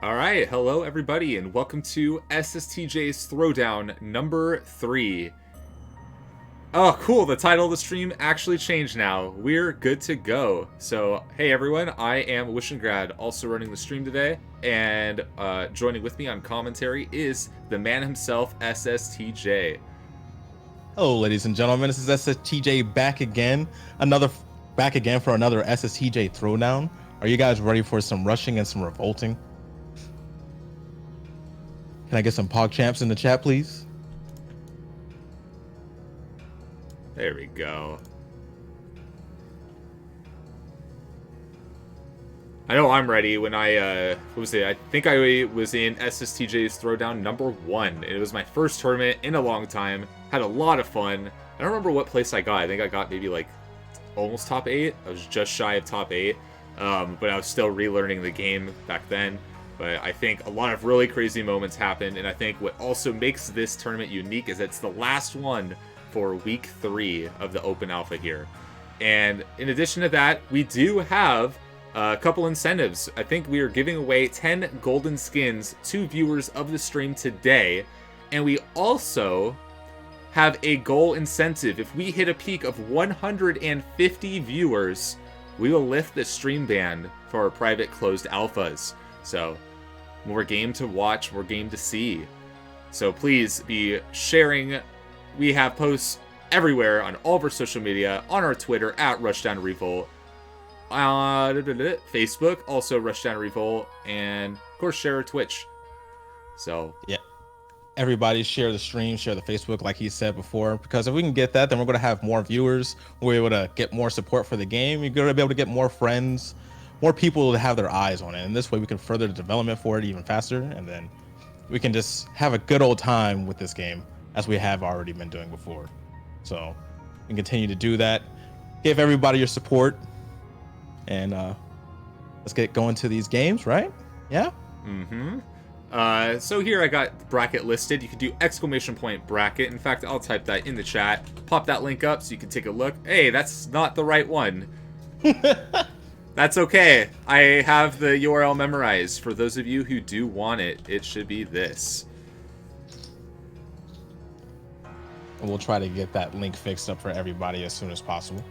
All right, hello everybody, and welcome to SSTJ's Throwdown number 3. Oh, cool, the title of the stream actually changed now. We're good to go. So, hey everyone, I am Wishingrad, also running the stream today, and joining with me on commentary is the man himself, SSTJ. Hello, ladies and gentlemen. This is SSTJ back again for another SSTJ Throwdown. Are you guys ready for some rushing and some revolting? Can I get some Pog champs in the chat, please? There we go. I know I'm ready. When I think I was in SSTJ's Throwdown number 1. It was my first tournament in a long time. Had a lot of fun. I don't remember what place I got. I think I got maybe like almost top 8. I was just shy of top 8. But I was still relearning the game back then. But I think a lot of really crazy moments happened. And I think what also makes this tournament unique is that it's the last one for week 3 of the open alpha here. And in addition to that, we do have a couple incentives. I think we are giving away 10 golden skins to viewers of the stream today. And we also have a goal incentive. If we hit a peak of 150 viewers, we will lift the stream ban for our private closed alphas. So, more game to watch, more game to see. So please be sharing. We have posts everywhere on all of our social media, on our Twitter at Rushdown Revolt, Facebook, also Rushdown Revolt, and of course share our Twitch. So yeah, everybody share the stream, share the Facebook, like he said before, because if we can get that, then we're going to have more viewers. We're able to get more support for the game. You're going to be able to get more friends, more people to have their eyes on it, and this way we can further the development for it even faster, and then we can just have a good old time with this game as we have already been doing before. So we can continue to do that. Give everybody your support, and let's get going to these games, right? Yeah. So here I got the bracket listed. You can do ! bracket. In fact, I'll type that in the chat. Pop that link up so you can take a look. Hey, that's not the right one. That's okay. I have the URL memorized. For those of you who do want it, it should be this. And we'll try to get that link fixed up for everybody as soon as possible.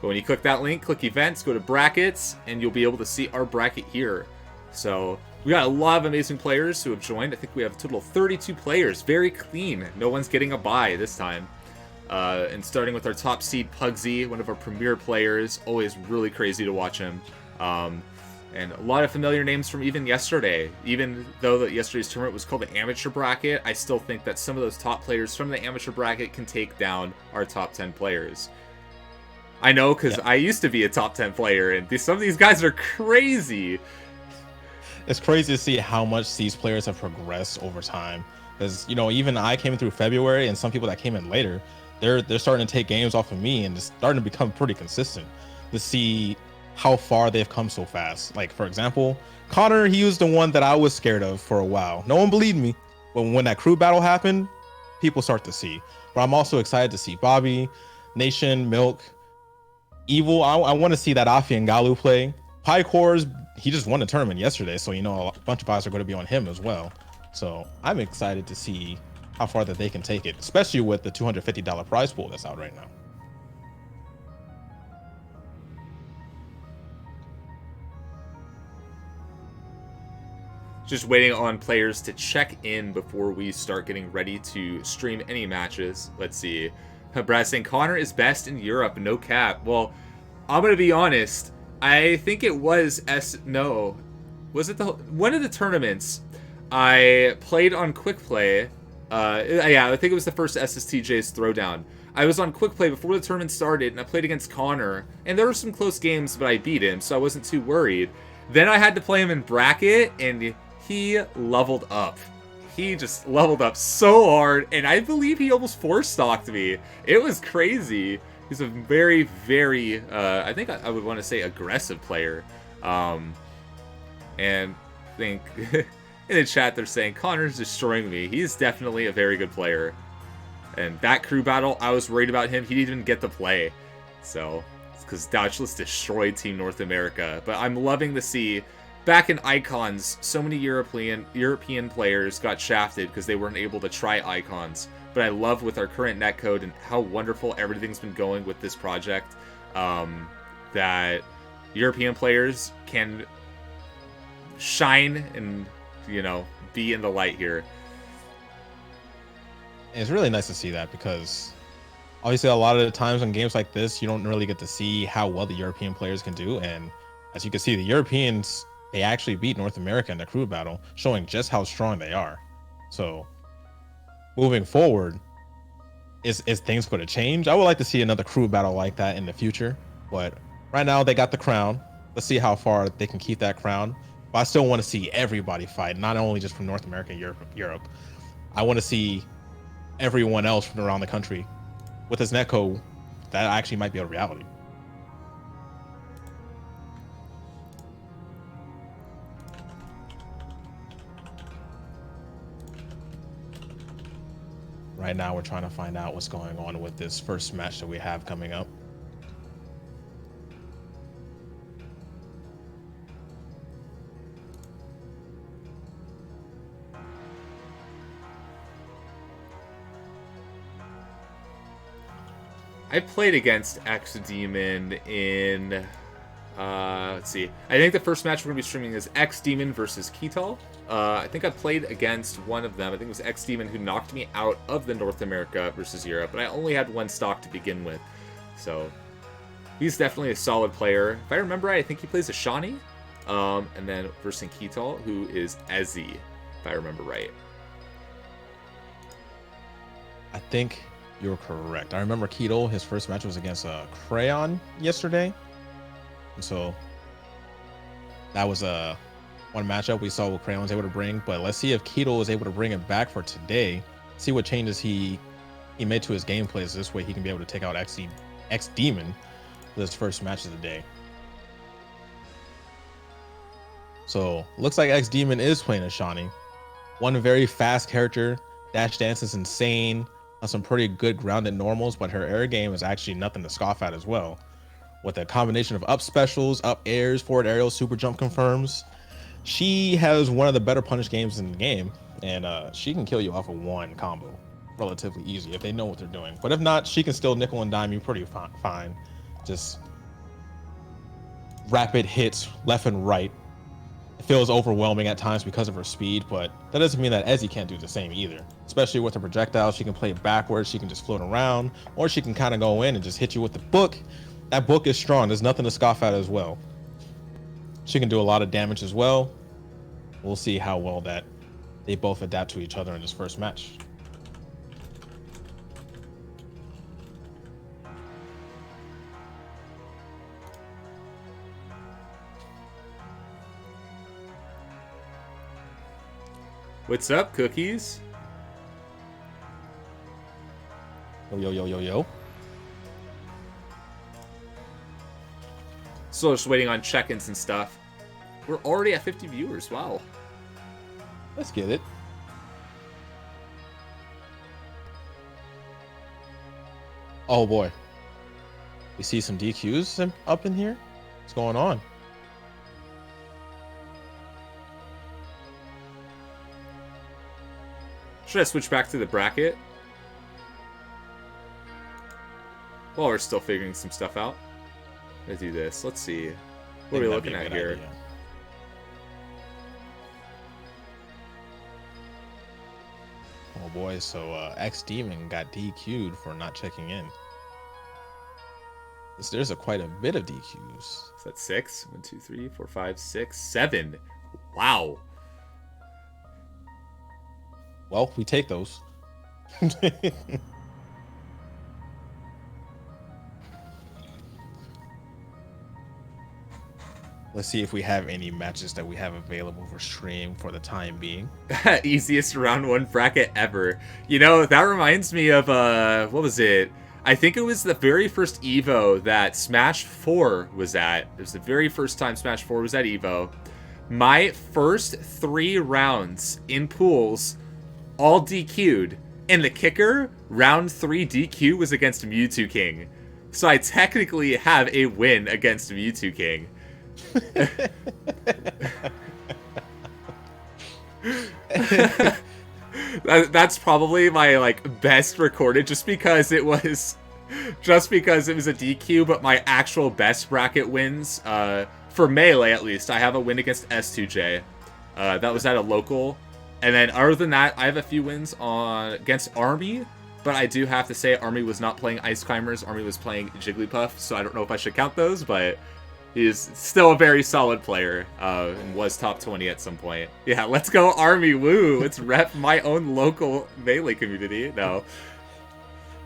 But when you click that link, click events, go to brackets, and you'll be able to see our bracket here. So we got a lot of amazing players who have joined. I think we have a total of 32 players. Very clean. No one's getting a bye this time. And starting with our top seed, Pugsy, one of our premier players. Always really crazy to watch him. And a lot of familiar names from even yesterday. Even though yesterday's tournament was called the amateur bracket, I still think that some of those top players from the amateur bracket can take down our top 10 players. I know, because I used to be a top 10 player, and some of these guys are crazy. It's crazy to see how much these players have progressed over time. Because, you know, even I came through February, and some people that came in later, they're starting to take games off of me and just starting to become pretty consistent. To see how far they've come so fast. Like, for example, CONR, he was the one that I was scared of for a while. No one believed me. But when that crew battle happened, people start to see. But I'm also excited to see Bobby, Nation, Milk, Evil. I want to see that Afi and Galu play. Paikor's, he just won the tournament yesterday, so you know a bunch of eyes are going to be on him as well. So I'm excited to see how far that they can take it, especially with the $250 prize pool that's out right now. Just waiting on players to check in before we start getting ready to stream any matches. Let's see. Brad saying CONR is best in Europe, no cap. Well, I'm gonna be honest. I think it was was it one of the tournaments I played on Quick Play? Yeah, I think it was the first SSTJ's Throwdown. I was on Quick Play before the tournament started, and I played against CONR, and there were some close games, but I beat him, so I wasn't too worried. Then I had to play him in bracket, and he leveled up. He just leveled up so hard, and I believe he almost 4-stocked me. It was crazy. He's a very, very, I think I would want to say aggressive player. And I think in the chat they're saying, CONR's destroying me. He's definitely a very good player. And that crew battle, I was worried about him. He didn't even get to play. So, it's because Douchlas destroyed Team North America. But I'm loving to see back in Icons, so many European players got shafted because they weren't able to try Icons. But I love with our current netcode and how wonderful everything's been going with this project, that European players can shine and, you know, be in the light here. And it's really nice to see that, because obviously a lot of the times in games like this, you don't really get to see how well the European players can do. And as you can see, the Europeans, they actually beat North America in the crew battle, showing just how strong they are. So moving forward, is things going to change? I would like to see another crew battle like that in the future, but right now they got the crown. Let's see how far they can keep that crown. But I still want to see everybody fight, not only just from North America and Europe. I want to see everyone else from around the country. With this netcode, that actually might be a reality. Right now, we're trying to find out what's going on with this first match that we have coming up. I played against X Demon in, let's see. I think the first match we're going to be streaming is X Demon versus Keital. I think I played against one of them. I think it was X Demon who knocked me out of the North America versus Europe, but I only had one stock to begin with. So he's definitely a solid player. If I remember right, I think he plays a Shawnee. And then versus Keital, who is Ezzy, if I remember right. I think you're correct. I remember Keital, his first match was against Crayon yesterday. And so that was one matchup we saw what Crayon was able to bring. But let's see if Keital was able to bring it back for today. See what changes he made to his gameplay. So this way he can be able to take out X Demon for his first match of the day. So looks like X Demon is playing a Shawnee. One very fast character. Dash dance is insane. Has some pretty good grounded normals, but her air game is actually nothing to scoff at as well. With a combination of up specials, up airs, forward aerial, super jump confirms, she has one of the better punish games in the game, and she can kill you off of one combo relatively easy if they know what they're doing. But if not, she can still nickel and dime you pretty fine. Just rapid hits left and right. It feels overwhelming at times because of her speed, but that doesn't mean that Ezzy can't do the same either. Especially with her projectiles, she can play it backwards, she can just float around, or she can kind of go in and just hit you with the book. That book is strong. There's nothing to scoff at as well. She can do a lot of damage as well. We'll see how well that they both adapt to each other in this first match. What's up, Cookies? Yo. Still just waiting on check-ins and stuff. We're already at 50 viewers. Wow. Let's get it. Oh boy. We see some DQs up in here. What's going on? Should I switch back to the bracket? While we're still figuring some stuff out. Let's do this. Let's see. What are we looking at here? Idea. Oh boy, so X Demon got DQ'd for not checking in. There's quite a bit of DQs. Is that 6? 1, 2, 3, 4, 5, 6, 7. Wow. Well, we take those. Let's see if we have any matches that we have available for stream for the time being. Easiest round 1 bracket ever. You know, that reminds me of, what was it? I think it was the very first EVO that Smash 4 was at. It was the very first time Smash 4 was at EVO. My first 3 rounds in pools, all DQ'd. And the kicker, round 3 DQ was against Mewtwo King. So I technically have a win against Mewtwo King. That's probably my like best recorded, just because it was a DQ. But my actual best bracket wins, for Melee at least, I have a win against S2J. That was at a local, and then other than that, I have a few wins against Army. But I do have to say, Army was not playing Ice Climbers. Army was playing Jigglypuff, so I don't know if I should count those, but he's still a very solid player, and was top 20 at some point. Yeah, let's go Army, woo! Let's rep my own local Melee community. No.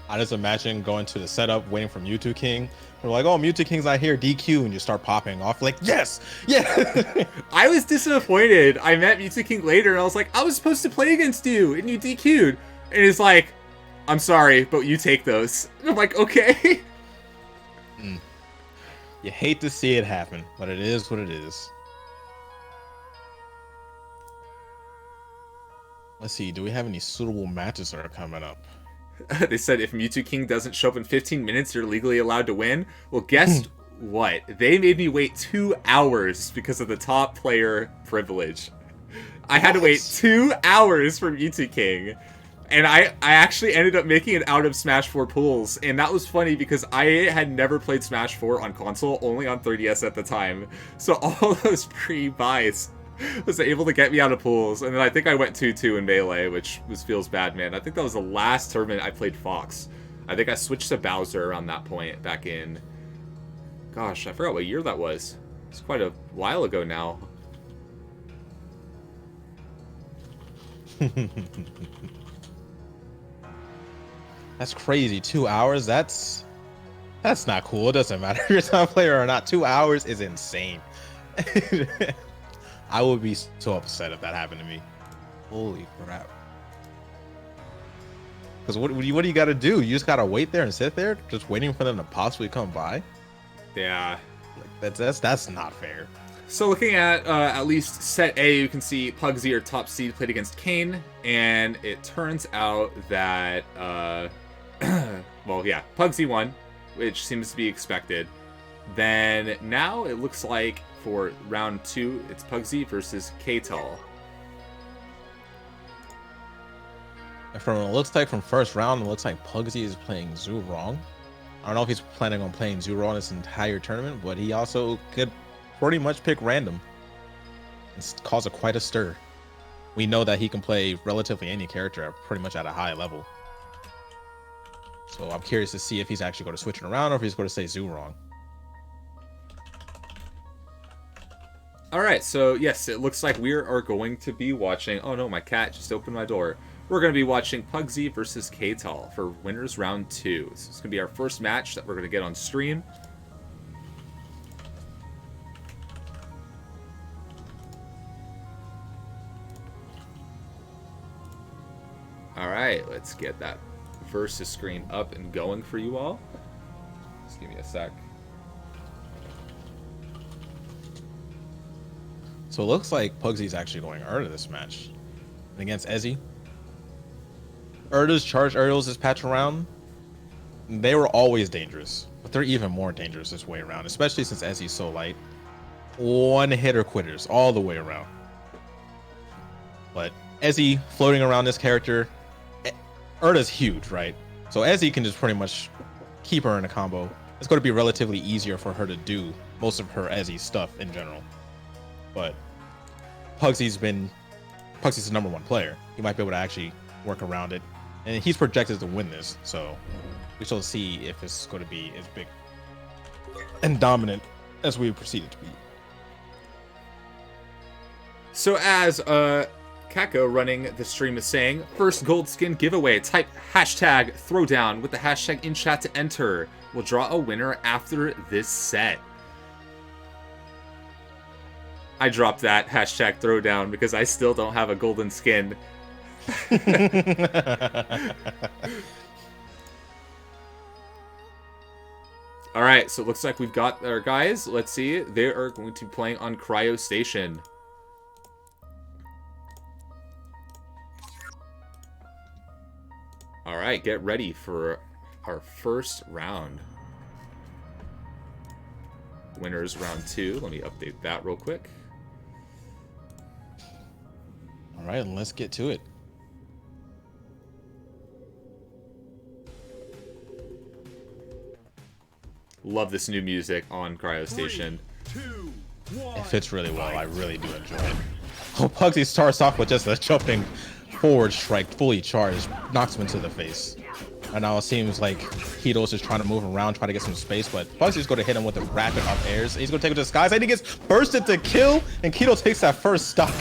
I just imagine going to the setup, waiting for Mewtwo King. We're like, oh, Mewtwo King's not here, DQ, and you start popping off like, yes! Yeah! I was disappointed. I met Mewtwo King later, and I was like, I was supposed to play against you, and you DQ'd. And he's like, I'm sorry, but you take those. And I'm like, okay. You hate to see it happen, but it is what it is. Let's see, do we have any suitable matches that are coming up? They said if Mewtwo King doesn't show up in 15 minutes, you're legally allowed to win. Well, guess what? They made me wait 2 hours because of the top player privilege. I had to wait 2 hours for Mewtwo King. And I actually ended up making it out of Smash 4 pools, and that was funny because I had never played Smash 4 on console, only on 3DS at the time. So all those pre-buys was able to get me out of pools, and then I think I went 2-2 in Melee, which feels bad, man. I think that was the last tournament I played Fox. I think I switched to Bowser around that point back in... Gosh, I forgot what year that was. It's quite a while ago now. That's crazy. 2 hours? That's not cool. It doesn't matter if you're a top player or not. 2 hours is insane. I would be so upset if that happened to me. Holy crap. Because what do you got to do? You just got to wait there and sit there, just waiting for them to possibly come by? Yeah. Like, that's not fair. So looking at least set A, you can see Pugsy, or top seed, played against Kane, and it turns out that, well, yeah, Pugsy won, which seems to be expected. Then now it looks like for round 2, it's Pugsy versus Keital. From what it looks like from first round, it looks like Pugsy is playing Zhu wrong. I don't know if he's planning on playing Zhu wrong this entire tournament, but he also could pretty much pick random and cause quite a stir. We know that he can play relatively any character pretty much at a high level. So I'm curious to see if he's actually going to switch it around or if he's going to say Zhu wrong. Alright, so yes, it looks like we are going to be watching... Oh no, my cat just opened my door. We're going to be watching Pugsy versus Keital for winners round 2. So it's going to be our first match that we're going to get on stream. Alright, let's get that versus screen up and going for you all. Just give me a sec. So it looks like Pugsy's actually going Urda this match. And against Ezzy. Urda's charged aerials this patch around. They were always dangerous, but they're even more dangerous this way around, especially since Ezzy's so light. One-hitter quitters all the way around. But Ezzy floating around this character, Urda's huge, right? So Ezzy can just pretty much keep her in a combo. It's going to be relatively easier for her to do most of her Ezzy stuff in general. But Pugsy's the number 1 player. He might be able to actually work around it. And he's projected to win this, so we shall see if it's going to be as big and dominant as we proceeded to be. So as Kako running the stream is saying, first gold skin giveaway, type hashtag Throwdown with the hashtag in chat to enter. We'll draw a winner after this set. I dropped that hashtag Throwdown because I still don't have a golden skin. Alright, so it looks like we've got our guys. Let's see. They are going to be playing on Cryo Station. Alright, get ready for our first round. winners round 2. Let me update that real quick. All right, let's get to it. Love this new music on Cryo Station. 3, 2, 1. It fits really well. I really do enjoy it. Oh, Pugsy starts off with just a jumping forward strike, fully charged, knocks him into the face. And now it seems like Keital's just trying to move around, try to get some space, but Pugsy's going to hit him with the rapid up airs. He's going to take it to the skies, and he gets bursted to kill, and Keital takes that first stock.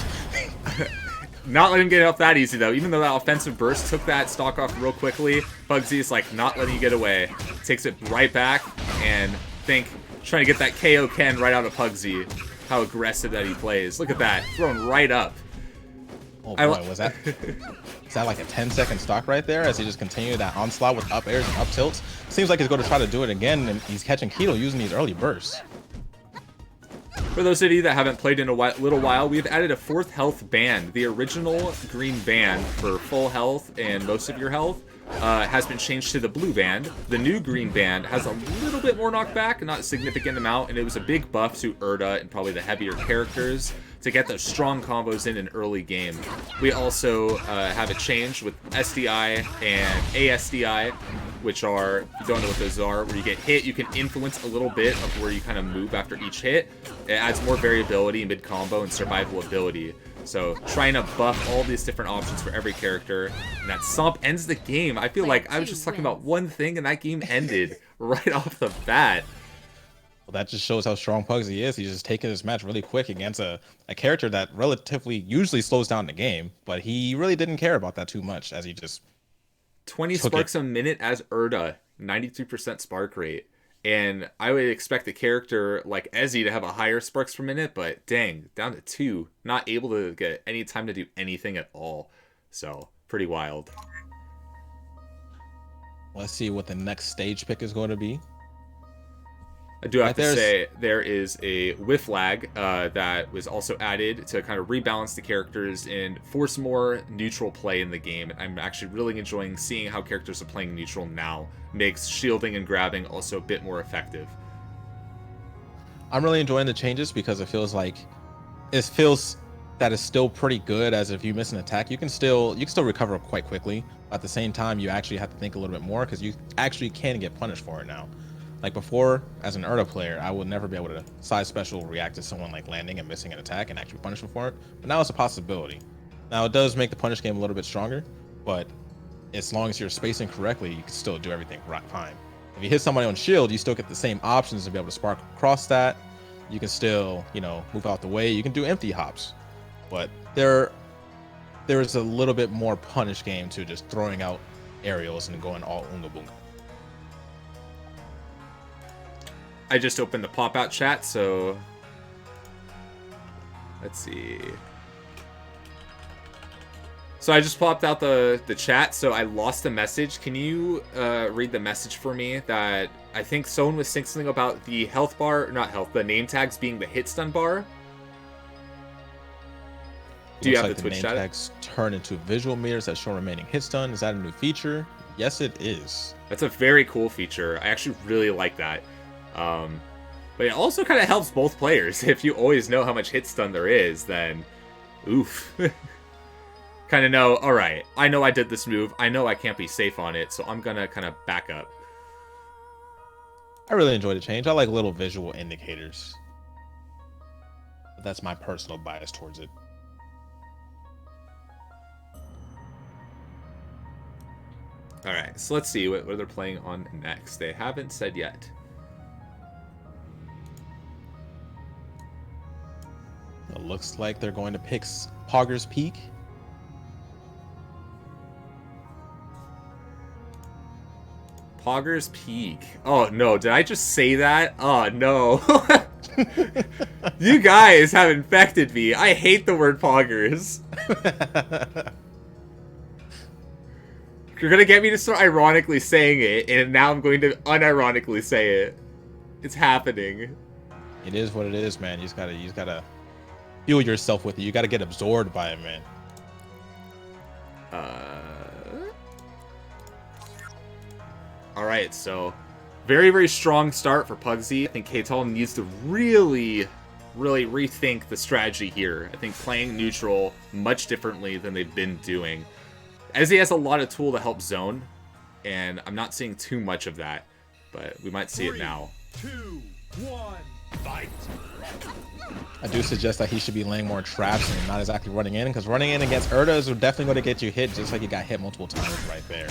Not letting him get up that easy, though. Even though that offensive burst took that stock off real quickly, Pugsy's like not letting you get away. Takes it right back, and trying to get that KO Ken right out of Pugsy. How aggressive that he plays. Look at that. Thrown right up. Oh boy, is that like a 10-second stock right there as he just continued that onslaught with up airs and up tilts? Seems like he's going to try to do it again, and he's catching Keital using these early bursts. For those of you that haven't played in a little while, we've added a 4th health band. The original green band for full health and most of your health has been changed to the blue band. The new green band has a little bit more knockback, not a significant amount, and it was a big buff to Urda and probably the heavier characters to get those strong combos in an early game. We also have a change with SDI and ASDI, which are, if you don't know what those are, where you get hit, you can influence a little bit of where you kind of move after each hit. It adds more variability, mid-combo, and survivability. So trying to buff all these different options for every character, and that Somp ends the game. I feel like I was just talking about one thing, and that game ended right off the bat. Well, that just shows how strong Pugsy is. He's just taking this match really quick against a character that relatively usually slows down the game, but he really didn't care about that too much as he just 20 sparks a minute as Urda, 92% spark rate. And I would expect a character like Ezzy to have a higher sparks per minute, but dang, down to 2. Not able to get any time to do anything at all. So, pretty wild. Let's see what the next stage pick is going to be. I do have to say, there is a whiff lag that was also added to kind of rebalance the characters and force more neutral play in the game. I'm actually really enjoying seeing how characters are playing neutral now. Makes shielding and grabbing also a bit more effective. I'm really enjoying the changes because it feels that it's still pretty good, as if you miss an attack, you can still recover quite quickly. At the same time, you actually have to think a little bit more because you actually can get punished for it now. Like before, as an Urda player, I would never be able to side special react to someone like landing and missing an attack and actually punish them for it. But now it's a possibility. Now it does make the punish game a little bit stronger, but as long as you're spacing correctly, you can still do everything right fine. If you hit somebody on shield, you still get the same options to be able to spark across that. You can still, move out the way. You can do empty hops, but there is a little bit more punish game to just throwing out aerials and going all Oonga Boonga. I just opened the pop-out chat, so let's see. So I just popped out the chat, so I lost a message. Can you read the message for me? That I think someone was saying something about the health bar, not health, the name tags being the hit stun bar. Do you have the Twitch chat? Name tags turn into visual meters that show remaining hit stun. Is that a new feature? Yes, it is. That's a very cool feature. I actually really like that. But it also kind of helps both players. If you always know how much hit stun there is, then oof. Kind of know, alright, I know I did this move. I know I can't be safe on it, so I'm gonna kind of back up. I really enjoy the change. I like little visual indicators. But that's my personal bias towards it. Alright, so let's see what they're playing on next. They haven't said yet. It looks like they're going to pick Pogger's Peak. Pogger's Peak. Oh no, did I just say that? Oh no. You guys have infected me. I hate the word Poggers. You're gonna get me to start ironically saying it, and now I'm going to unironically say it. It's happening. It is what it is, man. You just gotta fuel yourself with it. You gotta get absorbed by it, man. Alright, so Very, very strong start for Pugsy. I think Keital needs to really rethink the strategy here. I think playing neutral much differently than they've been doing. Ezzy has a lot of tool to help zone, and I'm not seeing too much of that, but we might see it now. 3, 2, 1, fight! I do suggest that he should be laying more traps and not exactly running in, because running in against Urda is definitely going to get you hit, just like you got hit multiple times right there.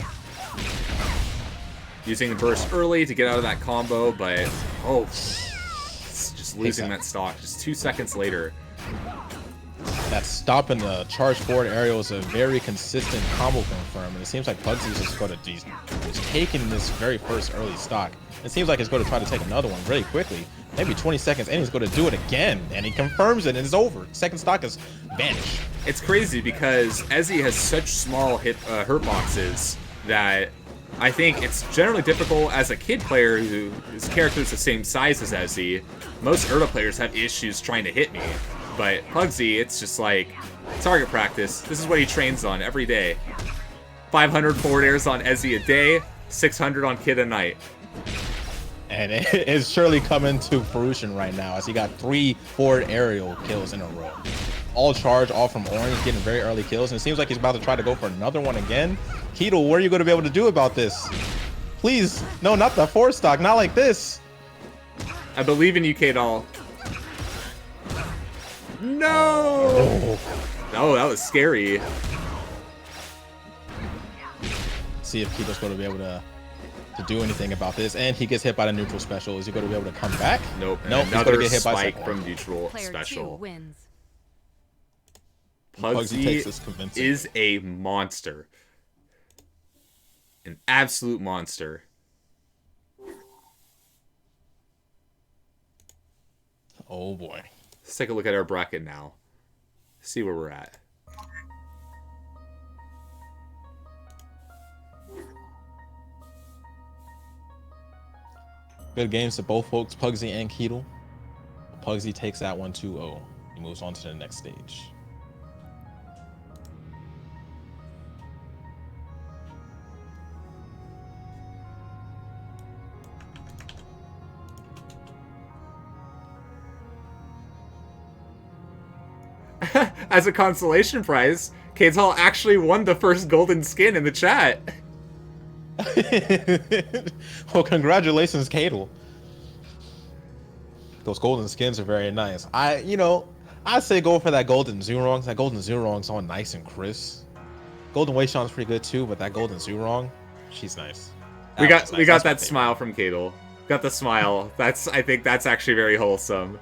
Using the burst early to get out of that combo, but it's just losing that stock just 2 seconds later. That stop and the charge forward aerial is a very consistent combo confirm, and it seems like Pugsy's just going to he's taking this very first early stock. It seems like he's going to try to take another one really quickly, maybe 20 seconds, and he's going to do it again, and he confirms it, and it's over. Second stock is vanished. It's crazy because Ezzy has such small hurt boxes that I think it's generally difficult as a kid player whose character is the same size as Ezzy. Most Urda players have issues trying to hit me, but Pugsy, it's just like target practice. This is what he trains on every day. 500 forward airs on Ezzy a day, 600 on Kid a night. And it's surely coming to fruition right now, as he got 3 forward aerial kills in a row. All charge, all from Orange, getting very early kills, and it seems like he's about to try to go for another one again. Keital, what are you going to be able to do about this? Please, no, not the 4 stock, not like this. I believe in you, Keital. No! Oh, that was scary. See if Keital's going to be able to do anything about this, and he gets hit by the neutral special. Is he going to be able to come back? Nope. Nope. Another he's get hit spike by from neutral Player special. 2 wins. Pugsy takes this convincing. is a monster. An absolute monster. Oh boy. Let's take a look at our bracket now. See where we're at. Good games to both folks, Pugsy and Keital. Pugsy takes that one 2-0. He moves on to the next stage. As a consolation prize, Keital actually won the first golden skin in the chat. Well, congratulations, Keital. Those golden skins are very nice. I say go for that golden Zurong. That golden Zurong's all nice and crisp. Golden Weishan's pretty good too, but that golden Zurong, she's nice. We got that smile from Keital. Got the smile. I think that's actually very wholesome.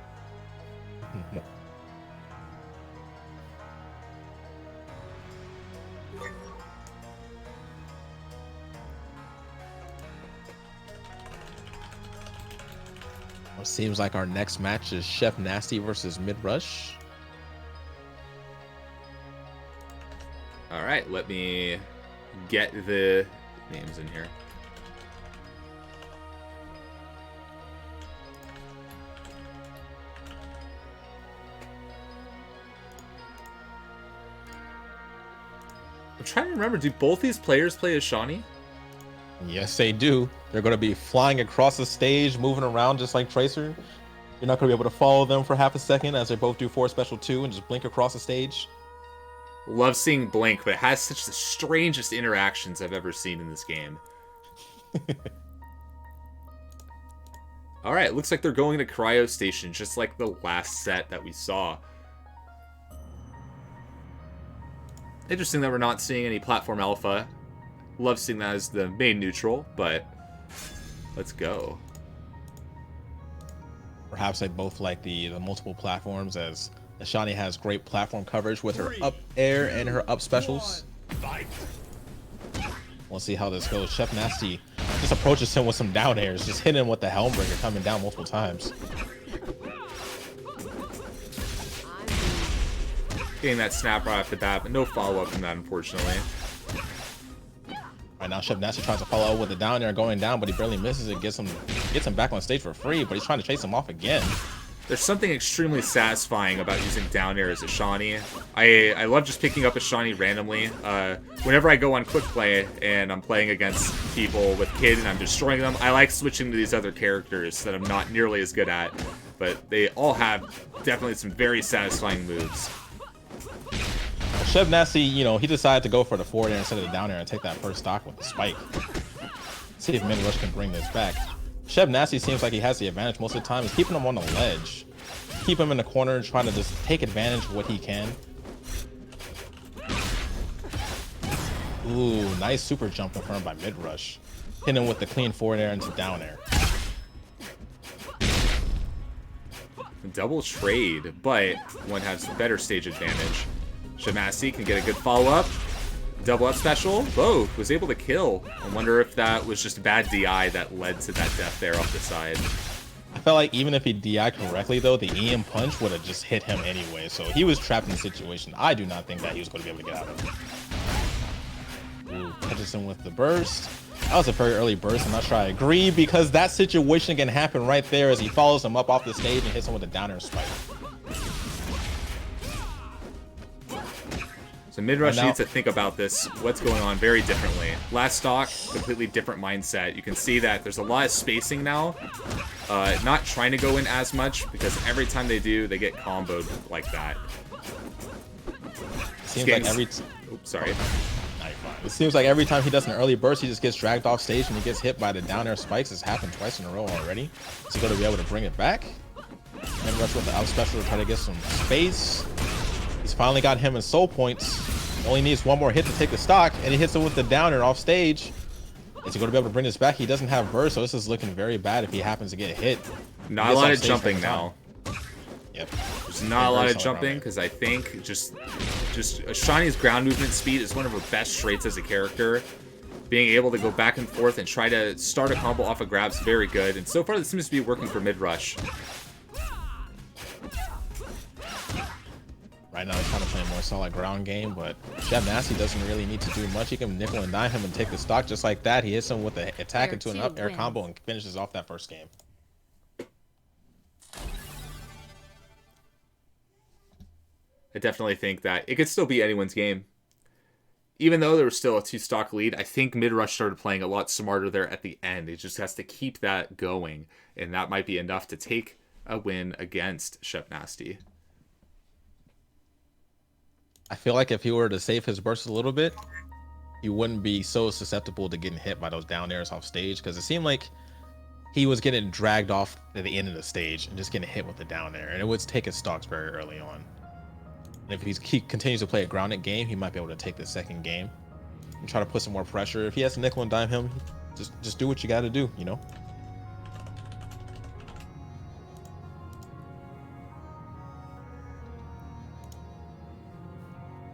It seems like our next match is Chef Nasty versus MidRush. All right, let me get the names in here. I'm trying to remember, do both these players play as Shawnee? Yes, they do. They're going to be flying across the stage, moving around just like Tracer. You're not going to be able to follow them for half a second as they both do 4 special 2 and just blink across the stage. Love seeing Blink, but it has such the strangest interactions I've ever seen in this game. Alright, looks like they're going to Cryo Station, just like the last set that we saw. Interesting that we're not seeing any Platform Alpha. Love seeing that as the main neutral, but let's go. Perhaps they both like the multiple platforms, as Shawnee has great platform coverage with her up air and her up specials. We'll see how this goes. Chef Nasty just approaches him with some down airs, just hitting him with the Helmbreaker coming down multiple times. Getting that snap right off the bat, but no follow-up from that, unfortunately. Right now, Chef Nasty tries to follow up with the down air going down, but he barely misses it. Gets him back on stage for free, but he's trying to chase him off again. There's something extremely satisfying about using down air as a Shawnee. I love just picking up a Shawnee randomly. Whenever I go on quick play and I'm playing against people with Kid and I'm destroying them, I like switching to these other characters that I'm not nearly as good at. But they all have definitely some very satisfying moves. Chef Nasty, you know, he decided to go for the forward air instead of the down air and take that first stock with the spike. See if MidRush can bring this back. Chef Nasty seems like he has the advantage most of the time. He's keeping him on the ledge. Keep him in the corner and trying to just take advantage of what he can. Ooh, nice super jump confirmed by MidRush. Hitting him with the clean forward air into down air. Double trade, but one has better stage advantage. Chef Nasty can get a good follow-up. Double up special, both was able to kill. I wonder if that was just a bad DI that led to that death there off the side. I felt like even if he DI correctly though, the EM punch would have just hit him anyway. So he was trapped in the situation. I do not think that he was going to be able to get out of it. Ooh, catches him with the burst. That was a very early burst. I'm not sure I agree because that situation can happen right there as he follows him up off the stage and hits him with a down air spike. So MidRush needs to think about this, what's going on very differently. Last stock, completely different mindset. You can see that there's a lot of spacing now. Not trying to go in as much because every time they do, they get comboed like that. Seems like every... Oops, sorry. It seems like every time he does an early burst, he just gets dragged off stage and he gets hit by the down air spikes. It's happened twice in a row already. Is he going to be able to bring it back? MidRush with the out special to try to get some space. He's finally got him in soul points. Only needs one more hit to take the stock, and he hits him with the downer off stage. Is he going to be able to bring this back? He doesn't have burst, so this is looking very bad if he happens to get hit. Not a lot of jumping now. Yep. There's not a lot of jumping because I think just Shawnee's ground movement speed is one of her best traits as a character. Being able to go back and forth and try to start a combo off of grabs, very good. And so far, this seems to be working for MidRush. Right now, he's trying to play a more solid ground game, but Chef Nasty doesn't really need to do much. He can nickel and dime him and take the stock just like that. He hits him with an attack into an up air combo and finishes off that first game. I definitely think that it could still be anyone's game. Even though there was still a 2-stock lead, I think MidRush started playing a lot smarter there at the end. It just has to keep that going, and that might be enough to take a win against Chef Nasty. I feel like if he were to save his burst a little bit, he wouldn't be so susceptible to getting hit by those down airs off stage, because it seemed like he was getting dragged off at the end of the stage and just getting hit with the down air, and it would take his stocks very early on. And if he continues to play a grounded game, he might be able to take the second game and try to put some more pressure. If he has to nickel and dime him, just do what you got to do, you know?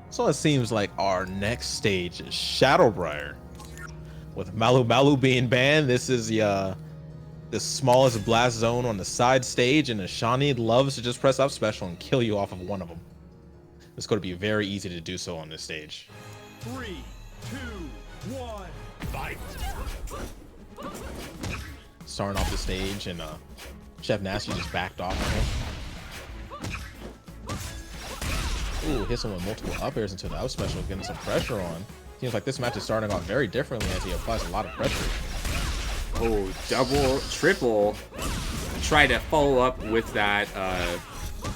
So it seems like our next stage is Shadowbriar. With Malu Malu being banned, this is the smallest blast zone on the side stage, and Ashani loves to just press up special and kill you off of one of them. It's going to be very easy to do so on this stage. 3, 2, 1, fight! Starting off the stage, and Chef Nasty just backed off of him. Ooh, hits him with multiple up airs into the up special, getting some pressure on. Seems like this match is starting off very differently as he applies a lot of pressure. Oh, double, triple. Try to follow up with that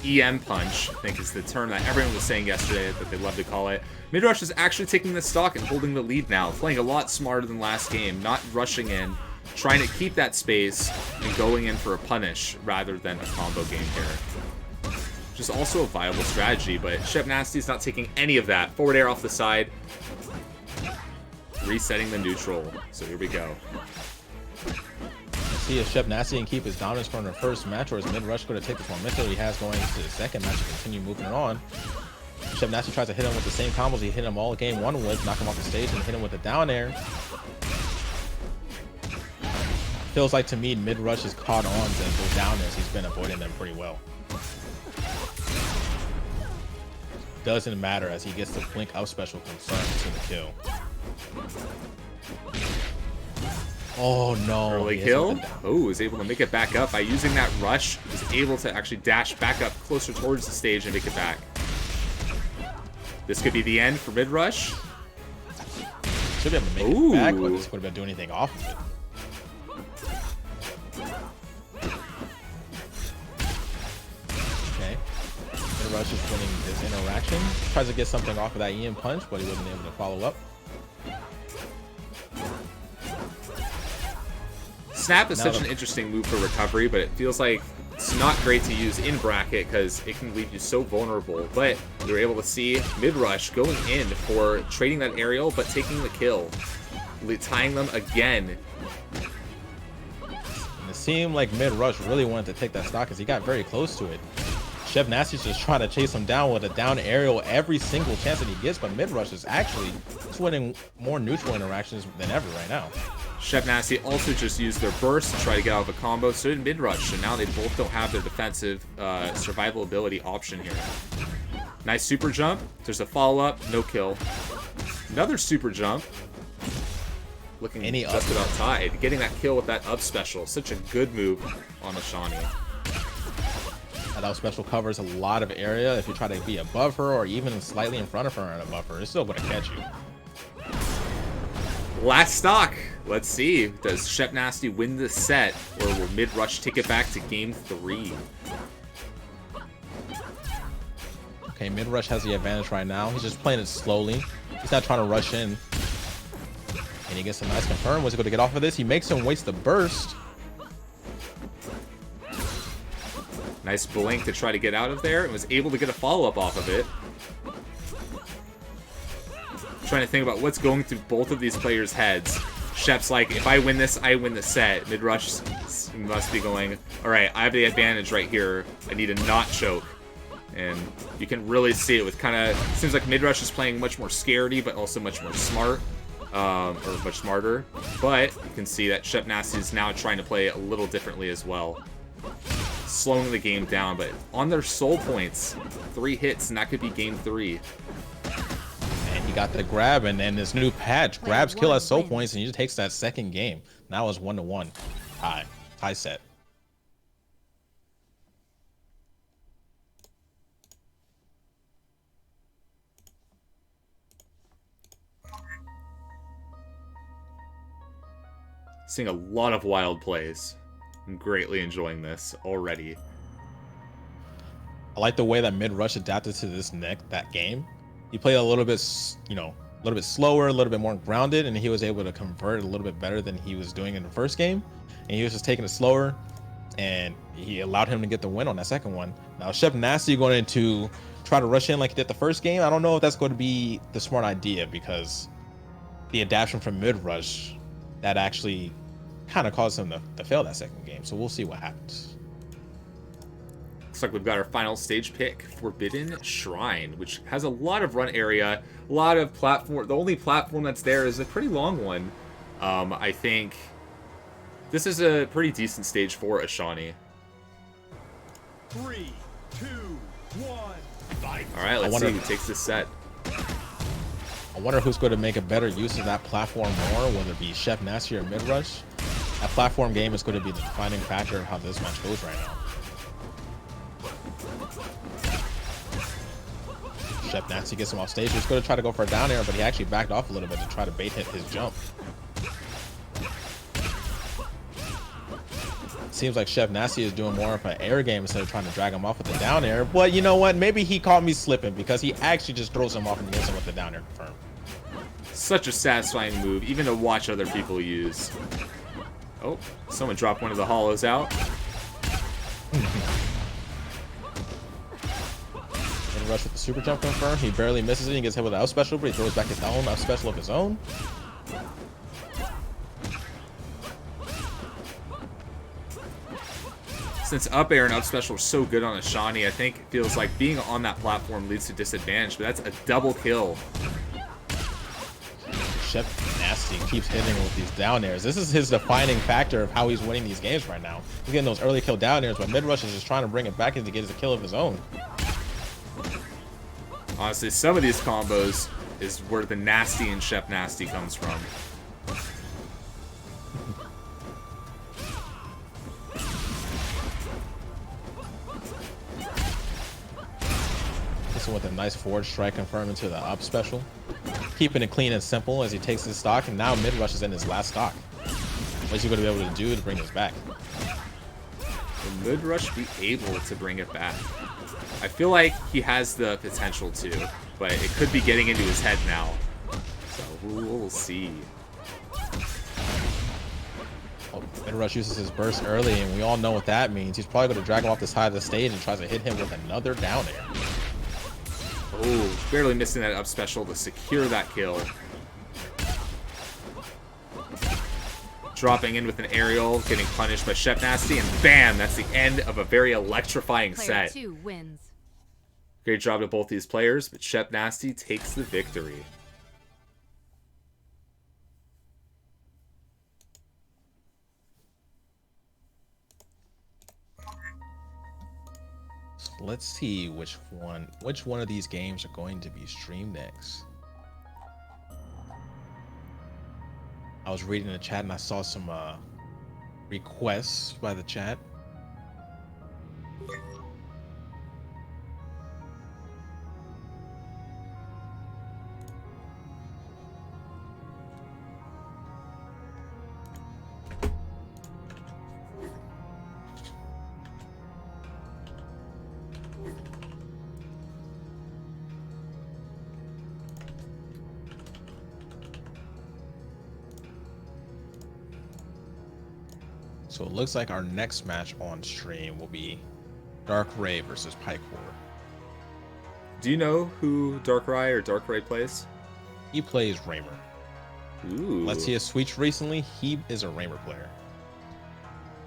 EM punch, I think is the term that everyone was saying yesterday that they love to call it. MidRush is actually taking the stock and holding the lead now, playing a lot smarter than last game, not rushing in, trying to keep that space and going in for a punish rather than a combo game here. Which is also a viable strategy, but Chef Nasty's not taking any of that. Forward air off the side. Resetting the neutral. So here we go. Let's see if Chef Nasty can keep his dominance from the first match, or is MidRush going to take this momentum he has going into the second match and continue moving it on. Chef Nasty tries to hit him with the same combos he hit him all game one with, knock him off the stage and hit him with a down air. Feels like to me MidRush is caught on to those down airs. He's been avoiding them pretty well. Doesn't matter as he gets the blink out special confirmed to the kill. Oh no. Early he kill. hits it. Oh, was able to make it back up by using that rush. Was able to actually dash back up closer towards the stage and make it back. This could be the end for MidRush. Should be able to make it back, but this would have been doing anything off of it. Okay. MidRush is winning this interaction. Tries to get something off of that Ian punch, but he wasn't able to follow up. Snap is such an interesting move for recovery, but it feels like it's not great to use in bracket because it can leave you so vulnerable. But you're able to see MidRush going in for trading that aerial, but taking the kill. Tying them again. And it seemed like MidRush really wanted to take that stock because he got very close to it. Chef Nasty's just trying to chase him down with a down aerial every single chance that he gets, but MidRush is actually just winning more neutral interactions than ever right now. Chef Nasty also just used their burst to try to get out of a combo, so did MidRush, and now they both don't have their defensive survival ability option here. Nice super jump. There's a follow-up, no kill. Another super jump. Looking just about tied. Getting that kill with that up special. Such a good move on the Shawnee. That up special covers a lot of area. If you try to be above her or even slightly in front of her and above her, it's still going to catch you. Last stock. Let's see. Does Chef Nasty win this set, or will MidRush take it back to game 3? Okay, MidRush has the advantage right now. He's just playing it slowly. He's not trying to rush in. And he gets a nice confirm. Was he going to get off of this? He makes him waste the burst. Nice blink to try to get out of there, and was able to get a follow-up off of it. Trying to think about what's going through both of these players' heads. Chef's like, if I win this, I win the set. MidRush must be going, all right, I have the advantage right here. I need to not choke. And you can really see it with kind of, seems like MidRush is playing much more scaredy, but also much more smart, or much smarter. But you can see that Chef Nasty is now trying to play a little differently as well. Slowing the game down, but on their soul points, 3 hits, and that could be game 3. He got the grab, and then this new patch grabs kill at soul points, and he just takes that second game. Now it's 1-1 tie set. Seeing a lot of wild plays. I'm greatly enjoying this already. I like the way that MidRush adapted to that game. He played a little bit, you know, a little bit slower, a little bit more grounded, and he was able to convert a little bit better than he was doing in the first game. And he was just taking it slower, and he allowed him to get the win on that second one. Now, Chef Nasty going to try to rush in like he did the first game. I don't know if that's going to be the smart idea, because the adaptation from MidRush, that actually kind of caused him to fail that second game. So we'll see what happens. Looks like we've got our final stage pick, Forbidden Shrine, which has a lot of run area, a lot of platform. The only platform that's there is a pretty long one. I think this is a pretty decent stage for a Shawnee. 3, 2, 1, fight. All right, let's see who takes this set. I wonder who's going to make a better use of that platform more, whether it be Chef Nasty or MidRush. That platform game is going to be the defining factor of how this match goes right now. Chef Nasty gets him off stage. He's going to try to go for a down air, but he actually backed off a little bit to try to bait hit his jump. Seems like Chef Nasty is doing more of an air game instead of trying to drag him off with the down air. But you know what? Maybe he caught me slipping, because he actually just throws him off and hits him with the down air confirm. Such a satisfying move, even to watch other people use. Oh, someone dropped one of the hollows out. Rush with the super jump confirm. He barely misses it. He gets hit with an out special, but he throws back his own out special of his own. Since up air and up special are so good on a Shawnee, I think it feels like being on that platform leads to disadvantage, but that's a double kill. Chef Nasty keeps hitting with these down airs. This is his defining factor of how he's winning these games right now. He's getting those early kill down airs, but MidRush is just trying to bring it back in to get his kill of his own. Honestly, some of these combos is where the Nasty and Chef Nasty comes from. in with a nice forward strike confirmed into the up special. Keeping it clean and simple as he takes his stock, and now MidRush is in his last stock. What is he going to be able to do to bring this back? Will MidRush be able to bring it back? I feel like he has the potential to, but it could be getting into his head now. So we'll see. Oh, MidRush uses his burst early, and we all know what that means. He's probably going to drag him off the side of the stage and tries to hit him with another down air. Oh, barely missing that up special to secure that kill. Dropping in with an aerial, getting punished by Chef Nasty, and bam! That's the end of a very electrifying set. Player 2 wins. Great job to both these players, but Chef Nasty takes the victory. Let's see which one of these games are going to be streamed next. I was reading the chat and I saw some requests by the chat. So it looks like our next match on stream will be Darkhrei versus Paikor. Do you know who Darkhrei plays? He plays Raymer. Ooh. Let's see a switch recently. He is a Raymer player.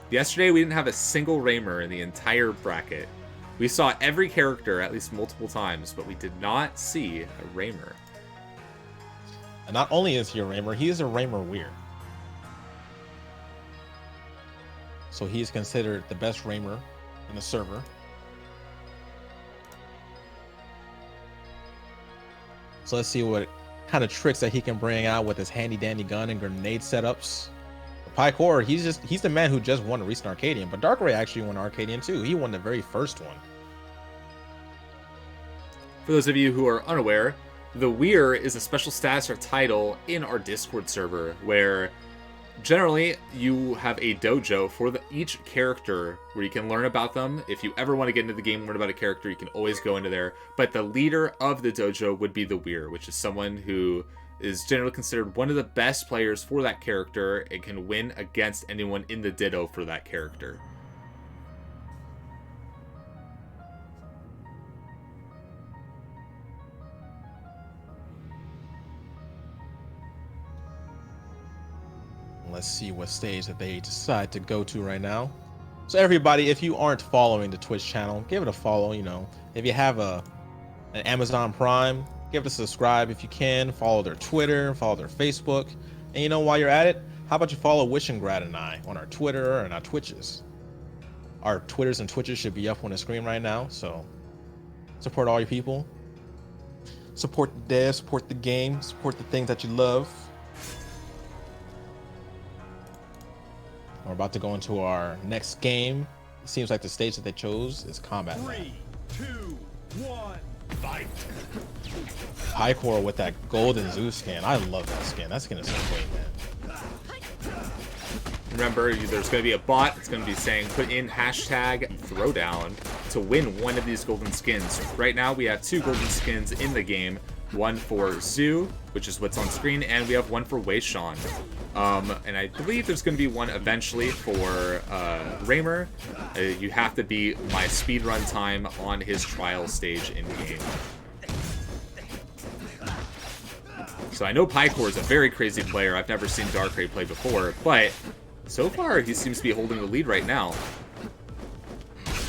Yesterday, we didn't have a single Raymer in the entire bracket. We saw every character at least multiple times, but we did not see a Raymer. And not only is he a Raymer, he is a Raymer weird. So he is considered the best Raymer in the server. So let's see what kind of tricks that he can bring out with his handy dandy gun and grenade setups. Paikor, he's the man who just won a recent Arcadian, but Darkhrei actually won Arcadian too. He won the very first one. For those of you who are unaware, the Weir is a special status or title in our Discord server where generally you have a dojo for each character where you can learn about them. If you ever want to get into the game and learn about a character, you can always go into there. But the leader of the dojo would be the Weir, which is someone who is generally considered one of the best players for that character and can win against anyone in the ditto for that character. Let's see what stage that they decide to go to right now. So everybody, if you aren't following the Twitch channel, give it a follow. You know, if you have an Amazon Prime, give it a subscribe if you can. Follow their Twitter, follow their Facebook, and you know, while you're at it, how about you follow Wishingrad and I on our Twitter and our Twitches. Our Twitters and Twitches should be up on the screen right now. So support all your people. Support the dev, support the game, support the things that you love. We're about to go into our next game. It seems like the stage that they chose is combat. 3, 2, 1, fight! Paikor with that golden zoo skin. I love that skin. That skin is so clean, man. Remember, there's going to be a bot that's going to be saying put in hashtag Throwdown to win one of these golden skins. Right now, we have 2 golden skins in the game. One for Zoo, which is what's on screen, and we have one for Wei Shan. And I believe there's going to be one eventually for Raymer. You have to beat my speedrun time on his trial stage in-game. So I know Paikor is a very crazy player. I've never seen Darkhrei play before, but so far he seems to be holding the lead right now.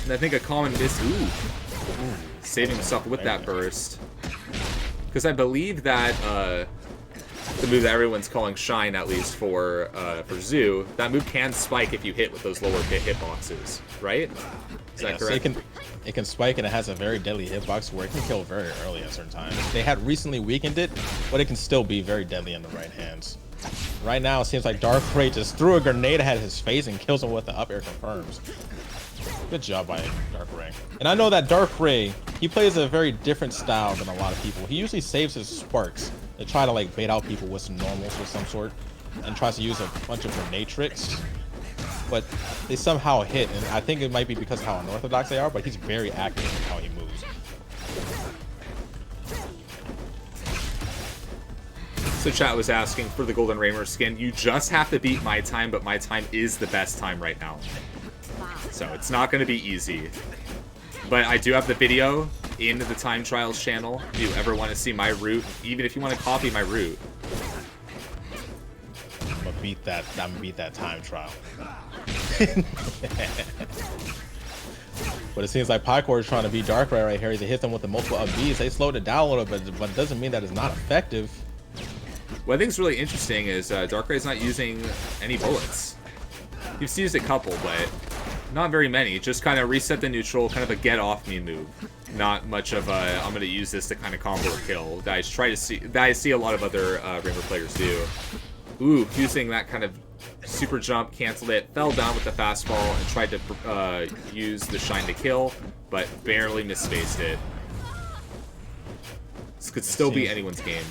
And I think a common miss... Ooh. Saving himself with that burst. Because I believe that the move that everyone's calling Shine, at least for Zoo, that move can spike if you hit with those lower hitboxes, right? Is that correct? So it can spike, and it has a very deadly hitbox where it can kill very early at certain times. They had recently weakened it, but it can still be very deadly in the right hands. Right now, it seems like Darkhrei just threw a grenade at his face and kills him with the up air confirms. Good job by Darkhrei. And I know that Darkhrei, he plays a very different style than a lot of people. He usually saves his sparks to try to like bait out people with some normals of some sort, and tries to use a bunch of grenade tricks. But they somehow hit, and I think it might be because of how unorthodox they are, but he's very accurate in how he moves. So chat was asking for the Golden Raymer skin. You just have to beat my time, but my time is the best time right now. So it's not going to be easy. But I do have the video in the Time Trials channel. If you ever want to see my route, even if you want to copy my route. I'm gonna beat that time trial. But it seems like Paikor is trying to beat Darkhrei right here. He hits them with the multiple up Bs. They slowed it down a little bit, but it doesn't mean that it's not effective. What I think is really interesting is Darkrei's not using any bullets. He's used a couple, but not very many. Just kind of reset the neutral, kind of a get off me move. Not much of a I'm gonna use this to kind of combo or kill. That I see a lot of other Raymer players do. Ooh, using that kind of super jump, canceled it, fell down with the fastball, and tried to use the shine to kill, but barely misspaced it. This could still be anyone's game.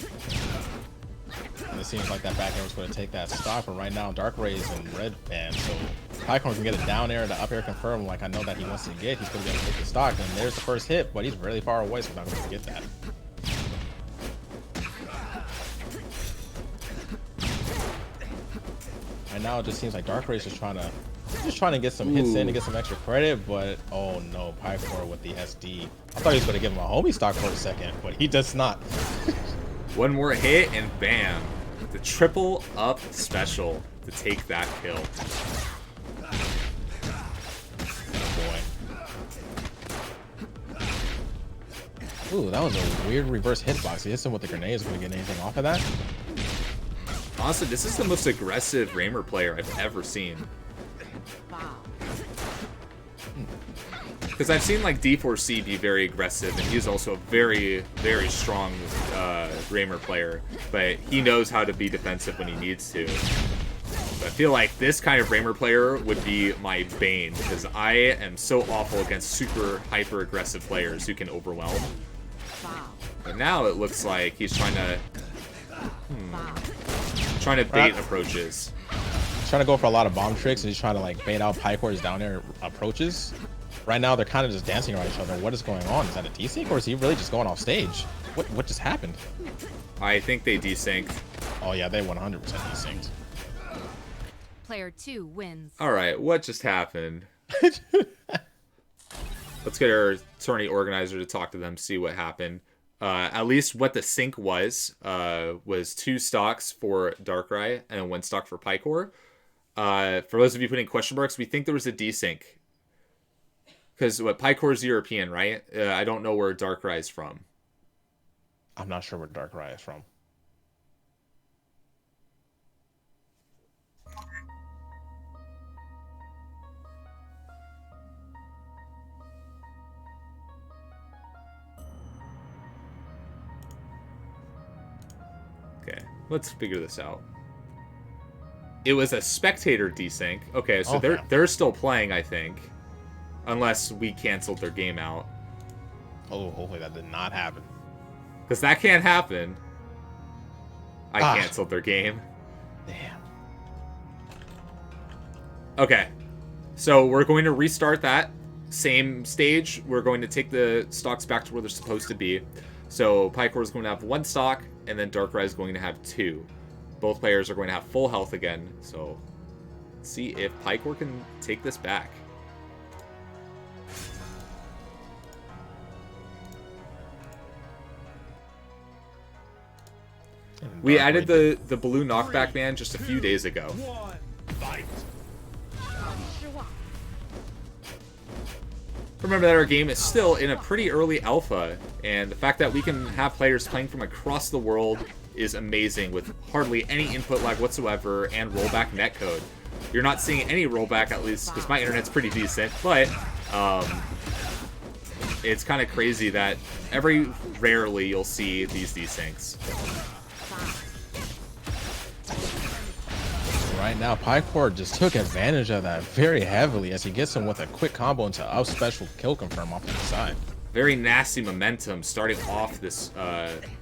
And it seems like that back air was going to take that stock, but right now Darkhrei is in red band, so Paikor can get a down air and the up air confirm like I know that he wants to get. He's going to be able to take the stock, and there's the first hit, but he's really far away, so we're not going to get that. Right now it just seems like Darkhrei is just trying to get some hits in to get some extra credit, but oh no, Paikor with the SD. I thought he was going to give him a homie stock for a second, but he does not. One more hit and bam. The triple up special to take that kill. Oh boy. Ooh, that was a weird reverse hitbox. He hits him with the grenades. Going to get anything off of that? Honestly, this is the most aggressive Raymer player I've ever seen. Because I've seen like D4C be very aggressive, and he's also a very, very strong Raymer player, but he knows how to be defensive when he needs to. But I feel like this kind of Raymer player would be my bane, because I am so awful against super hyper aggressive players who can overwhelm. But now it looks like he's trying to bait approaches. He's trying to go for a lot of bomb tricks, and he's trying to like bait out Paikor's down air approaches. Right now, they're kind of just dancing around each other. What is going on? Is that a desync, or is he really just going off stage? What just happened? I think they desynced. Oh yeah, they 100% desynced. Player 2 wins. All right, what just happened? Let's get our tourney organizer to talk to them, see what happened. At least what the sync was 2 stocks for Darkhrei and 1 stock for Paikor. For those of you putting question marks, we think there was a desync. Because Paikor's European, right? I don't know where Darkhrei is from. I'm not sure where Darkhrei is from. Okay, let's figure this out. It was a spectator desync. Okay, so they're still playing, I think. Unless we canceled their game out. Oh, hopefully that did not happen. Because that can't happen. I canceled their game. Damn. Okay. So we're going to restart that same stage. We're going to take the stocks back to where they're supposed to be. So Paikor is going to have 1 stock, and then Darkhrei is going to have 2. Both players are going to have full health again. So let's see if Paikor can take this back. We added the blue knockback man just a few days ago. Remember that our game is still in a pretty early alpha, and the fact that we can have players playing from across the world is amazing with hardly any input lag whatsoever and rollback netcode. You're not seeing any rollback, at least because my internet's pretty decent, but it's kind of crazy that rarely you'll see these desyncs. right now, Paikor just took advantage of that very heavily as he gets him with a quick combo into up special kill confirm off to the side. Very nasty momentum starting off this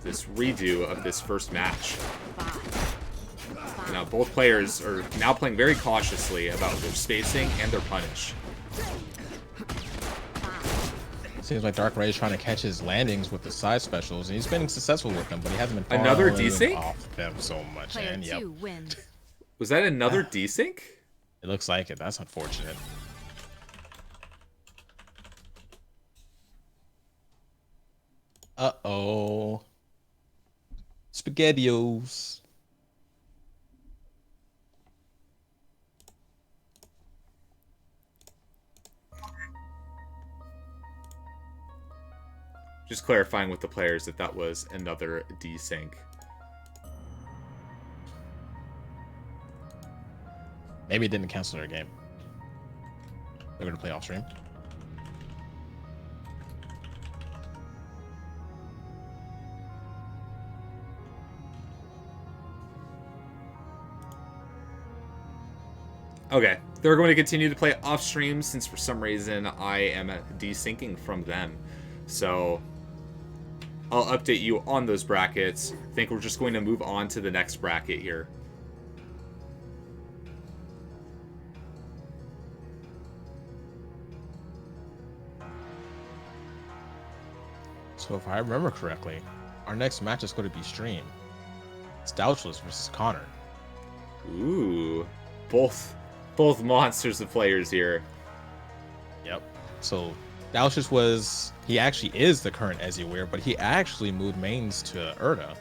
this redo of this first match. Now both players are now playing very cautiously about their spacing and their punish. Seems like Darkhrei is trying to catch his landings with the side specials, and he's been successful with them, but he hasn't been Another falling desync off them so much. Player And yep, 2 wins. Was that another desync? it looks like it. That's unfortunate. Uh-oh. SpaghettiOs. Just clarifying with the players that that was another desync. Maybe it didn't cancel their game. They're going to play off stream. Okay, they're going to continue to play off stream since for some reason I am desyncing from them. So I'll update you on those brackets. I think we're just going to move on to the next bracket here. So if I remember correctly, our next match is going to be streamed. It's Douchlas versus CONR. Ooh, both monsters of players here. Yep. So Douchlas he actually is the current Ezreal, but he actually moved mains to Urda.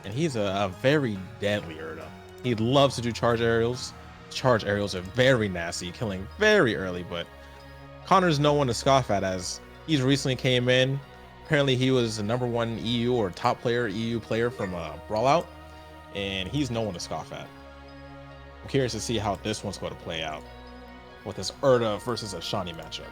And he's a very deadly Urda. He loves to do charge aerials. Charge aerials are very nasty, killing very early, but CONR's no one to scoff at as he's recently came in. Apparently he was the #1 EU or top player, EU player from Brawlout, and he's no one to scoff at. I'm curious to see how this one's going to play out with this Urda versus a Shani matchup.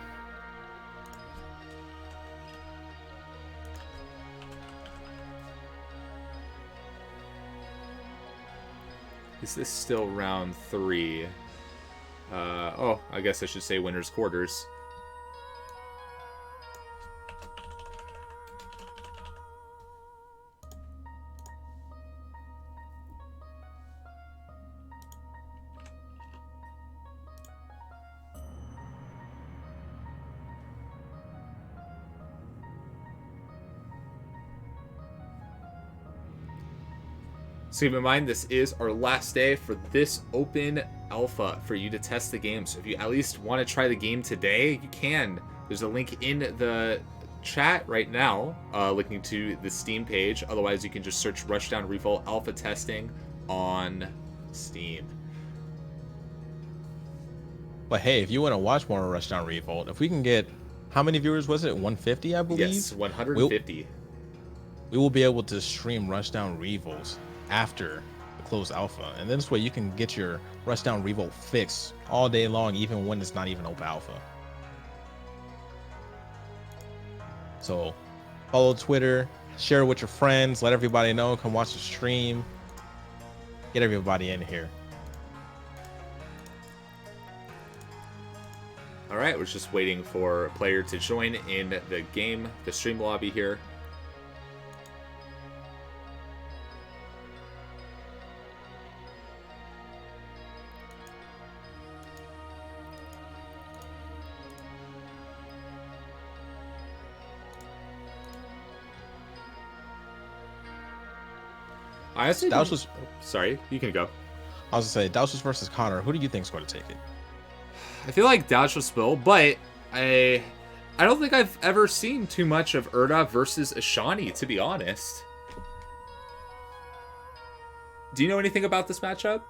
Is this still round 3? Oh, I guess I should say winner's quarters. So keep in mind, this is our last day for this open alpha for you to test the game. So if you at least want to try the game today, you can. There's a link in the chat right now, linking to the Steam page. Otherwise, you can just search Rushdown Revolt alpha testing on Steam. But hey, if you want to watch more Rushdown Revolt, if we can get, how many viewers was it? 150, I believe? Yes, 150. We will be able to stream Rushdown Revolt after the closed alpha, and this way you can get your Rushdown Revolt fix all day long, even when it's not even open alpha. So follow Twitter, share it with your friends, let everybody know, come watch the stream, get everybody in here. All right, we're just waiting for a player to join in the game, the stream lobby here. I honestly Douchlas, sorry, you can go. I was gonna say Douchlas versus CONR. Who do you think is going to take it? I feel like Douchlas will, but I don't think I've ever seen too much of Urda versus Ashani, to be honest. Do you know anything about this matchup?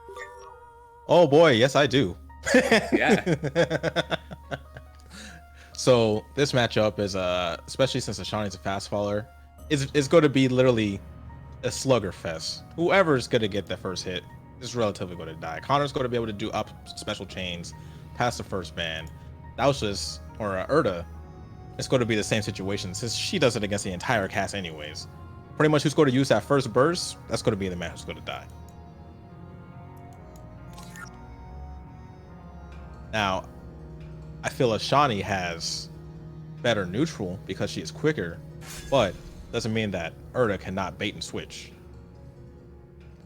Oh boy, yes I do. Yeah. So this matchup is especially since Ashani's a fast faller, is going to be literally a slugger fest. Whoever's going to get the first hit is relatively going to die. CONR's going to be able to do up special chains past the first ban. Douchlas or Urda, it's going to be the same situation since she does it against the entire cast anyways. Pretty much who's going to use that first burst, that's going to be the man who's going to die. Now, I feel Ashani has better neutral because she is quicker, but doesn't mean that Urda cannot bait and switch.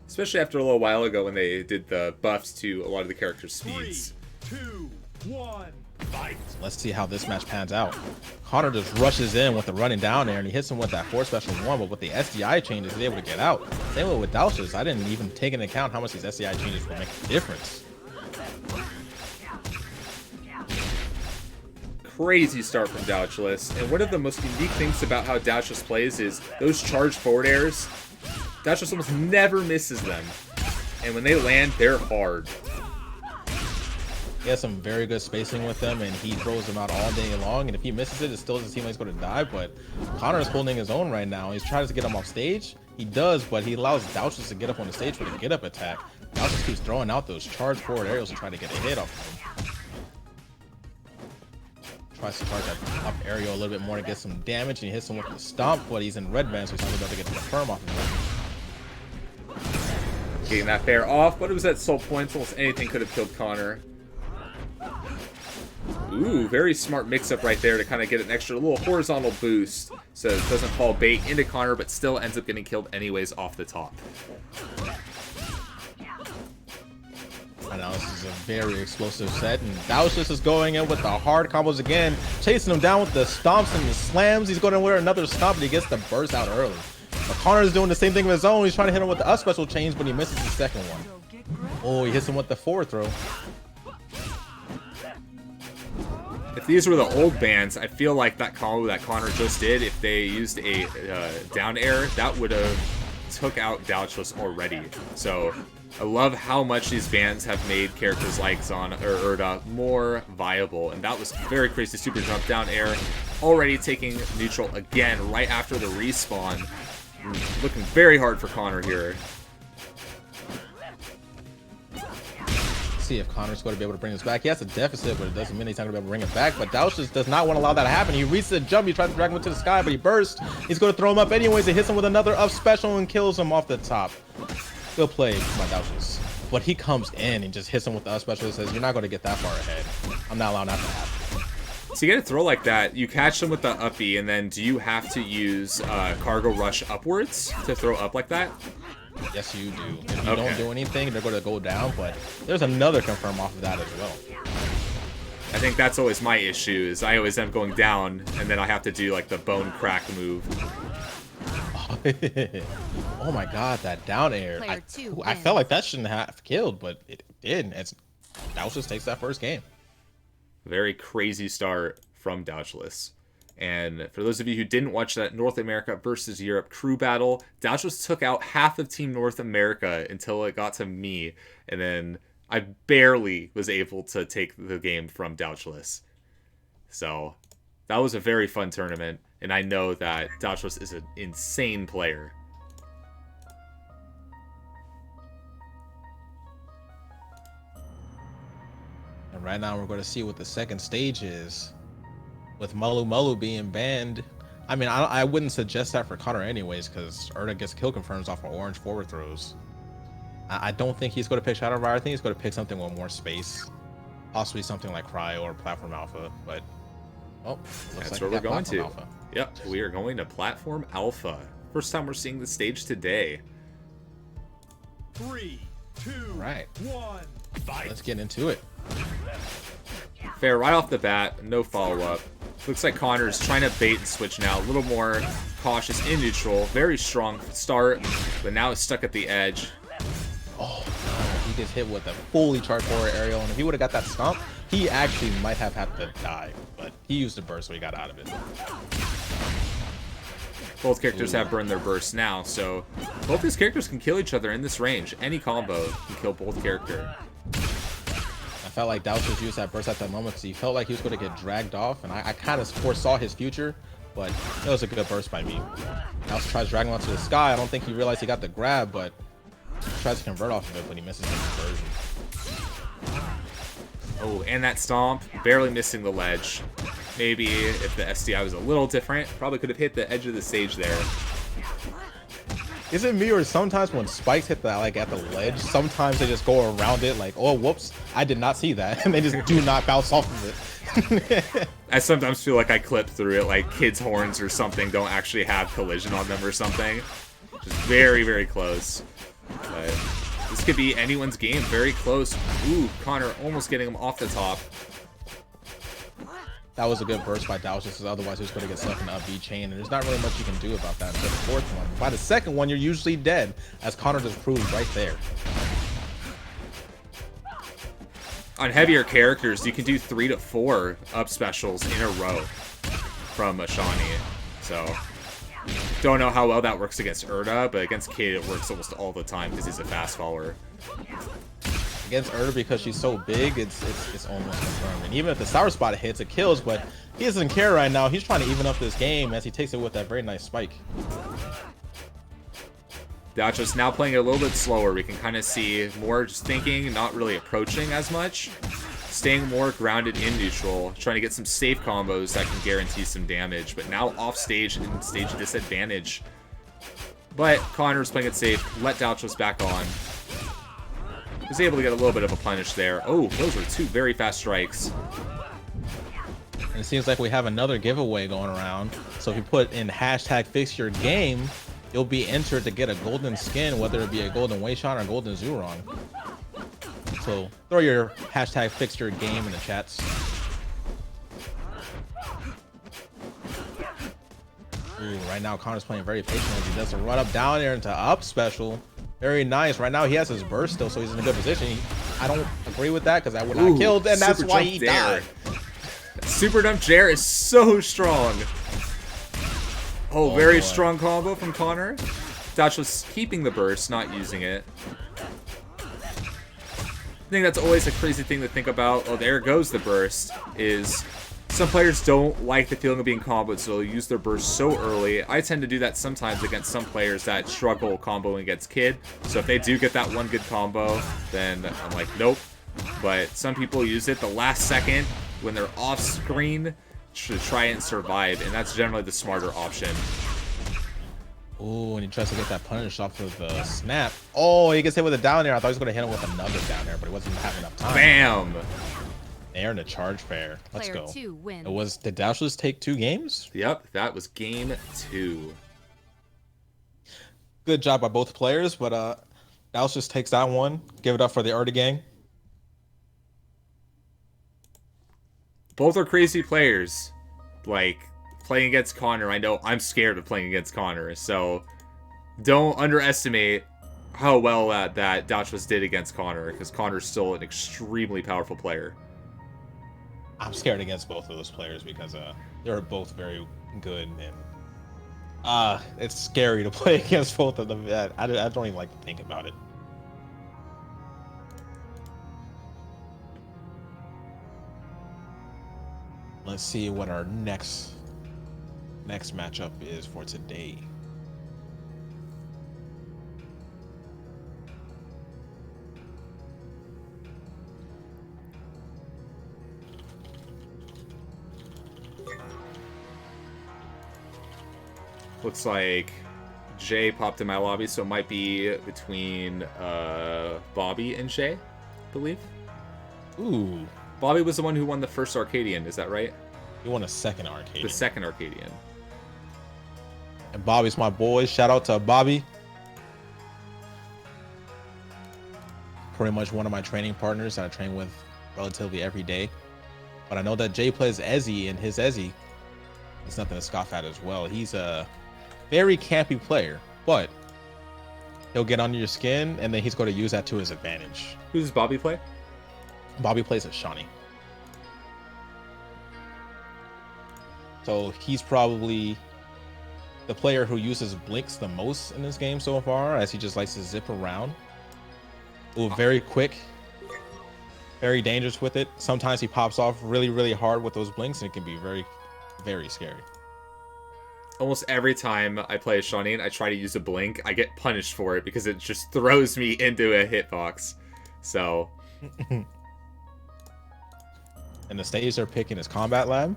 Especially after a little while ago when they did the buffs to a lot of the characters' speeds. 3, 2, 1, fight! Let's see how this match pans out. CONR just rushes in with the running down there, and he hits him with that 4 special 1, but with the SDI changes, he's able to get out. Same way with Douchlas. I didn't even take into account how much these SDI changes will make a difference. Crazy start from Douchlas, and one of the most unique things about how Douchlas plays is those charge forward airs. Douchlas almost never misses them, and when they land, they're hard. He has some very good spacing with them, and he throws them out all day long, and if he misses it, it still doesn't seem like he's going to die, but CONR is holding his own right now. He's trying to get him off stage. He does, but he allows Douchlas to get up on the stage for the get-up attack. Douchlas keeps throwing out those charge forward aerials to try to get a hit off him. Tries to charge that up aerial a little bit more to get some damage, and he hits him with the stomp, but he's in red band, so he's not able to get the confirm off of him. Getting that fair off, but it was at soul points. Almost anything could have killed CONR. Ooh, very smart mix-up right there to kind of get an extra little horizontal boost, so it doesn't fall bait into CONR, but still ends up getting killed anyways off the top. I know this is a very explosive set, and Douchlas is going in with the hard combos again, chasing him down with the stomps and the slams. He's going to wear another stomp, but he gets the burst out early. But CONR is doing the same thing with his own. He's trying to hit him with the up special change, but he misses the second one. Oh, he hits him with the forward throw. If these were the old bands, I feel like that combo that CONR just did, if they used a down air, that would have took out Douchlas already. So I love how much these bands have made characters like Zon or Urda more viable, and that was very crazy. Super jump down air, already taking neutral again right after the respawn. Looking very hard for CONR here. See if CONR's going to be able to bring this back. He has a deficit, but it doesn't mean he's not going to be able to bring it back. But Douchlas does not want to allow that to happen. He reaches a jump. He tries to drag him into the sky, but he bursts. He's going to throw him up anyways. He hits him with another up special and kills him off the top. Good play by Douchlas. But he comes in and just hits him with the up special and says, you're not going to get that far ahead. I'm not allowing that to happen. So you get a throw like that, you catch them with the uppy, and then do you have to use cargo rush upwards to throw up like that? Yes, you do. If you don't do anything, they're going to go down, but there's another confirm off of that as well. I think that's always my issue, is I always end up going down, and then I have to do like the bone crack move. Oh my god, that down air. I felt like that shouldn't have killed, but it did. Douchlas takes that first game. Very crazy start from Douchlas. And for those of you who didn't watch that North America versus Europe crew battle, Douchlas took out half of Team North America until it got to me. And then I barely was able to take the game from Douchlas. So that was a very fun tournament. And I know that Douchlas is an insane player. And right now we're going to see what the second stage is. With Mulu being banned, I mean, I wouldn't suggest that for CONR anyways, because Urda gets kill confirms off of orange forward throws. I don't think he's going to pick Shadow Rider. I think he's going to pick something with more space, possibly something like Cryo or Platform Alpha. But that's where we're going to. Alpha. Yep, we are going to Platform Alpha. First time we're seeing the stage today. 3, 2, right. 1, fight. Let's get into it. Fair right off the bat, no follow-up. Looks like CONR's trying to bait and switch now. A little more cautious in neutral. Very strong start, but now it's stuck at the edge. Oh, no. He gets hit with a fully charged forward aerial, and if he would have got that stomp, he actually might have had to die, but he used the burst, so he got out of it. Both characters have burned their burst now, so both these characters can kill each other in this range. Any combo can kill both characters. I felt like Douchlas used that burst at that moment because he felt like he was going to get dragged off, and I kind of foresaw his future, but it was a good burst by me. Douchlas tries to drag him onto the sky. I don't think he realized he got the grab, but he tries to convert off of it, but he misses the conversion. Oh, and that stomp, barely missing the ledge. Maybe if the SDI was a little different, probably could have hit the edge of the stage there. Is it me or sometimes when spikes hit the like at the ledge, sometimes they just go around it like, oh whoops, I did not see that, and they just do not bounce off of it. I sometimes feel like I clip through it, like kids' horns or something don't actually have collision on them or something. Just very, very close. But this could be anyone's game. Very close. Ooh, CONR almost getting him off the top. That was a good burst by Douchlas, because otherwise he was going to get stuck in the up B chain, and there's not really much you can do about that until the fourth one. By the second one, you're usually dead, as CONR just proved right there. On heavier characters, you can do 3 to 4 up specials in a row from a Shawnee. So, don't know how well that works against Erda, but against Keital it works almost all the time because he's a fast follower. Against Erda, because she's so big, it's almost confirmed. And even if the sour spot hits, it kills, but he doesn't care right now. He's trying to even up this game as he takes it with that very nice spike. Douchlas now playing it a little bit slower. We can kind of see more just thinking, not really approaching as much. Staying more grounded in neutral, trying to get some safe combos that can guarantee some damage, but now off stage and in stage disadvantage. But CONR's playing it safe, let Douchlas back on. Was able to get a little bit of a punish there. Oh, those were 2 very fast strikes. And it seems like we have another giveaway going around. So if you put in hashtag fix your game, you'll be entered to get a golden skin, whether it be a golden Weishan or a golden Zuron. So throw your hashtag fix your game in the chats. Ooh, right now CONR's playing very patiently. He does a run up down there into up special. Very nice. Right now he has his burst still, so he's in a good position. I don't agree with that because I would not killed, and that's why he died. Super dump Jer is so strong. Oh, very strong combo from CONR. Douchlas keeping the burst, not using it. I think that's always a crazy thing to think about. Oh, there goes the burst. Is some players don't like the feeling of being comboed, so they'll use their burst so early. I tend to do that sometimes against some players that struggle comboing against Kid. So if they do get that one good combo, then I'm like, nope. But some people use it the last second when they're off screen to try and survive, and that's generally the smarter option. Oh, and he tries to get that punish off of the snap. Oh, he gets hit with a down air. I thought he was going to hit him with another down air, but he wasn't having enough time. Bam! Air and a charge fair. Let's Player go. 2 wins. It was, did Douchlas take 2 games? Yep, that was game 2. Good job by both players, but Douchlas takes that one. Give it up for the Erda gang. Both are crazy players. Like, playing against CONR, I know I'm scared of playing against CONR, so don't underestimate how well that Douchlas did against CONR, because CONR's still an extremely powerful player. I'm scared against both of those players because they're both very good, and it's scary to play against both of them. I don't even like to think about it. Let's see what our next matchup is for today. Looks like Jay popped in my lobby, so it might be between Bobby and Jay, I believe. Ooh. Bobby was the one who won the first Arcadian, is that right? He won a second Arcadian. The second Arcadian. And Bobby's my boy. Shout out to Bobby. Pretty much one of my training partners that I train with relatively every day. But I know that Jay plays Ezzy, and his Ezzy is nothing to scoff at as well. He's a very campy player, but he'll get under your skin, and then he's going to use that to his advantage. Who does Bobby play? Bobby plays as Shawnee. So he's probably the player who uses blinks the most in this game so far, as he just likes to zip around. Ooh, very quick, very dangerous with it. Sometimes he pops off really, really hard with those blinks, and it can be very, very scary. Almost every time I play as Shawnee and I try to use a blink, I get punished for it because it just throws me into a hitbox. So... And the stage they're picking is Combat Lab.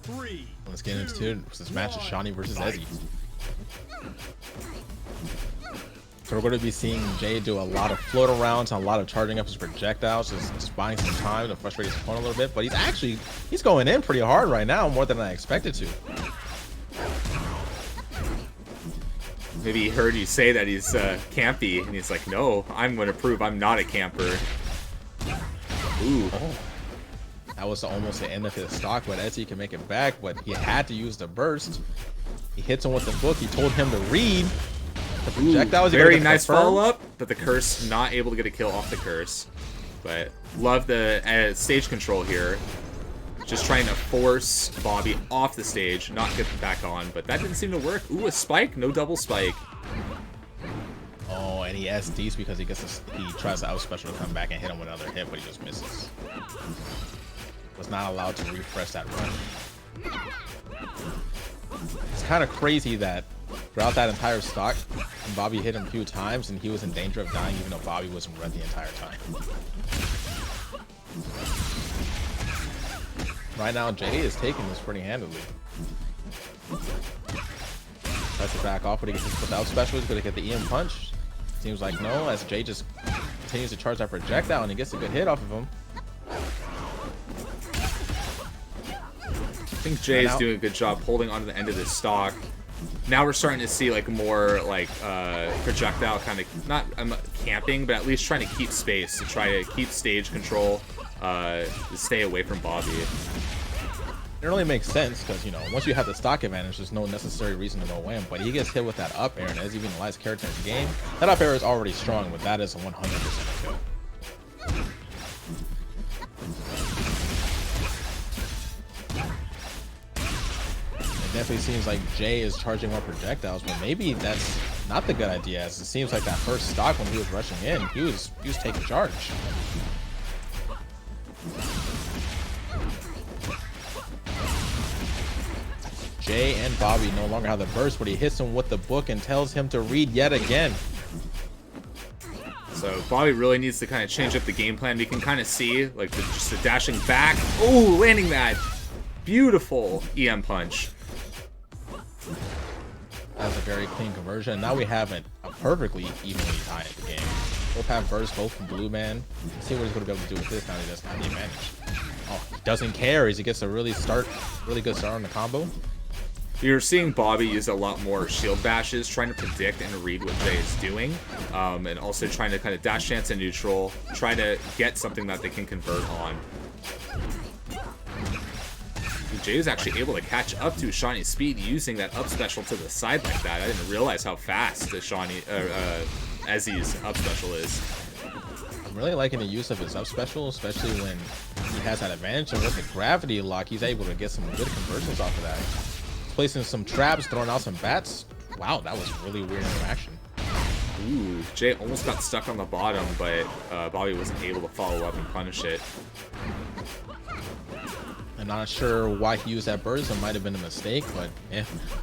Three. Let's get into it. This match is Shawnee versus Ezzy. So we're going to be seeing Jay do a lot of float arounds and a lot of charging up his projectiles, just buying some time to frustrate his opponent a little bit. But he's going in pretty hard right now, more than I expected to. Maybe he heard you say that he's campy, and he's like, no, I'm going to prove I'm not a camper. Ooh. Oh. That was almost the end of his stock, but Ezzy can make it back, but he had to use the burst. He hits him with the book. He told him to read. The projectile was very nice follow-up, but the curse not able to get a kill off the curse. But love the stage control here. Just trying to force Bobby off the stage, not get them back on, but that didn't seem to work. Ooh, a spike? No double spike. Oh, and he SDs because he tries to out special to come back and hit him with another hit, but he just misses. Was not allowed to refresh that run. It's kind of crazy that throughout that entire stock, Bobby hit him a few times and he was in danger of dying even though Bobby was in red the entire time. Right now, Jay is taking this pretty handily. Tries to back off, but he gets without special. He's going to get the EM punch. Seems like no, as Jay just continues to charge that projectile and he gets a good hit off of him. I think Jay's doing a good job holding onto the end of this stock. Now we're starting to see like more like projectile kind of not camping, but at least trying to keep space to try to keep stage control, to stay away from Bobby. It really makes sense because, you know, once you have the stock advantage, there's no necessary reason to go in. But he gets hit with that up air, and as even the last character in the game, that up air is already strong, but that is a 100% kill. Definitely seems like Jay is charging more projectiles, but maybe that's not the good idea, as it seems like that first stock when he was rushing in, he was taking charge. Jay and Bobby no longer have the burst, but he hits him with the book and tells him to read yet again. So Bobby really needs to kind of change up the game plan. We can kind of see like just the dashing back. Oh, landing that beautiful EM punch. That was a very clean conversion. Now we have a perfectly evenly tied game. Both have burst, both from Blue Man. Let's see what he's going to be able to do with this now that he doesn't have the advantage. Oh, he doesn't care as he gets a really good start on the combo. You're seeing Bobby use a lot more shield bashes, trying to predict and read what Jay is doing, and also trying to kind of dash chance and neutral, try to get something that they can convert on. Jay was actually able to catch up to Shawnee's speed using that up special to the side like that. I didn't realize how fast Ezzy's up special is. I'm really liking the use of his up special, especially when he has that advantage. And with the gravity lock, he's able to get some good conversions off of that. He's placing some traps, throwing out some bats. Wow, that was really weird interaction. Ooh, Jay almost got stuck on the bottom, but Bobby wasn't able to follow up and punish it. I'm not sure why he used that burst. It might have been a mistake, but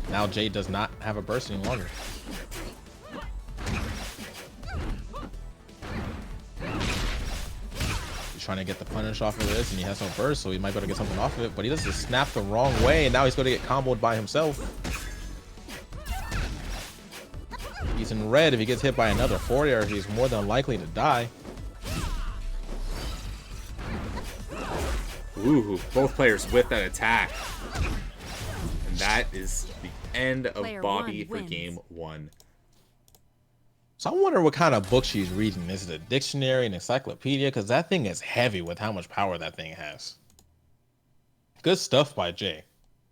now Jay does not have a burst any longer. He's trying to get the punish off of this, and he has no burst, so he might be able to get something off of it, but he does just snap the wrong way, and now he's going to get comboed by himself. He's in red. If he gets hit by another forward air, he's more than likely to die. Ooh, both players with that attack. And that is the end of Bobby for game one. So I wonder what kind of book she's reading. Is it a dictionary, an encyclopedia? Because that thing is heavy with how much power that thing has. Good stuff by Jay.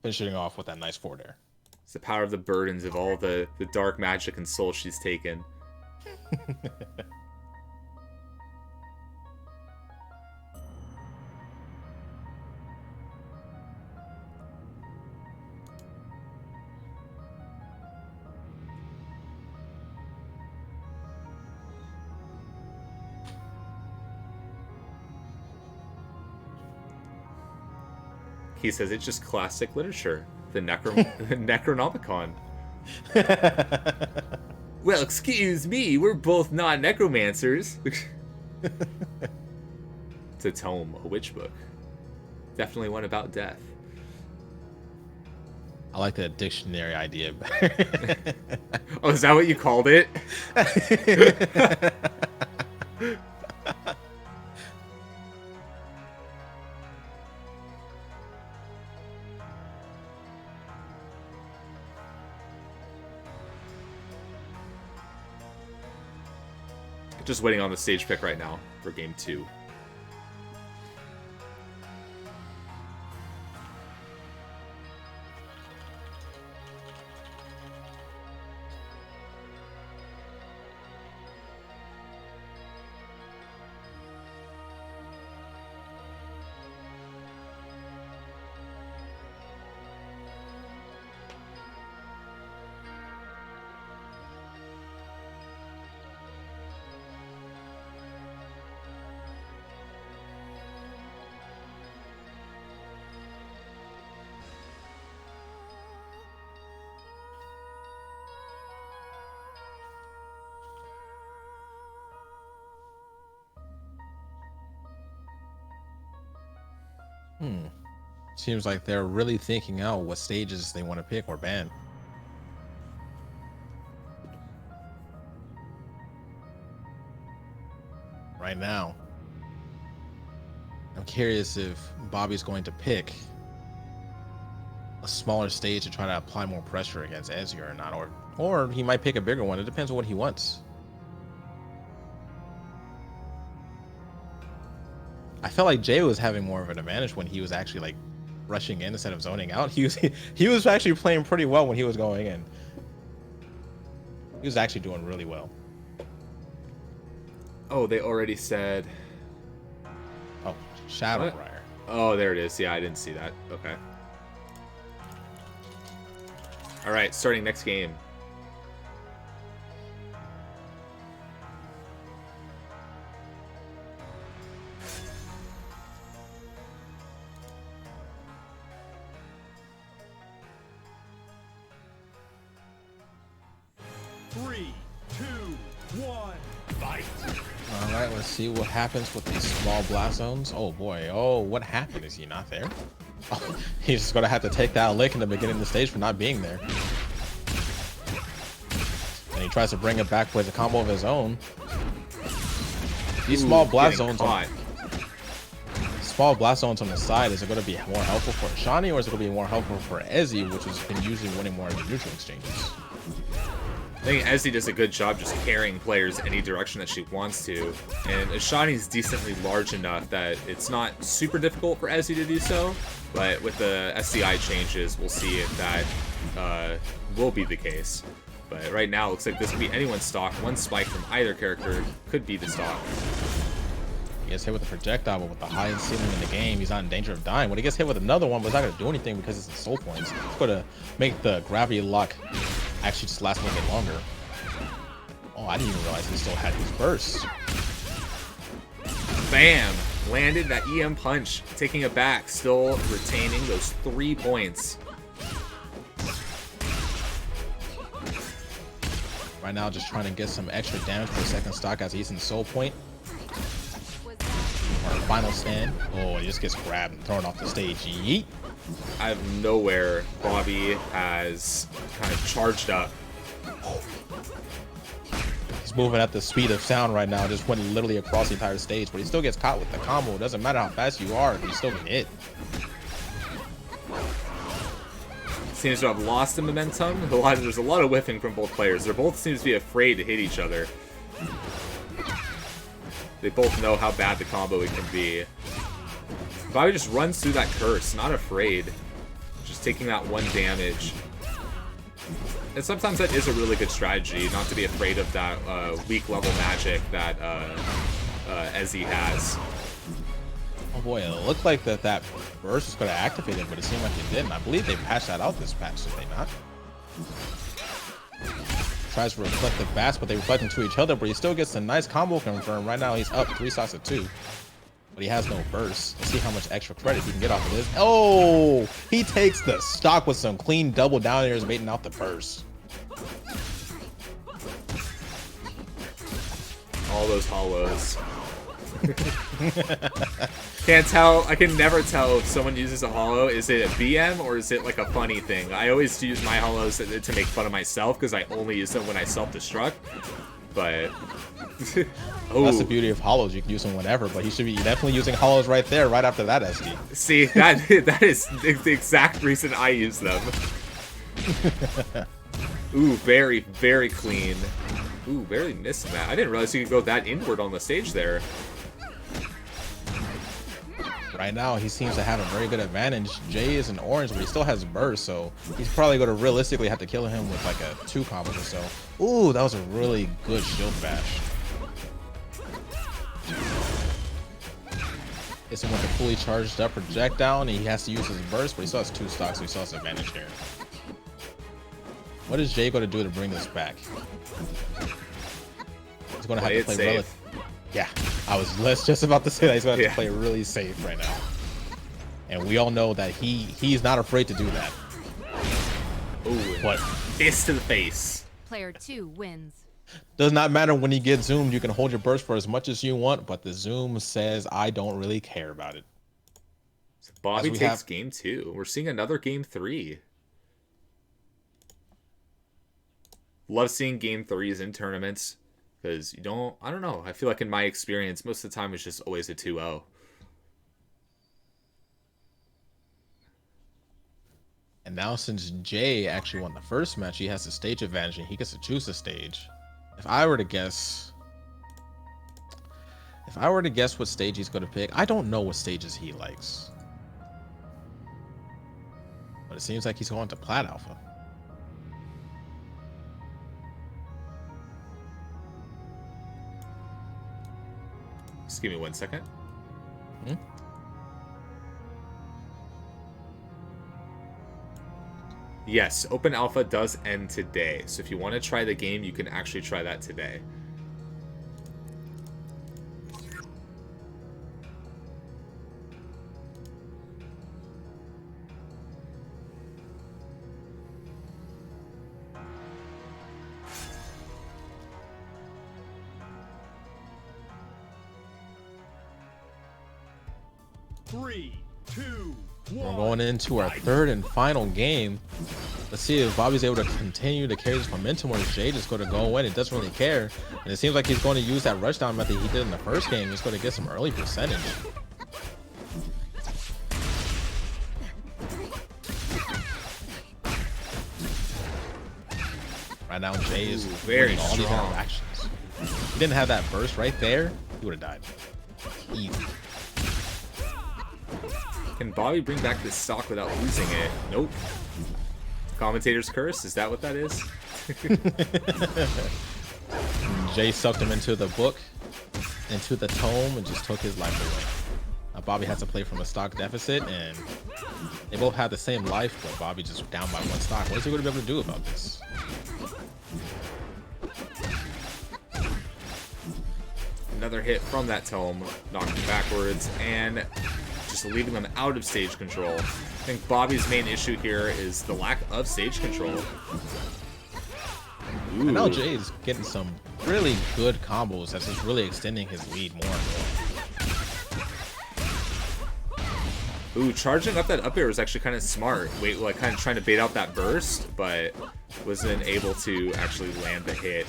Finishing off with that nice forward air. It's the power of the burdens of all the dark magic and soul she's taken. He says it's just classic literature. The Necronomicon. Well, excuse me, we're both not necromancers. It's a tome, a witch book. Definitely one about death. I like the dictionary idea. Oh, is that what you called it? Just waiting on the stage pick right now for game 2. Seems like they're really thinking out what stages they want to pick or ban. Right now, I'm curious if Bobby's going to pick a smaller stage to try to apply more pressure against Ezzy or not, or he might pick a bigger one. It depends on what he wants. I felt like Jay was having more of an advantage when he was actually like rushing in instead of zoning out. He was actually playing pretty well when he was going in. He was actually doing really well. Oh, they already said... Oh, Shadowbriar. Oh, there it is. Yeah, I didn't see that. Okay. Alright, starting next game. Alright, let's see what happens with these small blast zones. Oh boy, oh, what happened? Is he not there? Oh, he's just gonna have to take that lick in the beginning of the stage for not being there. And he tries to bring it back with a combo of his own. These small blast zones on the side, is it going to be more helpful for Shani, or is it going to be more helpful for Ezzy, which has been usually winning more of the neutral exchanges? I think Ezzy does a good job just carrying players any direction that she wants to, and Ashani's decently large enough that it's not super difficult for Ezzy to do so, but with the SCI changes, we'll see if that will be the case. But right now, it looks like this could be anyone's stock. One spike from either character could be the stock. He gets hit with a projectile, but with the highest ceiling in the game, he's not in danger of dying. When he gets hit with another one, but it's not going to do anything because it's in soul points. It's going to make the gravity lock actually just last a little bit longer. Oh, I didn't even realize he still had his burst. Bam! Landed that EM punch, taking it back, still retaining those 3 points. Right now, just trying to get some extra damage for the second stock as he's in soul point. Or final stand. Oh, he just gets grabbed and thrown off the stage. Yeet. Out of nowhere, Bobby has kind of charged up. He's moving at the speed of sound right now, just went literally across the entire stage, but he still gets caught with the combo. It doesn't matter how fast you are, you still get hit. Seems to have lost the momentum. There's a lot of whiffing from both players. They both seems to be afraid to hit each other. They both know how bad the combo it can be. Bobby just runs through that curse, not afraid. Just taking that 1 damage. And sometimes that is a really good strategy, not to be afraid of that weak level magic that Ezzy has. Oh boy, it looked like that burst was going to activate it, but it seemed like it didn't. I believe they patched that out this patch, did they not? Tries to reflect the bats, but they reflect into each other, but he still gets a nice combo confirmed. Right now, he's up 3 stocks to 2. but he has no burst. Let's see how much extra credit he can get off of this. Oh, he takes the stock with some clean double down airs, baiting out the burst. All those hollows. Can't tell. I can never tell if someone uses a hollow. Is it a BM or is it like a funny thing? I always use my hollows to make fun of myself because I only use them when I self-destruct. But Well, that's the beauty of hollows. You can use them whenever, but you should be definitely using hollows right there, right after that SD. See, that is the exact reason I use them. Ooh, very, very clean. Ooh, barely missing that. I didn't realize you could go that inward on the stage there. Right now, he seems to have a very good advantage. Jay is an orange, but he still has burst, so he's probably going to realistically have to kill him with like a 2 combo or so. Ooh, that was a really good shield bash. It's with a fully charged up projectile, and he has to use his burst, but he still has 2 stocks, so he still has advantage here. What is Jay going to do to bring this back? He's going to have to play relative. Yeah, I was just about to say that he's going to have to play really safe right now. And we all know that he's not afraid to do that. Ooh, but fist to the face. Player 2 wins. Does not matter when you get zoomed. You can hold your burst for as much as you want, but the zoom says I don't really care about it. So Bobby takes game 2. We're seeing another game 3. Love seeing game 3s in tournaments because I don't know. I feel like in my experience, most of the time it's just always a 2-0. And now since Jay actually won the first match, he has the stage advantage and he gets to choose the stage. If I were to guess what stage he's going to pick, I don't know what stages he likes. But it seems like he's going to Plat Alpha. Just give me 1 second. Yes, Open Alpha does end today. So if you want to try the game, you can actually try that today. Three, two, We're one. going into our third and final game. Let's see if Bobby's able to continue to carry this momentum, or is Jay just going to go in and doesn't really care. And it seems like he's going to use that rushdown method he did in the first game. He's going to get some early percentage. Right now, Jay is very winning all these strong. interactions. If he didn't have that burst right there, he would have died. Easy. Can Bobby bring back this stock without losing it? Nope. Commentator's curse? Is that what that is? Jay sucked him into the book, into the tome, and just took his life away. Bobby has to play from a stock deficit, and they both have the same life, but Bobby just down by 1 stock. What is he going to be able to do about this? Another hit from that tome, knocked him backwards, and just leaving them out of stage control. I think Bobby's main issue here is the lack of stage control. Ooh. And now Jay is getting some really good combos that's just really extending his lead more and more. Ooh, charging up that up air was actually kind of smart. Wait, like kind of trying to bait out that burst, but wasn't able to actually land the hit.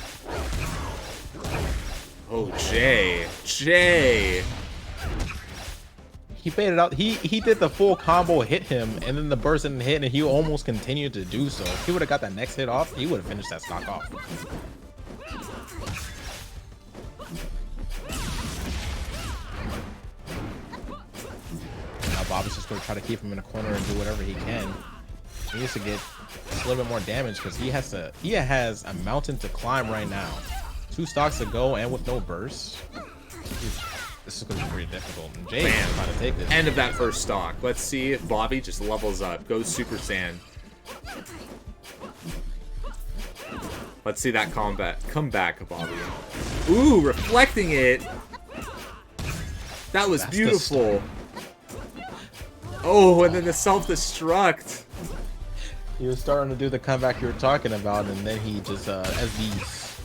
Oh, Jay. He baited out. He did the full combo, hit him, and then the burst didn't hit, and he almost continued to do so. If he would have got that next hit off, he would have finished that stock off. Now Bobby's just going to try to keep him in a corner and do whatever he can. He needs to get a little bit more damage because he has a mountain to climb right now. 2 stocks to go and with no burst. This is going to be pretty difficult. And Jay is about to take this. End of that first stock. Let's see if Bobby just levels up. Goes Super Saiyan. Let's see that come back, Bobby. Ooh, reflecting it. That was That's the beautiful. Oh, and then the self-destruct. He was starting to do the comeback you were talking about, and then he just SDs.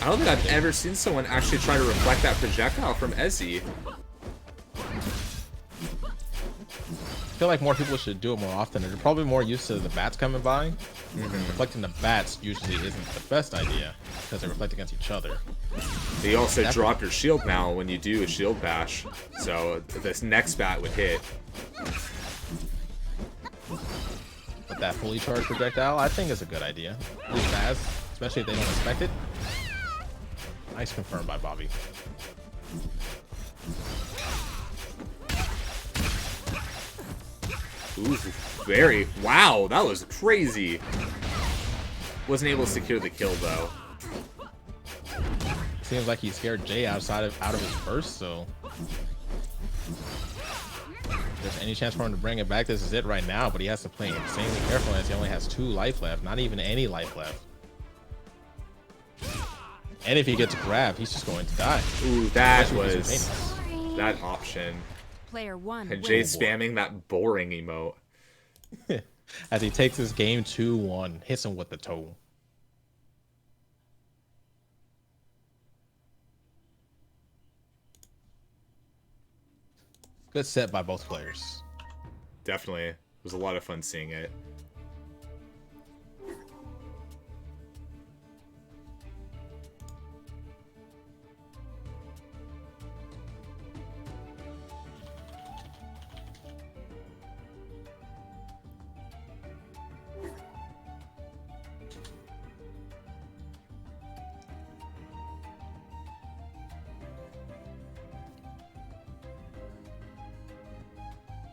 I don't think I've ever seen someone actually try to reflect that projectile from Ezzy. I feel like more people should do it more often. They're probably more used to the bats coming by. Reflecting the bats usually isn't the best idea because they reflect against each other. You also drop your shield now when you do a shield bash, so this next bat would hit. But that fully charged projectile, I think is a good idea. At least fast, especially if they don't expect it. Nice confirmed by Bobby. Ooh, very. Wow, that was crazy. Wasn't able to secure the kill though. Seems like he scared Jay out of his burst, so if there's any chance for him to bring it back, this is it right now, but he has to play insanely careful as he only has 2 life left, not even any life left. And if he gets grabbed, he's just going to die. Ooh, that was that option. Player 1 And Jay wins. spamming that boring emote. As he takes this game 2-1, hits him with the toe. Good set by both players. Definitely. It was a lot of fun seeing it.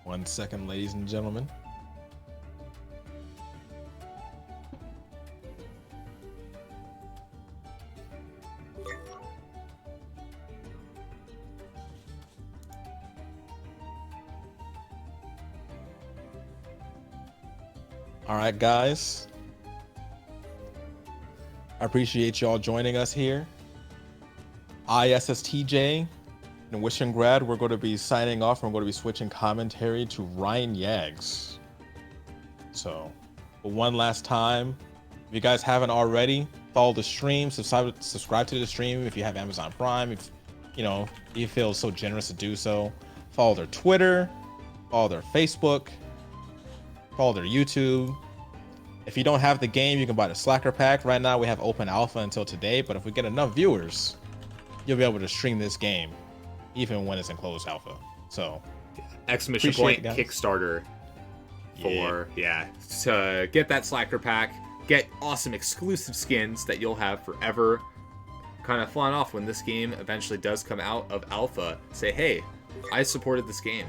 One second, ladies and gentlemen. All right, guys. I appreciate y'all joining us here. SSTJ and Wishengrad, we're going to be signing off and we're going to be switching commentary to Ryan Yags. So, but one last time, if you guys haven't already, follow the stream, subscribe to the stream if you have Amazon Prime, if you feel so generous to do so. Follow their Twitter, follow their Facebook, follow their YouTube. If you don't have the game, you can buy the Slacker pack. Right now we have open alpha until today, but if we get enough viewers, you'll be able to stream this game even when it's in closed alpha. So Exclamation point Kickstarter for to get that Slacker pack, get awesome exclusive skins that you'll have forever. Kind of flying off when this game eventually does come out of alpha. Say, hey, I supported this game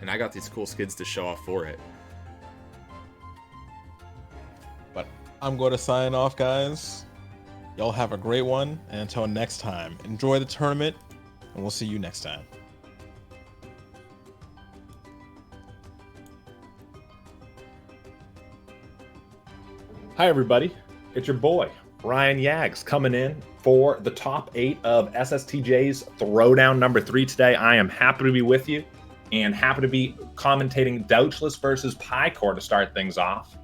and I got these cool skins to show off for it. But I'm going to sign off, guys. Y'all have a great one, and until next time, enjoy the tournament, and we'll see you next time. Hi, everybody. It's your boy, Ryan Yags, coming in for the top 8 of SSTJ's Throwdown number 3 today. I am happy to be with you and happy to be commentating Douchlas versus Paikor to start things off.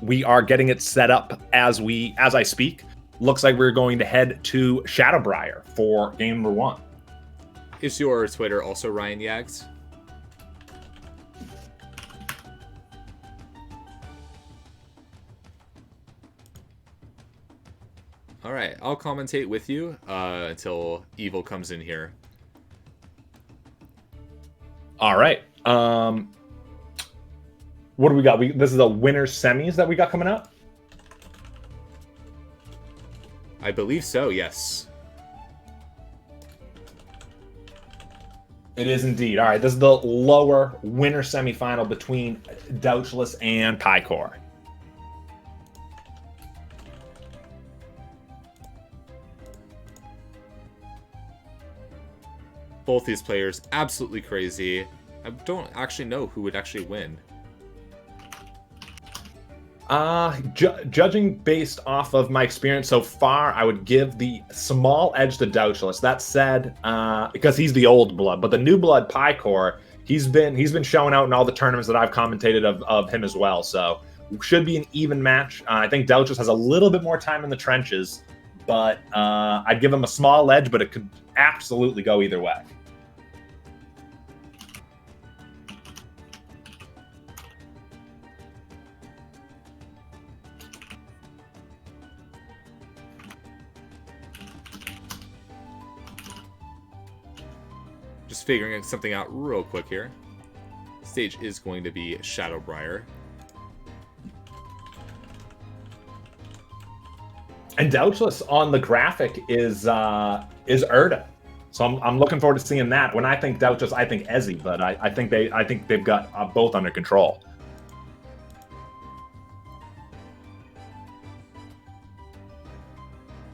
We are getting it set up as I speak. Looks like we're going to head to Shadowbriar for game number 1. Is your Twitter also Ryan Yags? All right, I'll commentate with you until Evil comes in here. All right. What do we got? This is the winner semis that we got coming up? I believe so, yes. It is indeed. All right, this is the lower winner semifinal between Douchlas and Paikor. Both these players absolutely crazy. I don't actually know who would actually win. Judging based off of my experience so far, I would give the small edge to Douchlas. That said, because he's the old blood, but the new blood Paikor, he's been showing out in all the tournaments that I've commentated of him as well. So should be an even match. I think Douchlas has a little bit more time in the trenches, but I'd give him a small edge, but it could absolutely go either way. Just figuring something out real quick here. Stage is going to be Shadowbriar. And Douchlas on the graphic is Erda. So I'm looking forward to seeing that. When I think Douchlas, I think Ezzy, but I think they've got both under control.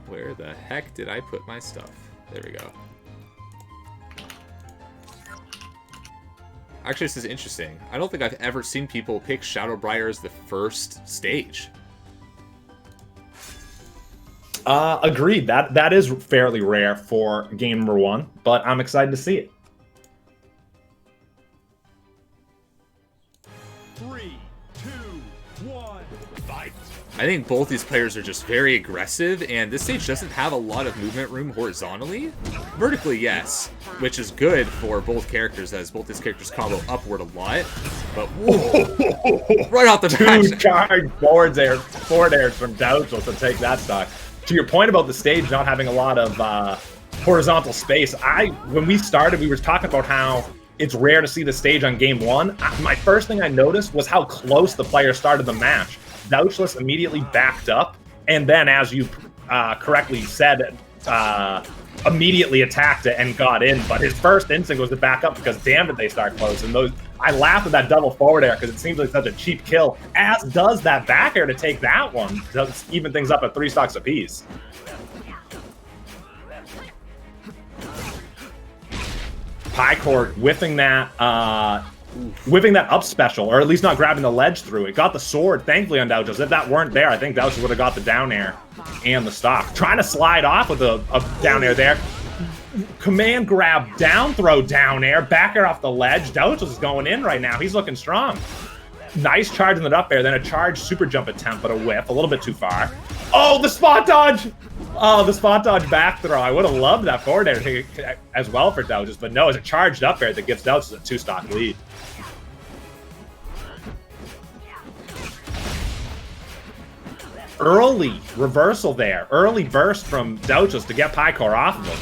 Where the heck did I put my stuff? There we go. Actually, this is interesting. I don't think I've ever seen people pick Shadowbriar as the first stage. Agreed. That is fairly rare for game number 1, but I'm excited to see it. 3, 2, 1, fight. I think both these players are just very aggressive, and this stage doesn't have a lot of movement room horizontally. Vertically, yes, which is good for both characters, as both these characters combo upward a lot. But whoa, right off the bat, 2 charge forward airs from Douchlas to take that stock. To your point about the stage not having a lot of horizontal space, when we started, we were talking about how it's rare to see the stage on game 1. My first thing I noticed was how close the players started the match. Douchlas immediately backed up, and then, as you correctly said, immediately attacked it and got in. But his first instinct was to back up because damn did they start close. And I laughed at that double forward air because it seems like such a cheap kill, as does that back air to take that one. Does even things up at 3 stocks apiece. Paikor whiffing that up special, or at least not grabbing the ledge through it. Got the sword, thankfully, on Douchlas. If that weren't there, I think Douchlas would have got the down air and the stock. Trying to slide off with a down air there. Command grab, down throw, down air, back air off the ledge. Douchlas is going in right now. He's looking strong. Nice charge in the up air, then a charge super jump attempt, but a whiff, a little bit too far. Oh, the spot dodge! Oh, the spot dodge back throw. I would have loved that forward air as well for Douchlas, but no, it's a charged up air that gives Douchlas a 2-stock lead. Early reversal there. Early burst from Douchlas to get Paikor off of him.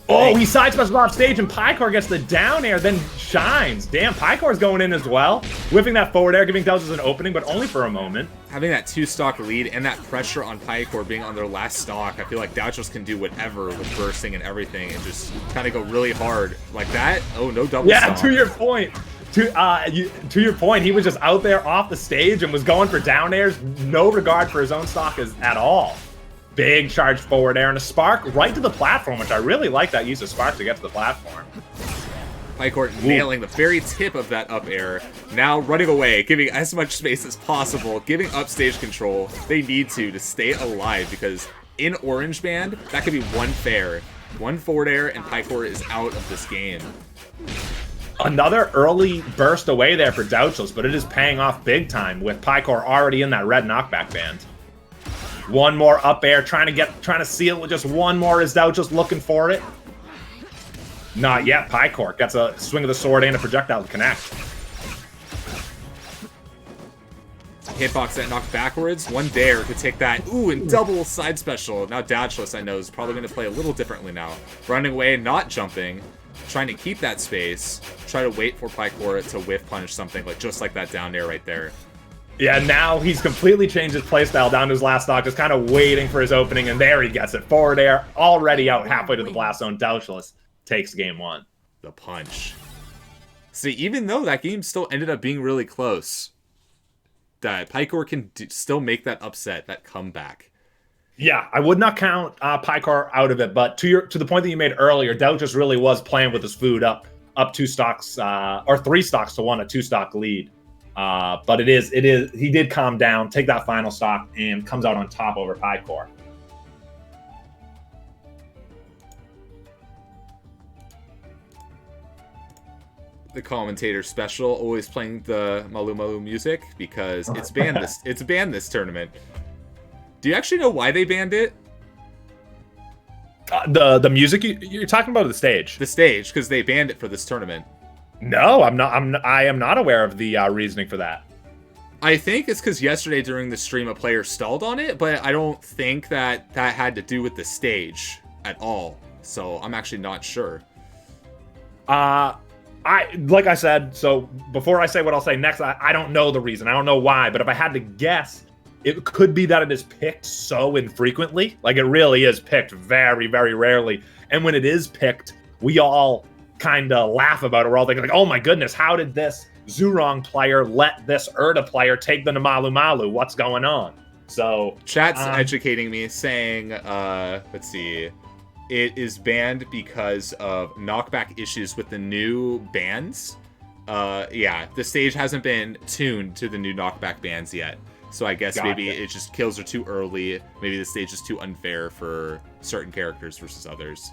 Oh, he side specials off stage, and Paikor gets the down air, then shines. Damn, Paikor's going in as well. Whipping that forward air, giving Douchlas an opening, but only for a moment. Having that 2-stock lead and that pressure on Paikor being on their last stock, I feel like Douchlas can do whatever with bursting and everything and just kind of go really hard like that. Oh, no double stock. To your point. To your point, he was just out there off the stage and was going for down airs, no regard for his own stock at all. Big charge forward air and a spark right to the platform, which I really like that use of spark to get to the platform. Paikor nailing the very tip of that up air, now running away, giving as much space as possible, giving up stage control. They need to stay alive, because in Orange Band, that could be one fair. One forward air and Paikor is out of this game. Another early burst away there for Douchlas, but it is paying off big time with Paikor already in that red knockback band. One more up air, trying to seal with just one more. Is Douchlas looking for it? Not yet. Paikor gets a swing of the sword and a projectile to connect. Hitbox that knocked backwards. One dare to take that. Ooh, and double side special. Now Douchlas, I know, is probably going to play a little differently now. Running away, not jumping. Trying to keep that space. Try to wait for Paikor to whiff punish something, just like that down air right there. Yeah, now he's completely changed his playstyle down to his last stock, just kind of waiting for his opening, and there he gets it. Forward air, already out halfway to the blast zone. Douchlas takes game 1. The punch. See, even though that game still ended up being really close, that Paikor can still make that upset, that comeback. Yeah, I would not count Paikor out of it, but to the point that you made earlier, Douchlas really was playing with his food up 2 stocks, or 3 stocks to 1, a 2-stock lead. But it is he did calm down, take that final stock, and comes out on top over Paikor. The commentator special, always playing the Malu Malu music because it's banned this tournament. Do you actually know why they banned it? The music you're talking about, or the stage? The stage, because they banned it for this tournament. No, I am not aware of the reasoning for that. I think it's because yesterday during the stream a player stalled on it, but I don't think that had to do with the stage at all. So I'm actually not sure. Like I said, so before I say what I'll say next, I don't know the reason. I don't know why, but if I had to guess, it could be that it is picked so infrequently. Like, it really is picked very, very rarely. And when it is picked, we all kind of laugh about it. We're all thinking, like, oh my goodness, how did this Zurong player let this Erda player take the Malu Malu? What's going on? So chat's educating me, saying, let's see, it is banned because of knockback issues with the new bans. Yeah, the stage hasn't been tuned to the new knockback bans yet. So I guess maybe it just kills are too early. Maybe the stage is too unfair for certain characters versus others.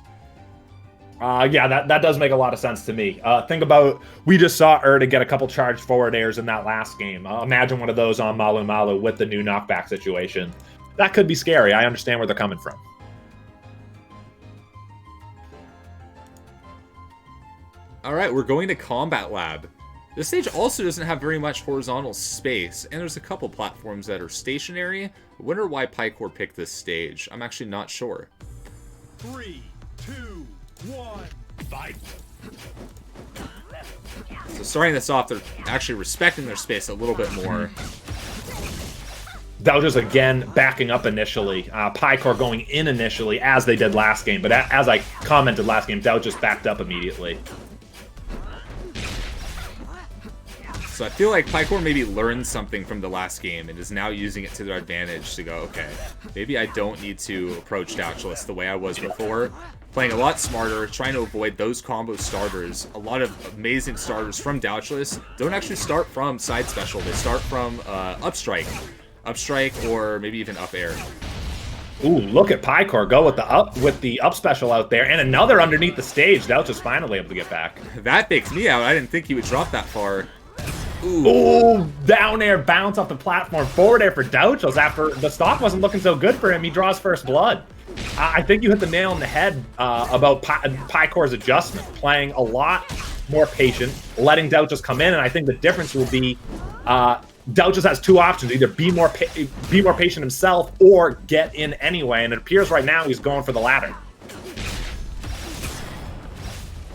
Yeah, that does make a lot of sense to me. Think about, we just saw Erda get a couple charged forward airs in that last game. Imagine one of those on Malu Malu with the new knockback situation. That could be scary. I understand where they're coming from. All right, we're going to Combat Lab. This stage also doesn't have very much horizontal space, and there's a couple platforms that are stationary. I wonder why Paikor picked this stage. I'm actually not sure. 3, 2, 1, fight! So starting this off, they're actually respecting their space a little bit more. Douchlas again backing up initially. Paikor going in initially, as they did last game. But as I commented last game, Douchlas backed up immediately. So I feel like Paikor maybe learned something from the last game and is now using it to their advantage to go, okay, maybe I don't need to approach Douchlas the way I was before. Playing a lot smarter, trying to avoid those combo starters. A lot of amazing starters from Douchlas don't actually start from side special. They start from up strike. Up strike or maybe even up air. Ooh, look at Paikor go with the up special out there, and another underneath the stage. Douchlas finally able to get back. That fakes me out. I didn't think he would drop that far. Ooh, down air bounce off the platform, forward air for Douchlas. After the stock wasn't looking so good for him, he draws first blood. I think you hit the nail on the head about Paikor's adjustment, playing a lot more patient, letting Douchlas come in, and I think the difference will be Douchlas has two options: either be more patient himself or get in anyway. And it appears right now he's going for the latter.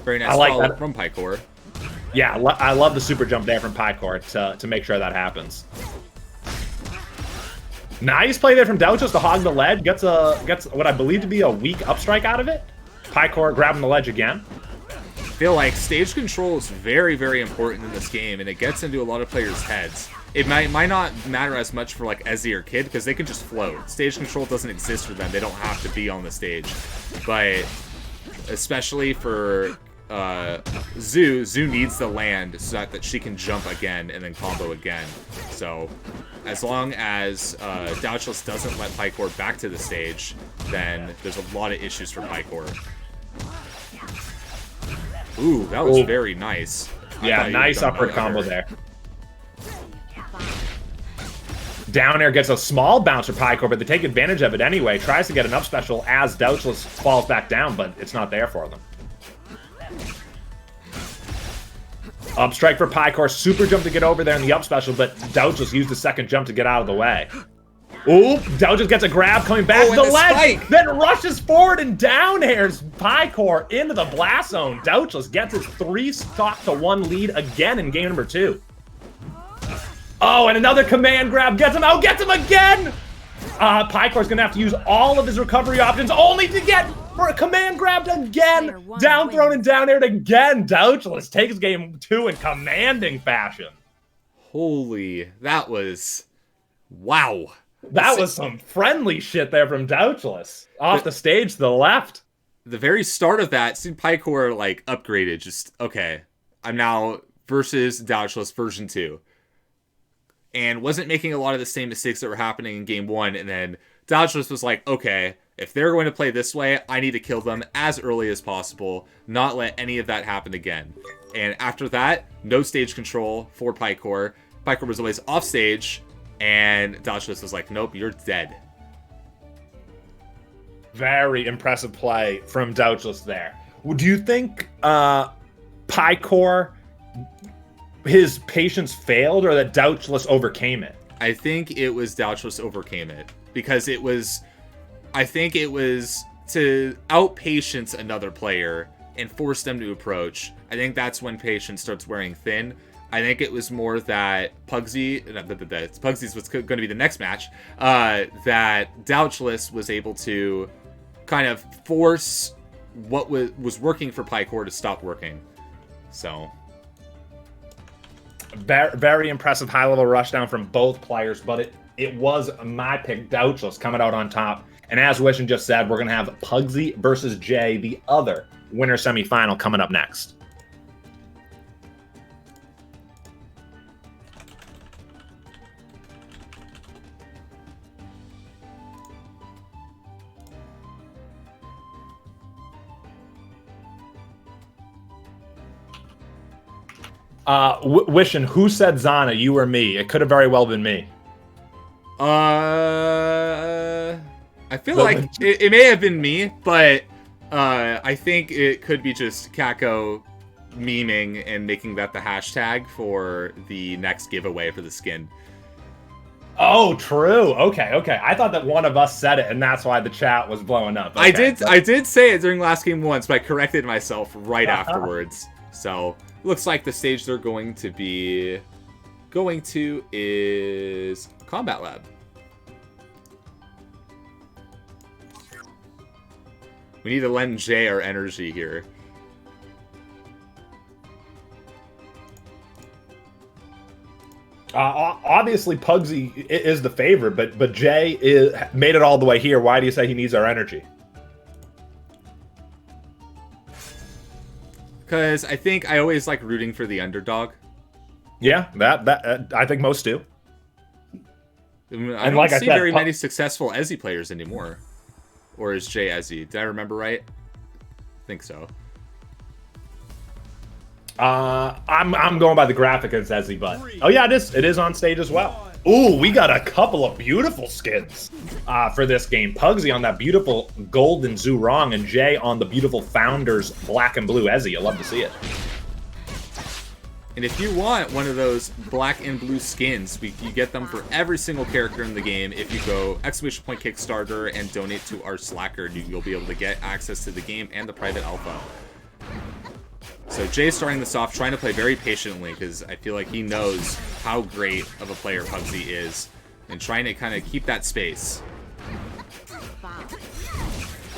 Very nice follow from Paikor. Yeah, I love the super jump there from Paikor to make sure that happens. Nice play there from Douchlas to hog the ledge. Gets what I believe to be a weak up strike out of it. Paikor grabbing the ledge again. I feel like stage control is very, very important in this game, and it gets into a lot of players' heads. It might not matter as much for like Ezzy or Kid because they can just float. Stage control doesn't exist for them. They don't have to be on the stage. But especially for Zoo needs to land so that she can jump again and then combo again. So as long as Douchlas doesn't let Paikor back to the stage, then there's a lot of issues for Paikor. Ooh, that was very nice. Yeah, nice upward combo there. Down air gets a small bounce for Paikor, but they take advantage of it anyway. Tries to get an up special as Douchlas falls back down, but it's not there for them. Up strike for Paikor, super jump to get over there in the up special, but Douchlas used the second jump to get out of the way. Ooh, Douchlas gets a grab coming back to the ledge, then rushes forward and down airs Paikor into the blast zone. Douchlas gets his 3-1 lead again in game number 2. Oh, and another command grab gets him out, gets him again! Paikor's gonna have to use all of his recovery options only to get for a command grabbed again, down thrown and down aired again. Douchlas takes game 2 in commanding fashion. Holy, that was, wow. That was some friendly shit there from Douchlas. Off the stage to the left. The very start of that, seeing Paikor like upgraded, just, okay, I'm now versus Douchlas version 2. and wasn't making a lot of the same mistakes that were happening in game 1. And then Douchlas was like, okay, if they're going to play this way, I need to kill them as early as possible, not let any of that happen again. And after that, no stage control for Paikor. Paikor was always off stage, and Douchlas was like, nope, you're dead. Very impressive play from Douchlas there. Do you think Paikor, his patience failed, or that Douchlas overcame it? I think it was Douchlas overcame it, because I think it was to out-patience another player and force them to approach. I think that's when patience starts wearing thin. I think it was more that Pugsy's was going to be the next match, that Douchlas was able to kind of force what was working for Paikor to stop working. So... Very, very impressive high-level rushdown from both players, but it was my pick, Douchlas, coming out on top. And as Wishin just said, we're going to have Pugsy versus Jay, the other winner semifinal, coming up next. Wishin, who said Zana, you or me? It could have very well been me. I feel like it may have been me, but I think it could be just Kako memeing and making that the hashtag for the next giveaway for the skin. Oh, true. Okay. I thought that one of us said it, and that's why the chat was blowing up. Okay. I did say it during last game once, but I corrected myself right afterwards. So looks like the stage they're going to is Combat Lab. We need to lend Jay our energy here. Obviously, Pugsy is the favorite, but Jay made it all the way here. Why do you say he needs our energy? Because I think I always like rooting for the underdog. Yeah, that I think most do. I don't see very many successful Ezzy players anymore. Or is Jay Ezzy? Did I remember right? I think so. I'm going by the graphic as Ezzy, but oh yeah, it is on stage as well. Ooh, we got a couple of beautiful skins for this game. Pugsy on that beautiful golden Zurong, and Jay on the beautiful Founders black and blue Ezzy. You'll love to see it. And if you want one of those black and blue skins, you get them for every single character in the game. If you go !Kickstarter and donate to our Slacker, you'll be able to get access to the game and the private alpha. So Jay's starting this off, trying to play very patiently, because I feel like he knows how great of a player Pugsy is, and trying to kind of keep that space.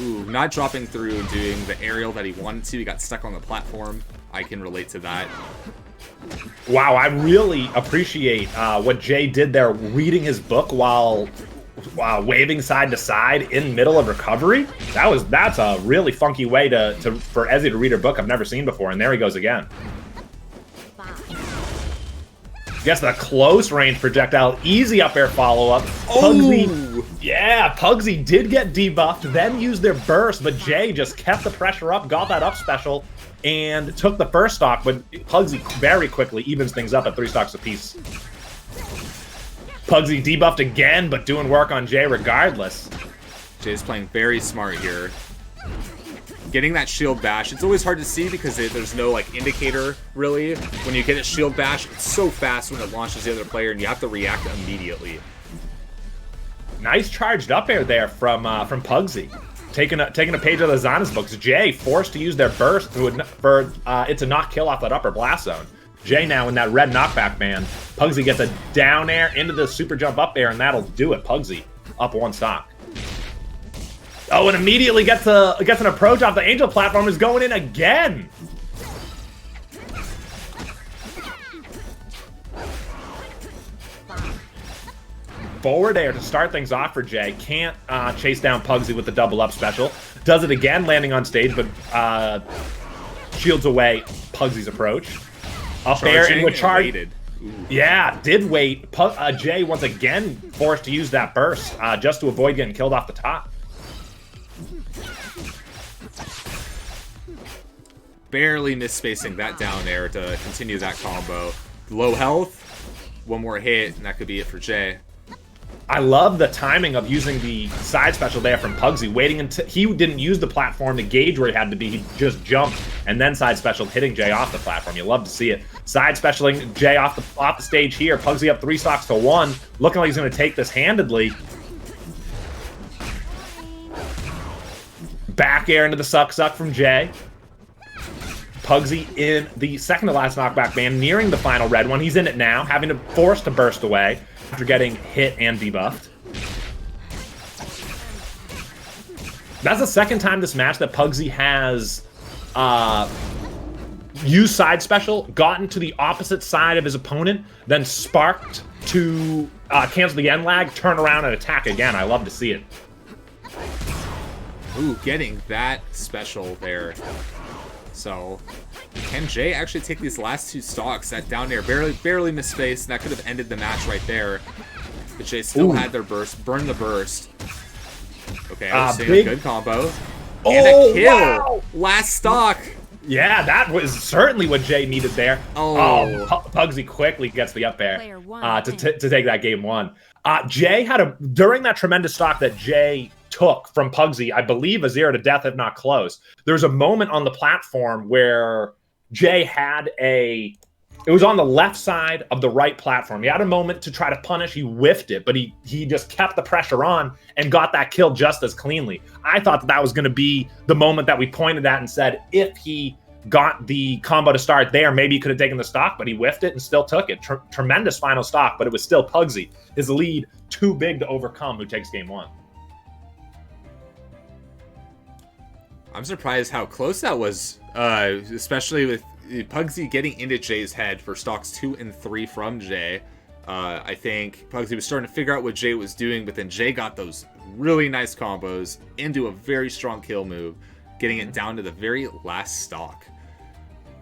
Ooh, not dropping through and doing the aerial that he wanted to. He got stuck on the platform. I can relate to that. Wow, I really appreciate what Jay did there, reading his book while waving side to side in middle of recovery. That's a really funky way for Ezzy to read her book I've never seen before, and there he goes again. Gets the close range projectile, easy up air follow-up. Pugsy, yeah, Pugsy did get debuffed, then used their burst, but Jay just kept the pressure up, got that up special, and took the first stock, but Pugsy very quickly evens things up at 3 stocks apiece. Pugsy debuffed again, but doing work on Jay regardless. Jay's playing very smart here. Getting that shield bash, it's always hard to see because there's no like indicator really. When you get a shield bash, it's so fast when it launches the other player, and you have to react immediately. Nice charged up air there from Pugsy. Taking a page out of the Zana's books. Jay forced to use their burst for it to not kill off that upper blast zone. Jay now in that red knockback band. Pugsy gets a down air into the super jump up air, and that'll do it. Pugsy up 1 stock. Oh, and immediately gets an approach off the Angel platform, is going in again. Forward air to start things off for Jay. Can't chase down Pugsy with the double up special. Does it again, landing on stage, but shields away Pugsy's approach. Up air into a charge. Yeah, did wait. Jay once again forced to use that burst just to avoid getting killed off the top. Barely misspacing that down air to continue that combo. Low health, one more hit, and that could be it for Jay. I love the timing of using the side special there from Pugsy, waiting until he didn't use the platform to gauge where he had to be. He just jumped and then side special, hitting Jay off the platform. You love to see it. Side specialing Jay off the stage here. Pugsy up 3 stocks to 1, looking like he's going to take this handedly. Back air into the suck from Jay. Pugsy in the second to last knockback band, nearing the final red one. He's in it now, having to force to burst away after getting hit and debuffed. That's the second time this match that Pugsy has used side special, gotten to the opposite side of his opponent, then sparked to cancel the end lag, turn around and attack again. I love to see it. Ooh, getting that special there. So, can Jay actually take these last 2 stocks? That down air barely misspaced, and that could have ended the match right there. But Jay still had their burst, burned the burst. Okay, I was seeing a good combo. And a kill! Wow. Last stock! Yeah, that was certainly what Jay needed there. Pugsy quickly gets the up air to take that game 1. Jay had during that tremendous stock that Jay took from Pugsy, I believe a 0 to death, if not close. There's a moment on the platform where Jay had it was on the left side of the right platform. He had a moment to try to punish. He whiffed it, but he just kept the pressure on and got that kill just as cleanly. I thought that was going to be the moment that we pointed at and said, if he got the combo to start there, maybe he could have taken the stock, but he whiffed it and still took it. Tremendous final stock, but it was still Pugsy. His lead too big to overcome, who takes game 1. I'm surprised how close that was, especially with Pugsy getting into Jay's head for stocks 2 and 3 from Jay. I think Pugsy was starting to figure out what Jay was doing, but then Jay got those really nice combos into a very strong kill move, getting it down to the very last stock.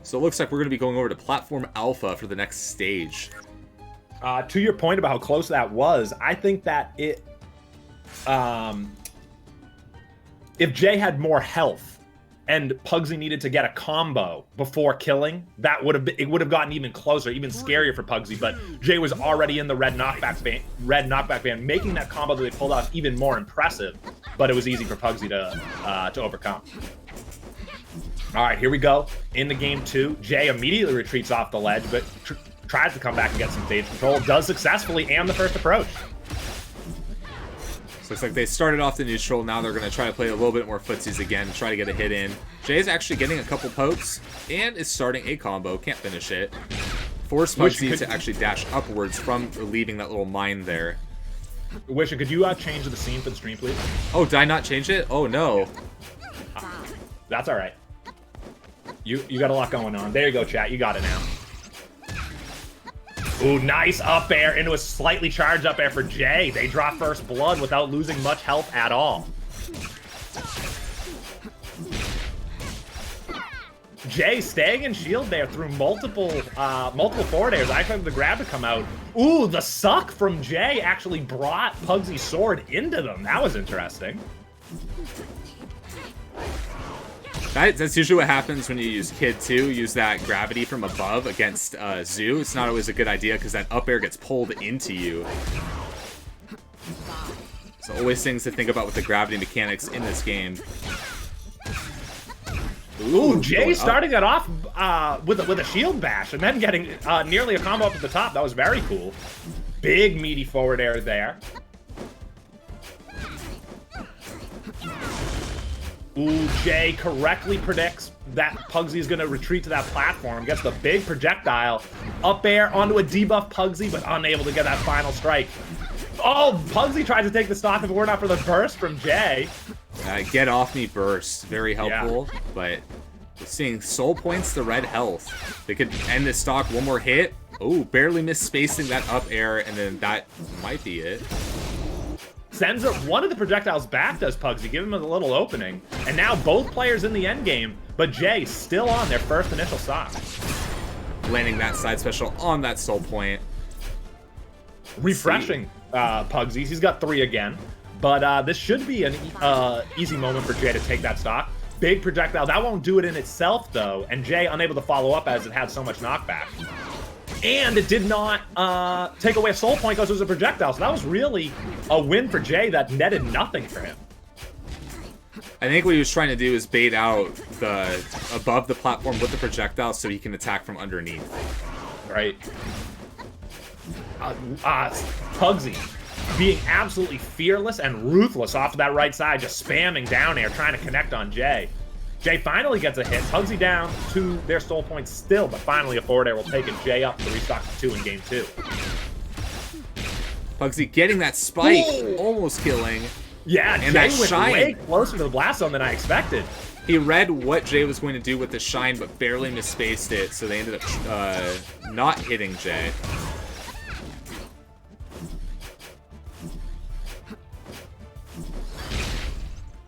So it looks like we're going to be going over to Platform Alpha for the next stage. To your point about how close that was, I think that if Jay had more health and Pugsy needed to get a combo before killing, it would have gotten even closer, even scarier for Pugsy. But Jay was already in the red knockback band, making that combo that they pulled off even more impressive. But it was easy for Pugsy to overcome. All right, here we go. Into game 2, Jay immediately retreats off the ledge, but tries to come back and get some stage control. Does successfully, and the first approach. So looks like they started off the neutral. Now they're going to try to play a little bit more footsies again, try to get a hit in. Jay's actually getting a couple pokes and is starting a combo. Can't finish it. Force Pugsy to actually dash upwards from leaving that little mine there. Wisha, could you change the scene for the stream, please? Oh, did I not change it? Oh, no. That's all right. You got a lot going on. There you go, chat. You got it now. Ooh, nice up air into a slightly charged up air for Jay. They draw first blood without losing much health at all. Jay staying in shield there through multiple forward airs. I expected the grab to come out. Ooh, the suck from Jay actually brought Pugsy's sword into them. That was interesting. That's usually what happens when you use Kid 2, use that gravity from above against Zoo. It's not always a good idea because that up air gets pulled into you. So always things to think about with the gravity mechanics in this game. Ooh, Jay starting it off with a shield bash and then getting nearly a combo up at the top. That was very cool. Big meaty forward air there. Ooh, Jay correctly predicts that Pugsy is going to retreat to that platform. Gets the big projectile. Up air onto a debuff Pugsy, but unable to get that final strike. Oh, Pugsy tried to take the stock if it were not for the burst from Jay. Get off me burst. Very helpful, but seeing soul points to red health. They could end this stock one more hit. Oh, barely misspacing that up air, and then that might be it. Sends one of the projectiles back, does Pugsy, give him a little opening. And now both players in the end game, but Jay still on their first initial stock. landing that side special on that soul point. Refreshing Pugsies. He's got 3 again. But this should be an easy moment for Jay to take that stock. Big projectile. That won't do it in itself, though. And Jay unable to follow up as it had so much knockback. And it did not take away a soul point because it was a projectile. So that was really a win for Jay that netted nothing for him. I think what he was trying to do is bait out the above the platform with the projectile so he can attack from underneath. Right. Pugsy being absolutely fearless and ruthless off of that right side, just spamming down air, trying to connect on Jay. Jay finally gets a hit. Pugsy down to their soul points still, but finally a forward air will take it. Jay up to restock to 2 in game 2. Pugsy getting that spike, Whoa. almost killing. Yeah, and Jay that went shine. way closer to the blast zone than I expected. He read what Jay was going to do with the shine, but barely misspaced it, so they ended up not hitting Jay.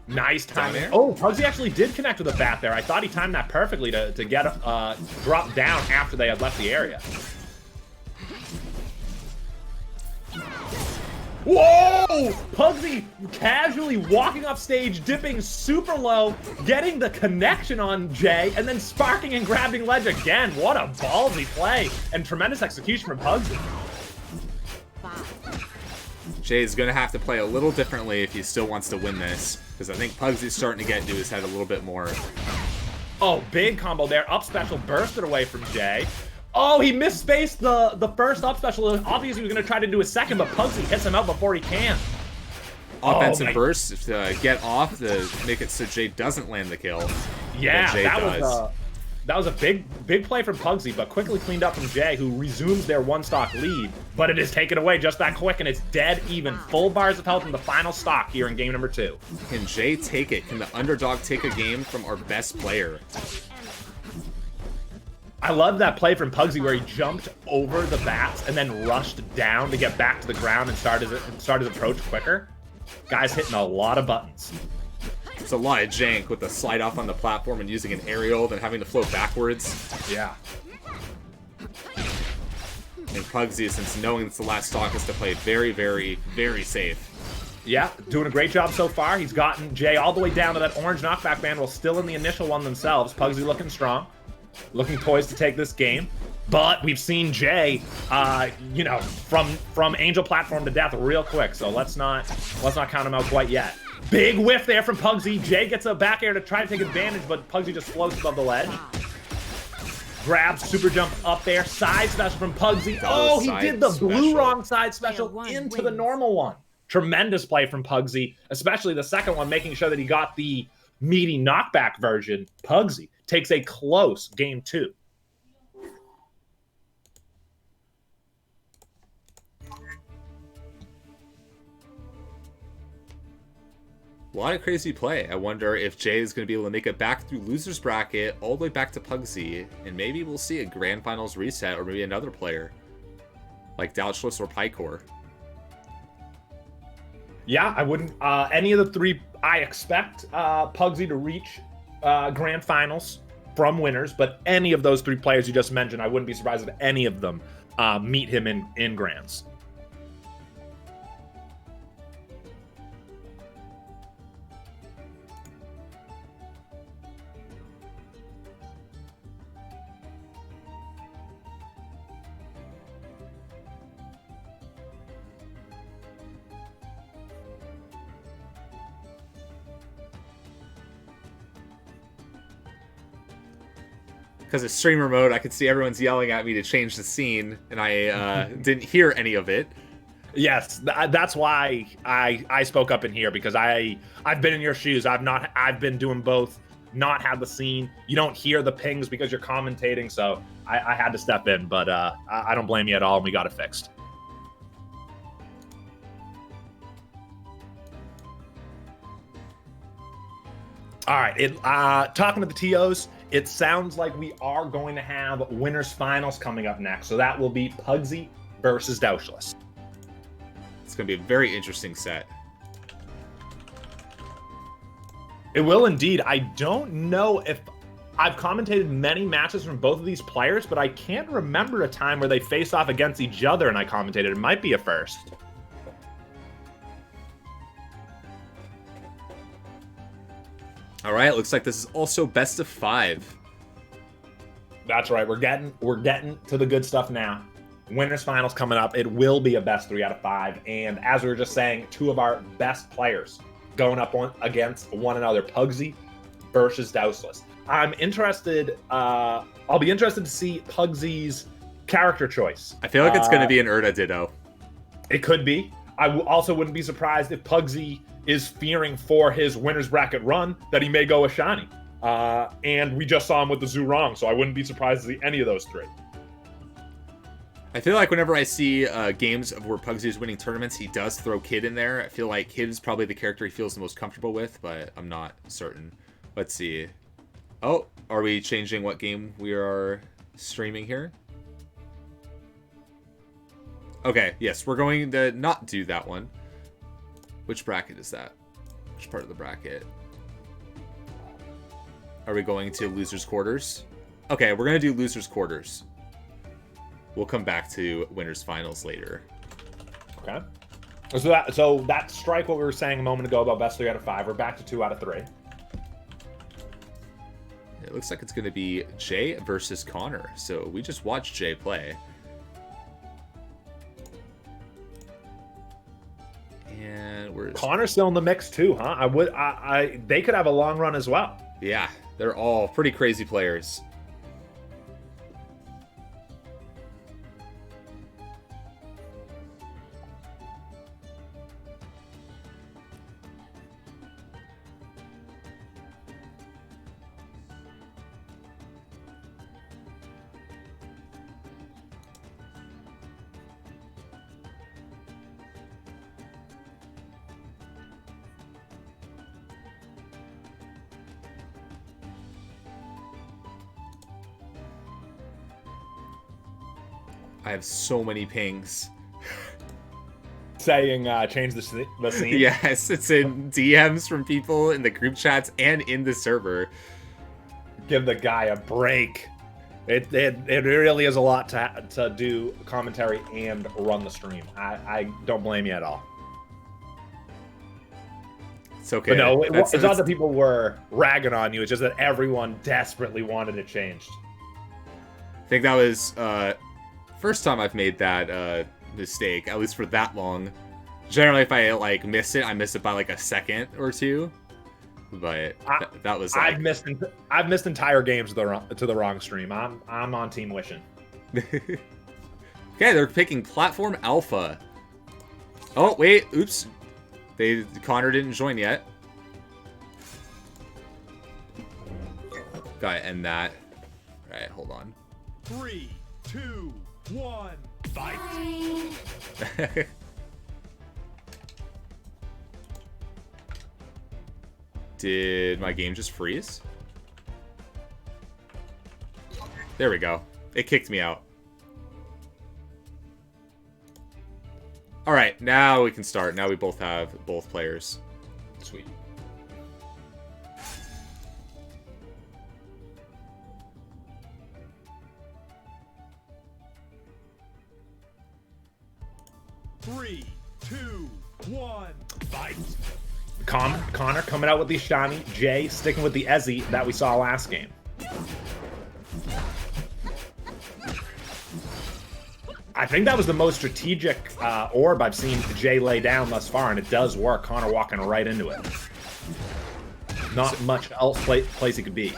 Nice Down timing. air? Oh, Pugsy actually did connect with a bat there. I thought he timed that perfectly to get drop down after they had left the area. Whoa! Pugsy casually walking off stage, dipping super low, getting the connection on Jay, and then sparking and grabbing ledge again. What a ballsy play and tremendous execution from Pugsy. Jay's going to have to play a little differently if he still wants to win this, because I think Pugsy's starting to get into his head a little bit more. Oh, big combo there. Up special bursted away from Jay. Oh, he misspaced the first up special. Obviously, he was going to try to do a second, but Pugsy hits him out before he can. Offensive burst to get off to make it so Jay doesn't land the kill. Yeah, Jay does. That was a big play from Pugsy, but quickly cleaned up from Jay, who resumes their 1-stock lead. But it is taken away just that quick, and it's dead even. Full bars of health in the final stock here in game number 2. Can Jay take it? Can the underdog take a game from our best player? I love that play from Pugsy where he jumped over the bats and then rushed down to get back to the ground and start his approach quicker. Guy's hitting a lot of buttons. It's a lot of jank with the slide off on the platform and using an aerial, then having to float backwards. Yeah. And Pugsy, since knowing it's the last stock, is to play very, very, very safe. Yeah, doing a great job so far. He's gotten Jay all the way down to that orange knockback band while still in the initial one themselves. Pugsy looking strong, looking poised to take this game. But we've seen Jay, you know, from angel platform to death real quick. So let's not count him out quite yet. Big whiff there from Pugsy. Jay gets a back air to try to take advantage, but Pugsy just floats above the ledge. Grabs, super jump up there. Side special from Pugsy. Oh, he did the blue wrong side special into the normal one. Tremendous play from Pugsy, especially the second one, making sure that he got the meaty knockback version. Pugsy takes a close game 2. A lot of crazy play. I wonder if Jay is going to be able to make it back through loser's bracket all the way back to Pugsy, and maybe we'll see a grand finals reset or maybe another player like Douchlas or Paikor. Yeah, I wouldn't. Any of the 3, I expect Pugsy to reach grand finals from winners, but any of those 3 players you just mentioned, I wouldn't be surprised if any of them meet him in grands. Because of streamer mode, I could see everyone's yelling at me to change the scene, and I didn't hear any of it. Yes, that's why I spoke up in here, because I've been in your shoes. I've been doing both, not had the scene. You don't hear the pings because you're commentating, so I had to step in, but I don't blame you at all, and we got it fixed. All right, talking to the TOs, it sounds like we are going to have winners finals coming up next. So that will be Pugsy versus Douchlas. It's going to be a very interesting set. It will indeed. I don't know if I've commentated many matches from both of these players, but I can't remember a time where they face off against each other and I commentated. It might be a first. All right, looks like this is also best of 5. That's right. We're getting to the good stuff now. Winners finals coming up. It will be a best 3 out of 5. And as we were just saying, 2 of our best players going up against one another. Pugsy versus Douchlas. I'm interested. I'll be interested to see Pugsy's character choice. I feel like it's going to be an Urda Ditto. It could be. I also wouldn't be surprised if Pugsy is fearing for his winner's bracket run that he may go Ashani. And we just saw him with the Zurong, so I wouldn't be surprised to see any of those 3. I feel like whenever I see games of where Pugsy is winning tournaments, he does throw Kid in there. I feel like Kid is probably the character he feels the most comfortable with, but I'm not certain. Let's see. Oh, are we changing what game we are streaming here? Okay, yes, we're going to not do that one. Which bracket is that? Which part of the bracket? Are we going to losers quarters? Okay, we're going to do losers quarters. We'll come back to winners finals later. Okay. So that strike what we were saying a moment ago about best 3 out of 5. We're back to 2 out of 3. It looks like it's going to be Jay versus CONR. So we just watched Jay play. And we're CONR's still in the mix too, huh? They could have a long run as well. Yeah, they're all pretty crazy players. I have so many pings. Saying change the scene? Yes, it's in DMs from people in the group chats and in the server. Give the guy a break. It really is a lot to do commentary and run the stream. I don't blame you at all. It's okay. But no, it's not that people were ragging on you. It's just that everyone desperately wanted it changed. I think that was first time I've made that mistake, at least for that long. Generally, if I miss it, I miss it by like a second or two. But that was like... I've missed entire games to the wrong stream. I'm on Team Wishing. Okay, they're picking Platform Alpha. Oh wait, oops. CONR didn't join yet. Gotta end that. All right, hold on. 3, 2, 1, fight! Did my game just freeze? There we go. It kicked me out. All right, now we can start. Now we both have both players. Sweet. Three, 2, 1, fight! CONR coming out with the Ashani. Jay sticking with the Ezzy that we saw last game. I think that was the most strategic orb I've seen Jay lay down thus far, and it does work. CONR walking right into it. Not much else place he could be.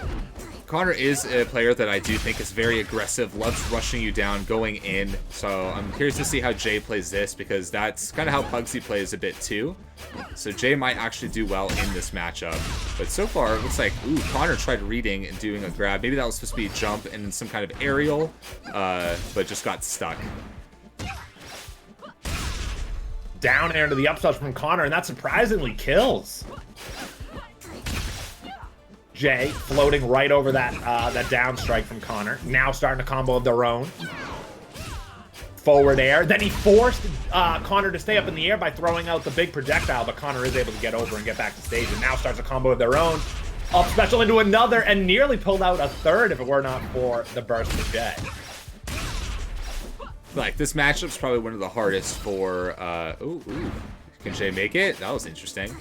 CONR is a player that I do think is very aggressive, loves rushing you down, going in. So I'm curious to see how Jay plays this, because that's kind of how Pugsy plays a bit too. So Jay might actually do well in this matchup. But so far, it looks like, ooh, CONR tried reading and doing a grab. Maybe that was supposed to be a jump and some kind of aerial, but just got stuck. Down air to the upside from CONR, and that surprisingly kills. Jay floating right over that down strike from CONR. Now starting a combo of their own. Forward air. Then he forced CONR to stay up in the air by throwing out the big projectile, but CONR is able to get over and get back to stage, and now starts a combo of their own. Up special into another and nearly pulled out a third if it were not for the burst of Jay. Like, this matchup's probably one of the hardest for, ooh. Can Jay make it? That was interesting.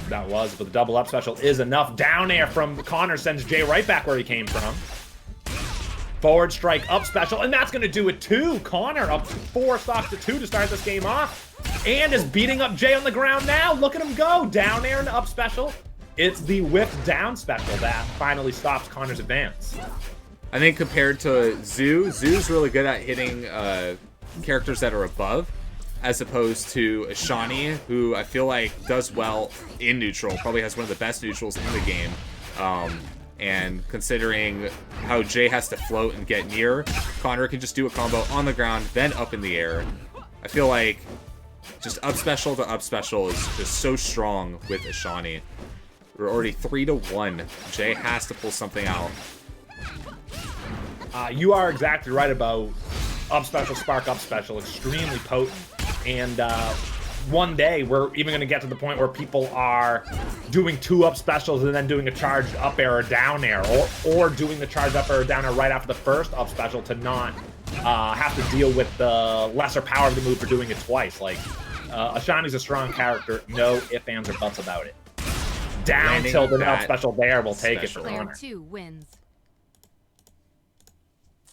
That was, but the double up special is enough. Down air from CONR sends Jay right back where he came from. Forward strike, up special, and that's going to do it too. CONR up 4 stocks to 2 to start this game off. And is beating up Jay on the ground now. Look at him go. Down air and up special. It's the whip down special that finally stops CONR's advance. I think compared to Zoo's really good at hitting characters that are above, as opposed to Ashani, who I feel like does well in neutral. Probably has one of the best neutrals in the game. And considering how Jay has to float and get near, CONR can just do a combo on the ground, then up in the air. I feel like just up special to up special is just so strong with Ashani. We're already 3-1. Jay has to pull something out. You are exactly right about up special, spark up special, extremely potent. And one day we're even going to get to the point where people are doing 2 up specials and then doing a charged up air or down air, or doing the charged up air or down air right after the first up special to not have to deal with the lesser power of the move for doing it twice. Like, Ashani's a strong character, no ifs, ands, or buts about it. Down tilt and up special there will take it for Player CONR. 2 wins.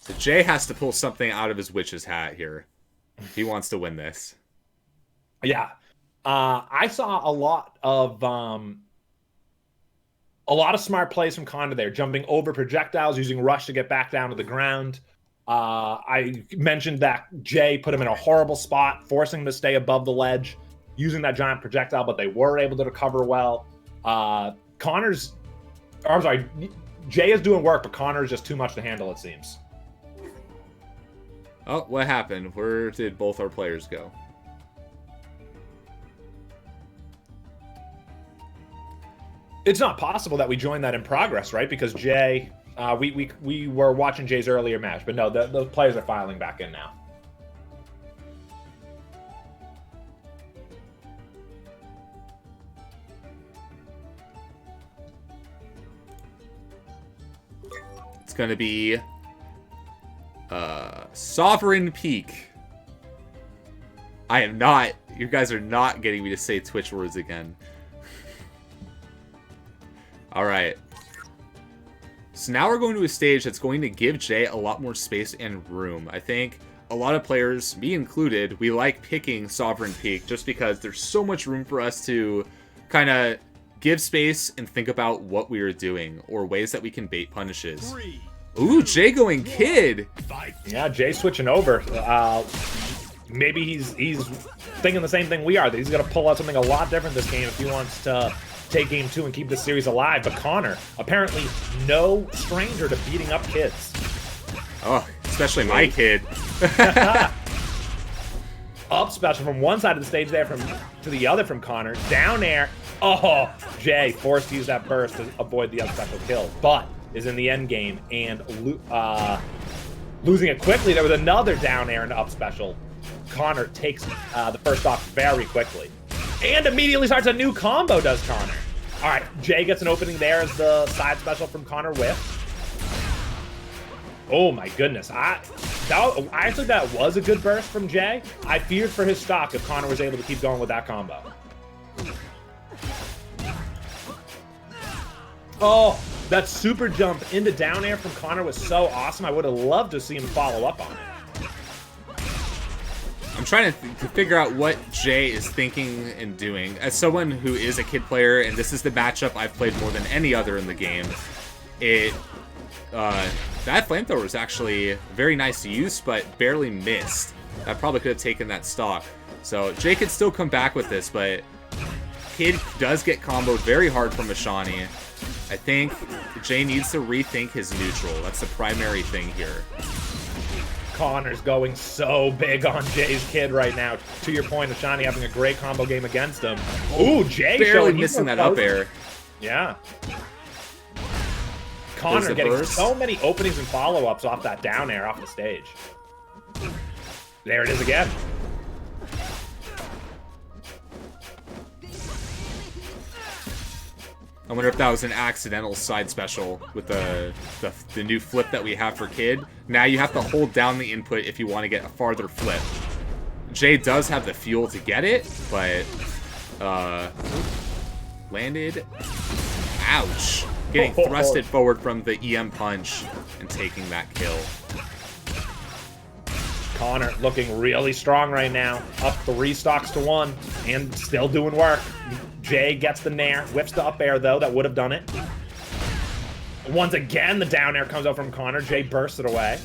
So Jay has to pull something out of his witch's hat here. He wants to win this. Yeah. I saw a lot of smart plays from CONR there, jumping over projectiles, using rush to get back down to the ground. I mentioned that Jay put him in a horrible spot, forcing him to stay above the ledge, using that giant projectile, but they were able to recover well. Jay is doing work, but CONR is just too much to handle, it seems. Oh, what happened? Where did both our players go? It's not possible that we joined that in progress, right? Because Jay, we were watching Jay's earlier match, but no, the players are filing back in now. It's going to be Sovereign Peak. I am not. You guys are not getting me to say Twitch words again. Alright. So now we're going to a stage that's going to give Jay a lot more space and room. I think a lot of players, me included, we like picking Sovereign Peak just because there's so much room for us to kind of give space and think about what we are doing or ways that we can bait punishes. Ooh, Jay going kid. Yeah, Jay switching over. Maybe he's thinking the same thing we are, that he's going to pull out something a lot different this game if he wants to take game 2 and keep this series alive. But CONR, apparently no stranger to beating up kids. Oh, especially my kid. Up special from one side of the stage there to the other from CONR. Down air. Oh, Jay forced to use that burst to avoid the up special kill, but is in the end game and losing it quickly. There was another down air and up special. CONR takes the first off very quickly. And immediately starts a new combo, does CONR. All right, Jay gets an opening there as the side special from CONR with. Oh my goodness. I think that was a good burst from Jay. I feared for his stock if CONR was able to keep going with that combo. Oh, that super jump into down air from CONR was so awesome. I would have loved to see him follow up on it. I'm trying to figure out what Jay is thinking and doing. As someone who is a kid player, and this is the matchup I've played more than any other in the game, that flamethrower was actually very nice to use, but barely missed. That probably could have taken that stock. So Jay could still come back with this, but Kid does get comboed very hard from Ashani. I think Jay needs to rethink his neutral. That's the primary thing here. CONR's going so big on Jay's kid right now. To your point, Ashani having a great combo game against him. Ooh, Jay barely missing that up air. Yeah. CONR getting burst. So many openings and follow-ups off that down air off the stage. There it is again. I wonder if that was an accidental side special with the new flip that we have for Kid. Now you have to hold down the input if you want to get a farther flip. Jay does have the fuel to get it, but landed. Ouch. Getting thrusted forward from the EM punch and taking that kill. CONR looking really strong right now. Up 3 stocks to 1 and still doing work. Jay gets the nair, whips the up air though, that would have done it. Once again, the down air comes out from CONR. Jay bursts it away.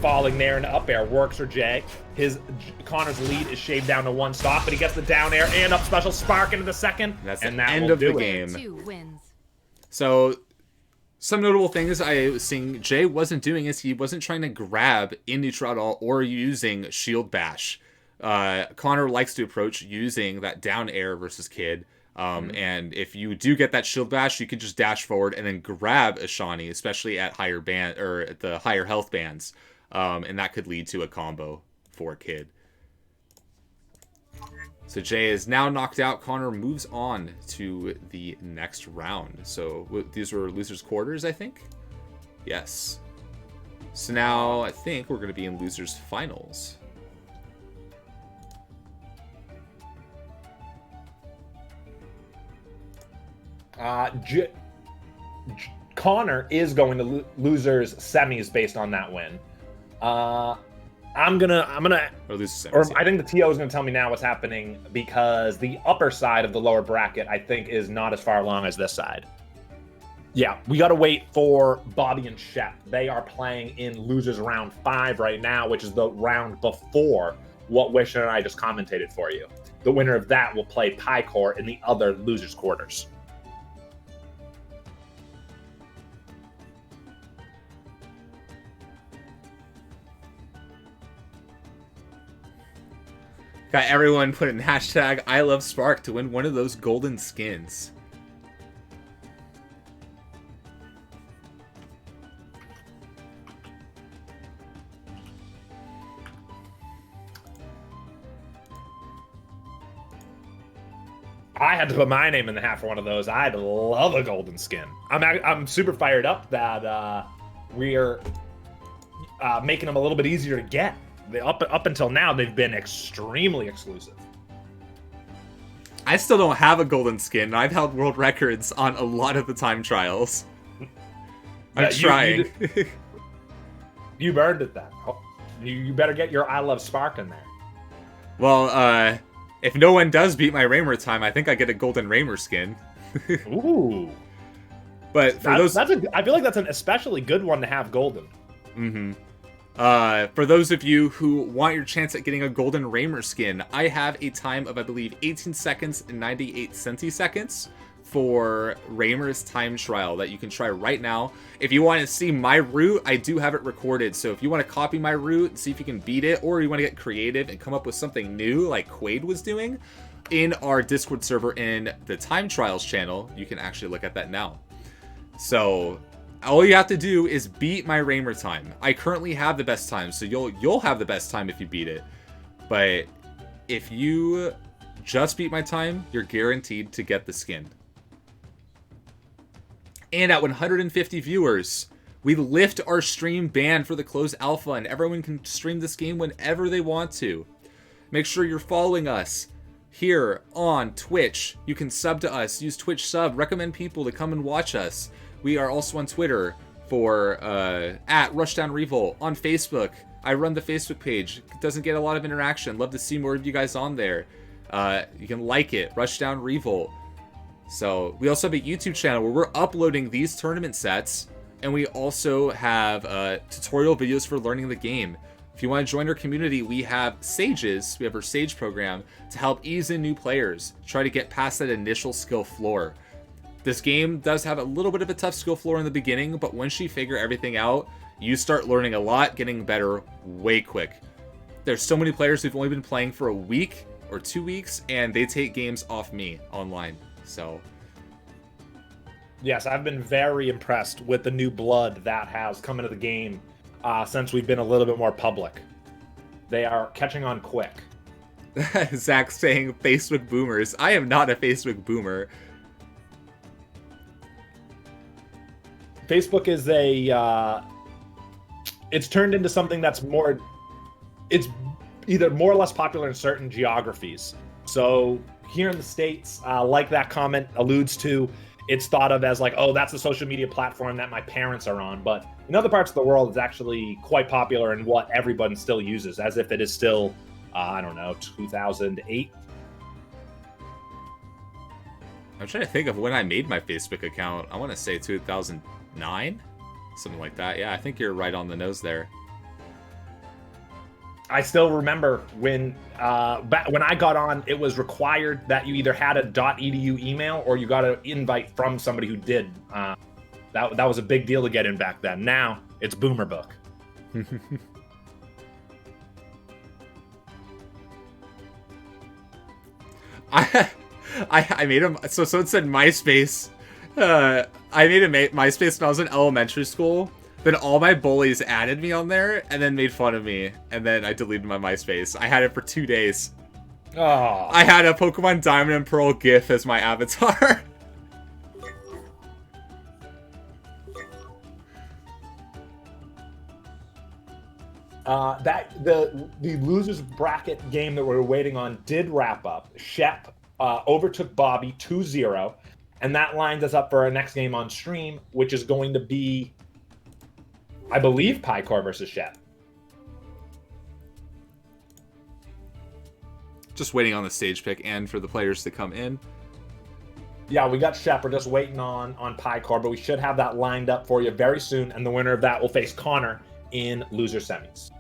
Falling there into up air works for Jay. CONR's lead is shaved down to 1 stock, but he gets the down air and up special spark into the second. That's and the that end will of the do it. game. 2 wins. So, some notable things I was seeing Jay wasn't doing is he wasn't trying to grab in neutral at all or using shield bash. CONR likes to approach using that down air versus Kid. And if you do get that shield bash, you can just dash forward and then grab a Shawnee, especially at higher band or at the higher health bands. And that could lead to a combo for Kid. So Jay is now knocked out. CONR moves on to the next round. So these were losers quarters, I think. Yes. So now I think we're going to be in losers finals. CONR is going to losers semis based on that win. I'm gonna Or losers semis, or yeah. I think the TO is gonna tell me now what's happening because the upper side of the lower bracket I think is not as far along as this side. Yeah, we gotta wait for Bobby and Shep. They are playing in losers round 5 right now, which is the round before what Wisher and I just commentated for you. The winner of that will play Paikor in the other losers quarters. Got everyone put in hashtag I love Spark to win one of those golden skins. I had to put my name in the hat for one of those. I'd love a golden skin. I'm super fired up that we're making them a little bit easier to get. Up until now, they've been extremely exclusive. I still don't have a golden skin. I've held world records on a lot of the time trials. I'm trying. You've earned it then. You better get your I Love Spark in there. Well, if no one does beat my Raymer time, I think I get a golden Raymer skin. Ooh. But for those... I feel like that's an especially good one to have golden. Mm-hmm. For those of you who want your chance at getting a golden Raymer skin, I have a time of, I believe, 18 seconds and 98 centiseconds for Raymer's time trial that you can try right now. If you want to see my route, I do have it recorded. So if you want to copy my route and see if you can beat it, or you want to get creative and come up with something new like Quaid was doing, in our Discord server in the time trials channel, you can actually look at that now. So all you have to do is beat my Raymer time. I currently have the best time, so you'll have the best time if you beat it. But if you just beat my time, you're guaranteed to get the skin. And at 150 viewers, we lift our stream ban for the closed alpha, and everyone can stream this game whenever they want to. Make sure you're following us here on Twitch. You can sub to us, use Twitch sub, recommend people to come and watch us. We are also on Twitter for at Rushdown Revolt. On Facebook, I run the Facebook page. It doesn't get a lot of interaction. Love to see more of you guys on there. You can like it, Rushdown Revolt. So we also have a YouTube channel where we're uploading these tournament sets, and we also have tutorial videos for learning the game. If you want to join our community, we have Sages. We have our Sage program to help ease in new players, try to get past that initial skill floor. This game does have a little bit of a tough skill floor in the beginning, but once you figure everything out, you start learning a lot, getting better way quick. There's so many players who've only been playing for a week or 2 weeks, and they take games off me online. So yes, I've been very impressed with the new blood that has come into the game since we've been a little bit more public. They are catching on quick. Zach saying Facebook boomers. I am not a Facebook boomer. Facebook is it's turned into something that's more, it's either more or less popular in certain geographies. So here in the States, like that comment alludes to, it's thought of as like, oh, that's a social media platform that my parents are on. But in other parts of the world, it's actually quite popular and what everyone still uses, as if it is still, I don't know, 2008. I'm trying to think of when I made my Facebook account. I want to say 2009? Something like that. Yeah, I think you're right on the nose there. I still remember when when I got on, it was required that you either had a .edu email or you got an invite from somebody who did. That was a big deal to get in back then. Now it's Boomer Book. I made him. So someone said MySpace. I made a MySpace when I was in elementary school. Then all my bullies added me on there and then made fun of me. And then I deleted my MySpace. I had it for 2 days. Oh. I had a Pokemon Diamond and Pearl GIF as my avatar. The losers bracket game that we were waiting on did wrap up. Shep overtook Bobby 2-0, and that lines us up for our next game on stream, which is going to be, I believe, Paikor versus Shep. Just waiting on the stage pick and for the players to come in. Yeah, we got Shep. We're just waiting on Paikor, but we should have that lined up for you very soon, and the winner of that will face CONR in loser semis.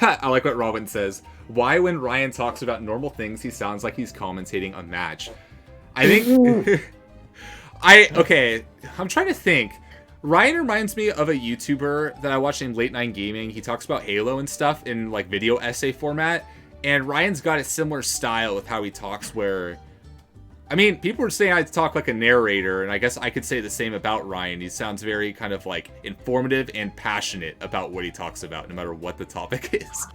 I like what Robin says. Why when Ryan talks about normal things, he sounds like he's commentating a match? I think... Okay, I'm trying to think. Ryan reminds me of a YouTuber that I watch named Late Nine Gaming. He talks about Halo and stuff in like video essay format. And Ryan's got a similar style with how he talks where... I mean, people were saying I talk like a narrator, and I guess I could say the same about Ryan. He sounds very kind of like informative and passionate about what he talks about, no matter what the topic is.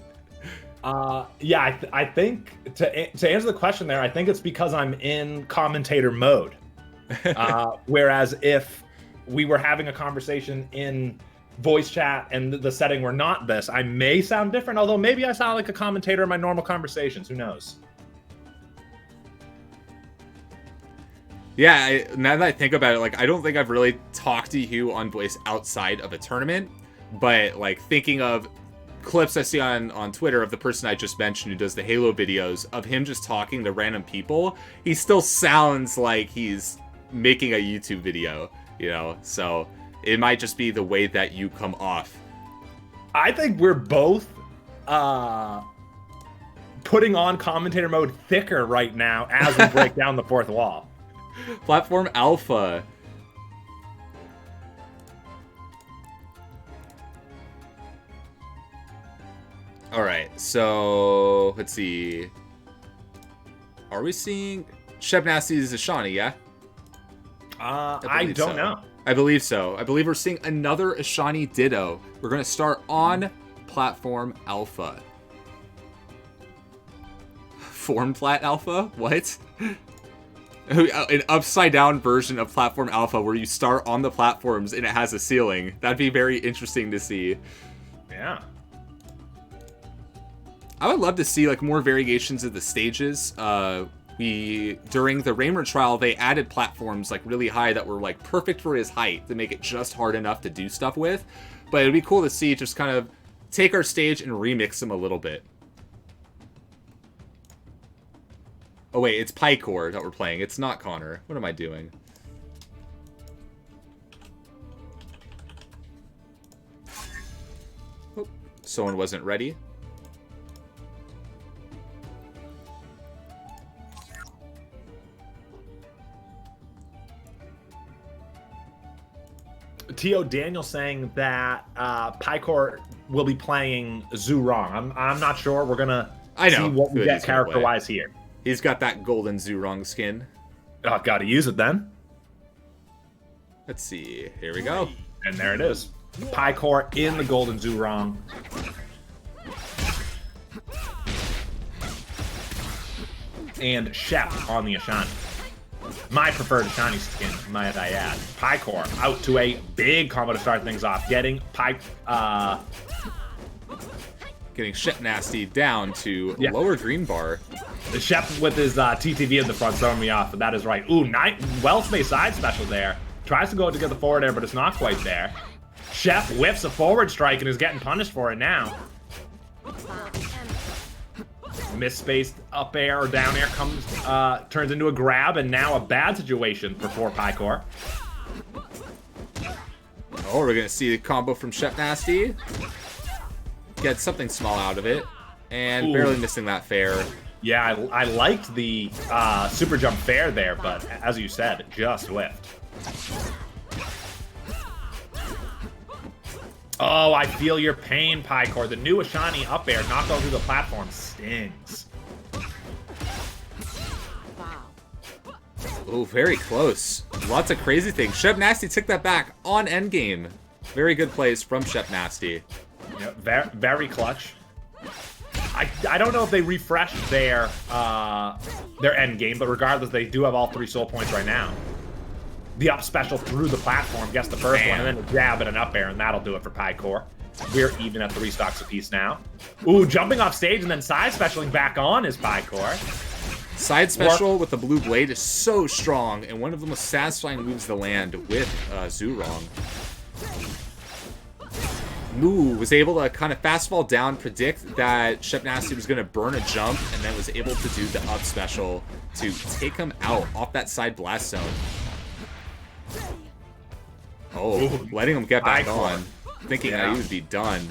Yeah, I think to answer the question there, I think it's because I'm in commentator mode. Whereas if we were having a conversation in voice chat and the setting were not this, I may sound different, although maybe I sound like a commentator in my normal conversations. Who knows? Yeah, now that I think about it, like, I don't think I've really talked to you on voice outside of a tournament, but, like, thinking of clips I see on Twitter of the person I just mentioned who does the Halo videos, of him just talking to random people, he still sounds like he's making a YouTube video, you know? So, it might just be the way that you come off. I think we're both putting on commentator mode thicker right now as we break down the fourth wall. Platform Alpha. Alright, so let's see. Are we seeing Shep Nasty's Ashani, yeah? I don't know. I believe so. I believe we're seeing another Ashani Ditto. We're going to start on Platform Alpha. Form Plat Alpha? What? An upside down version of Platform Alpha where you start on the platforms and it has a ceiling. That'd be very interesting to see. Yeah. I would love to see like more variations of the stages. During the Raymer trial, they added platforms like really high that were like perfect for his height to make it just hard enough to do stuff with. But it'd be cool to see just kind of take our stage and remix them a little bit. Oh wait, it's Paikor that we're playing. It's not CONR. What am I doing? Oh, someone wasn't ready. T.O. Daniel saying that Paikor will be playing Zurong. I'm not sure. We're gonna see what we get character-wise here. He's got that golden Zurong skin. Oh, gotta use it then. Let's see. Here we go. And there it is. Paikor in the golden Zurong. and Shep on the Ashani. My preferred Ashani skin, might I add. Paikor out to a big combo to start things off, getting getting Shep Nasty down to lower green bar. The Shep with his TTV in the front throwing me off, but that is right. Ooh, well-spaced side special there. Tries to go to get the forward air, but it's not quite there. Shep whiffs a forward strike and is getting punished for it now. Misspaced up air or down air comes, turns into a grab, and now a bad situation for Paikor. Oh, we're gonna see the combo from Shep Nasty. Get something small out of it, and barely missing that fair. Yeah, I liked the super jump fair there, but as you said, just whiffed. Oh, I feel your pain, Paikor. The new Ashani up air knocked out through the platform stings. Oh, very close. Lots of crazy things. Shep Nasty took that back on endgame. Very good plays from Shep Nasty. Yeah, very clutch. I don't know if they refreshed their end game, but regardless, they do have all 3 soul points right now. The up special through the platform gets the first one, and then a jab and an up air, and that'll do it for Paikor. We're even at 3 stocks apiece now. Ooh, jumping off stage and then side specialing back on is Paikor. Side special with the blue blade is so strong, and one of the most satisfying moves to land with Zurong. Moo was able to kind of fast fall down, predict that Shep Nasty was going to burn a jump, and then was able to do the up special to take him out off that side blast zone. Oh, letting him get back on, thinking that he would be done.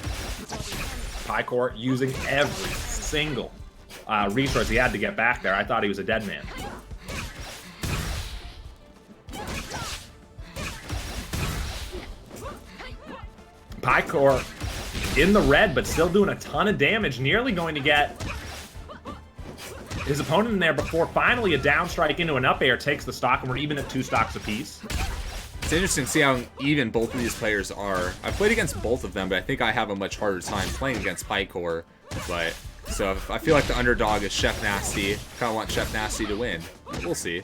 Paikor using every single resource he had to get back there. I thought he was a dead man. Paikor in the red, but still doing a ton of damage. Nearly going to get his opponent in there before finally a down strike into an up air takes the stock, and we're even at 2 stocks apiece. It's interesting to see how even both of these players are. I've played against both of them, but I think I have a much harder time playing against Paikor. But so I feel like the underdog is Shep Nasty. Kind of want Shep Nasty to win. We'll see.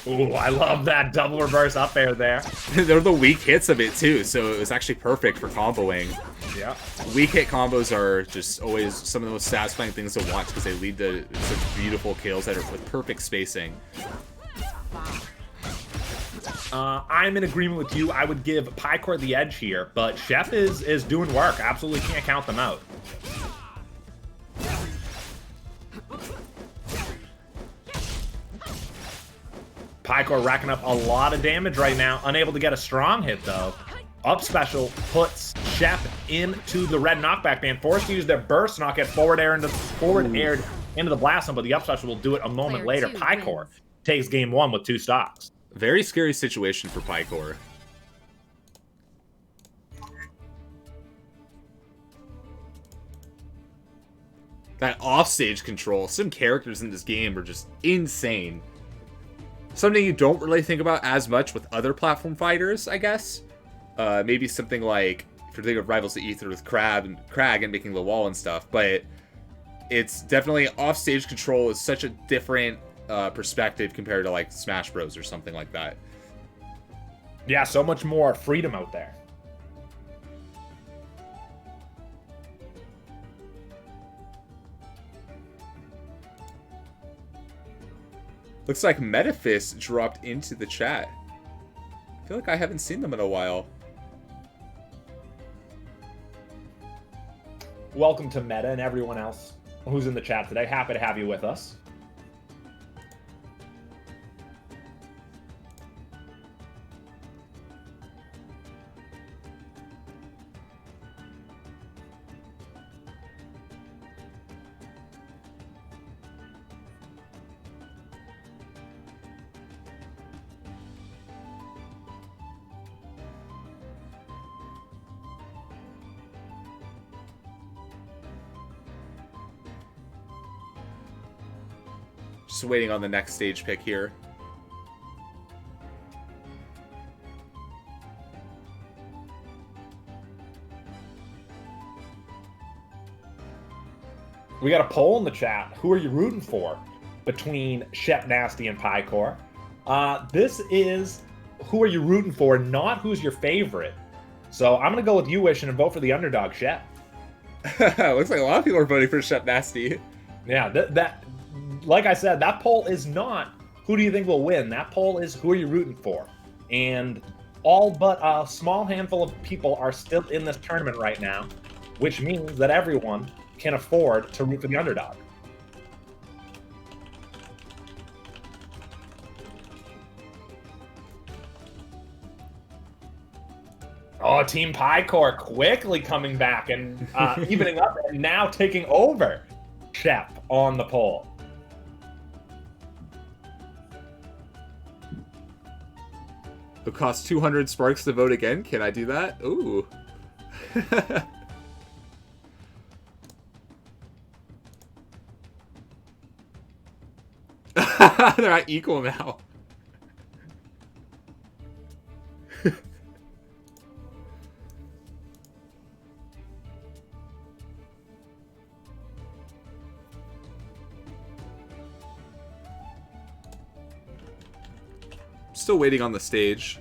Ooh, I love that double reverse up air there. They're the weak hits of it too, so it was actually perfect for comboing. Yeah. Weak hit combos are just always some of the most satisfying things to watch because they lead to such beautiful kills that are with perfect spacing. I'm in agreement with you. I would give Paikor the edge here, but Shep is doing work. Absolutely can't count them out. Paikor racking up a lot of damage right now. Unable to get a strong hit, though. Up special puts Shep into the red knockback band. Forced to use their burst knock, get forward aired into the blast zone, but the up special will do it a moment later. Paikor takes game 1 with 2 stocks. Very scary situation for Paikor. That offstage control, some characters in this game are just insane. Something you don't really think about as much with other platform fighters, I guess. Maybe something like, if you're thinking of Rivals of Aether with Crag and making the wall and stuff, but it's definitely offstage control is such a different perspective compared to like Smash Bros or something like that. Yeah, so much more freedom out there. Looks like Metafist dropped into the chat. I feel like I haven't seen them in a while. Welcome to Meta and everyone else who's in the chat today. Happy to have you with us. Just waiting on the next stage pick here. We got a poll in the chat. Who are you rooting for between Shep Nasty and Paikor? This is who are you rooting for, not who's your favorite. So I'm going to go with you, Wish, and vote for the underdog, Shep. Looks like a lot of people are voting for Shep Nasty. Yeah, that like I said, that poll is not who do you think will win. That poll is who are you rooting for. And all but a small handful of people are still in this tournament right now, which means that everyone can afford to root for the underdog. Oh, Team Paikor quickly coming back and evening up and now taking over Shep on the poll. It costs 200 sparks to vote again. Can I do that? Ooh. They're not equal now. Still waiting on the stage.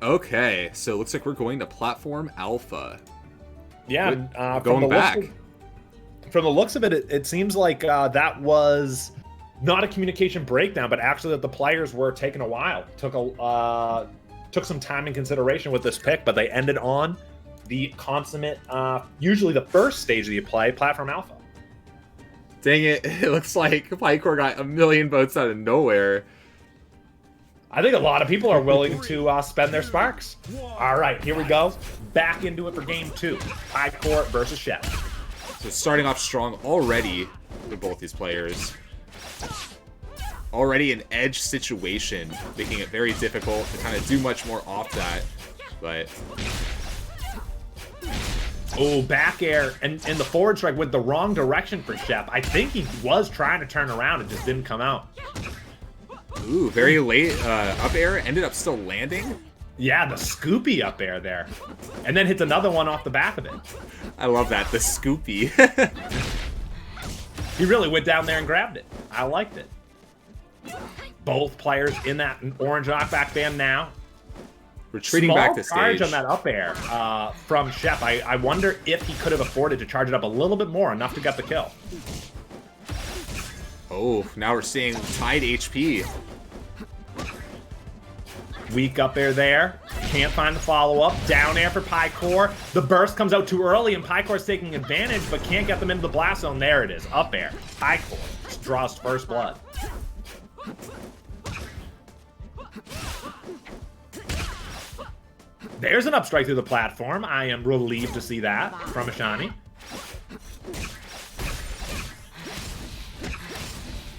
Okay, so it looks like we're going to Platform Alpha. Yeah, going back. From the looks of it, it seems like that was not a communication breakdown, but actually that the players were taking a while. Took some time in consideration with this pick, but they ended on the consummate, usually the first stage of the play, Platform Alpha. Dang it, it looks like Paikor got a million votes out of nowhere. I think a lot of people are willing to spend their sparks. All right, here we go. Back into it for game 2. Paikor versus Shep. So starting off strong already with both these players. Already an edge situation, making it very difficult to kind of do much more off that. But oh, back air and the forward strike with the wrong direction for Shep. I think he was trying to turn around and just didn't come out. ooh, very late up air, ended up still landing. Yeah, the scoopy up air there. And then hits another one off the back of it. I love that, the scoopy. He really went down there and grabbed it. I liked it. Both players in that orange knockback band now. Retreating back to Small charge stage. on that up air from Shep. I wonder if he could have afforded to charge it up a little bit more, enough to get the kill. Oh, now we're seeing tied HP. Weak up air there. Can't find the follow-up. Down air for Paikor. The burst comes out too early, and Paikor's taking advantage, but can't get them into the blast zone. There it is. Up air. Paikor draws first blood. There's an up strike through the platform. I am relieved to see that from Ashani.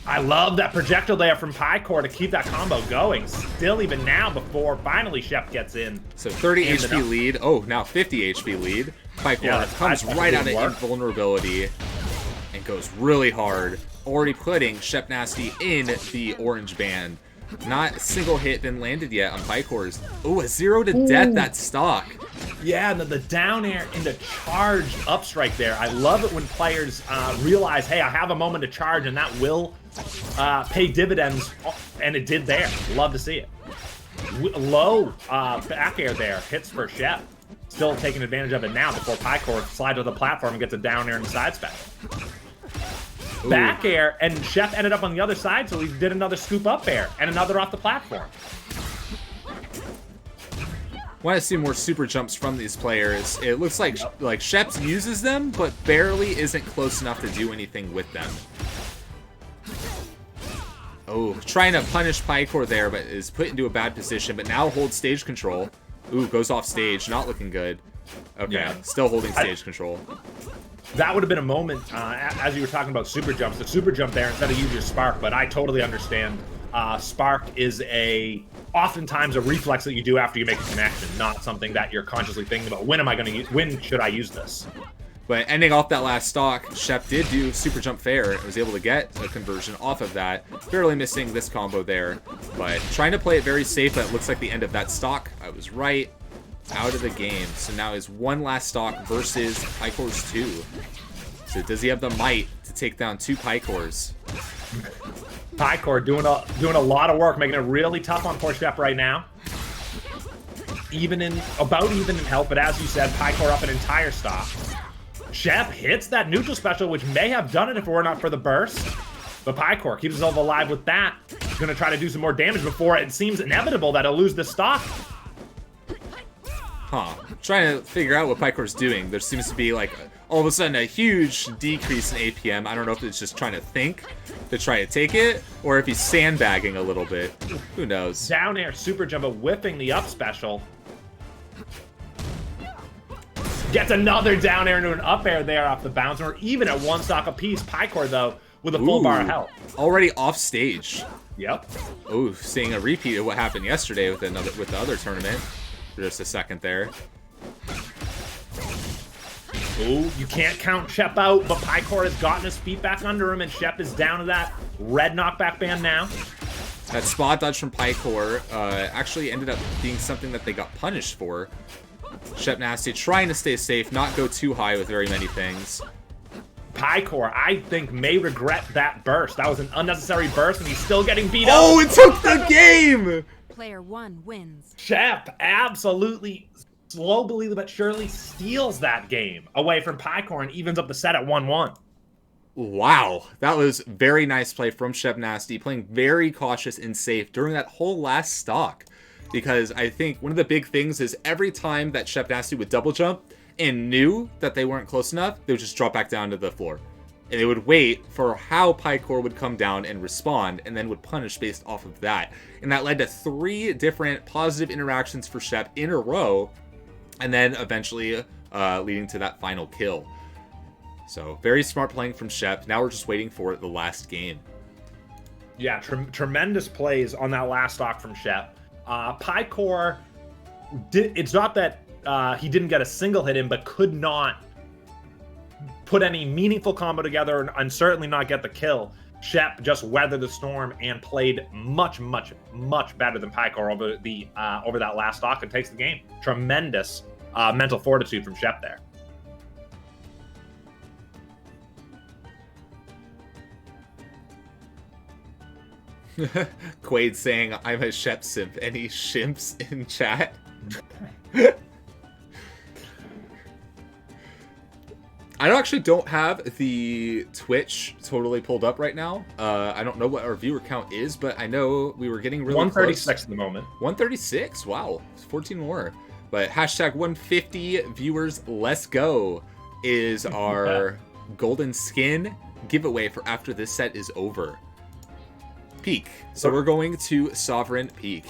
I love that projectile there from Paikor to keep that combo going. Still even now before finally Shep gets in. So 30 HP lead. Oh, now 50 HP lead. Paikor comes right out of invulnerability and goes really hard. Already putting Shep Nasty in the orange band. Not a single hit been landed yet on Paikor's. Oh, a 0 to death, that stock. Yeah, the down air into charge up strike there. I love it when players realize, hey, I have a moment to charge, and that will pay dividends, and it did there. Love to see it. Low back air there. Hits for Shep. Still taking advantage of it now before Paikor slides to the platform and gets a down air and side spec. Ooh. Back air, and Shep ended up on the other side, so he did another scoop up air and another off the platform. Want to see more super jumps from these players. It looks like Shep uses them, but barely isn't close enough to do anything with them. Oh, trying to punish Paikor there, but is put into a bad position, but now holds stage control. Ooh, goes off stage, not looking good. Okay, Yeah. still holding stage control. That would have been a moment, as you were talking about super jumps, the super jump there instead of use your spark, but I totally understand. Spark is oftentimes a reflex that you do after you make a connection, not something that you're consciously thinking about. When am I going to use, when should I use this? But ending off that last stock, Shep did do super jump fair and was able to get a conversion off of that. Barely missing this combo there, but trying to play it very safe. But it looks like the end of that stock. I was right. Out of the game. So now is one last stock versus Paikor's 2. So does he have the might to take down 2 Paikors? Paikor doing a lot of work, making it really tough on poor Shep right now. Even in health, but as you said, Paikor up an entire stock. Shep hits that neutral special, which may have done it if it were not for the burst. But Paikor keeps himself alive with that. He's gonna try to do some more damage before it seems inevitable that he'll lose this stock. Huh. I'm trying to figure out what Paikor's doing. There seems to be like all of a sudden a huge decrease in APM. I don't know if it's just trying to think to try to take it, or if he's sandbagging a little bit. Who knows? Down air super jump, but whipping the up special. Gets another down air into an up air there off the bounce, or even at 1 stock apiece. Paikor though with a full bar of health. Already off stage. Yep. Ooh, seeing a repeat of what happened yesterday with the other tournament. For just a second there. Ooh, you can't count Shep out, but Paikor has gotten his feet back under him, and Shep is down to that red knockback band now. That spot dodge from Paikor actually ended up being something that they got punished for. Shep Nasty trying to stay safe, not go too high with very many things. Paikor, I think, may regret that burst. That was an unnecessary burst, and he's still getting beat up. Oh, it took the game! Player 1 wins. Shep absolutely, slowly but surely, steals that game away from Paikor and evens up the set at 1-1. Wow, that was very nice play from Shep Nasty, playing very cautious and safe during that whole last stock. Because I think one of the big things is every time that Shep Nasty would double jump and knew that they weren't close enough, they would just drop back down to the floor. And they would wait for how Paikor would come down and respond, and then would punish based off of that. And that led to 3 different positive interactions for Shep in a row, and then eventually leading to that final kill. So very smart playing from Shep. Now we're just waiting for the last game. Yeah, tremendous plays on that last stock from Shep. Paikor, it's not that he didn't get a single hit in, but could not put any meaningful combo together and certainly not get the kill. Shep just weathered the storm and played much, much, much better than Paikor over that last stock and takes the game. Tremendous mental fortitude from Shep there. Quaid saying, I'm a Shep simp. Any shimps in chat? I actually don't have the Twitch totally pulled up right now. I don't know what our viewer count is, but I know we were getting really 136 close. at the moment. 136? Wow. 14 more. But hashtag 150 viewers, let's go, is our golden skin giveaway for after this set is over. Peak. So we're going to Sovereign Peak.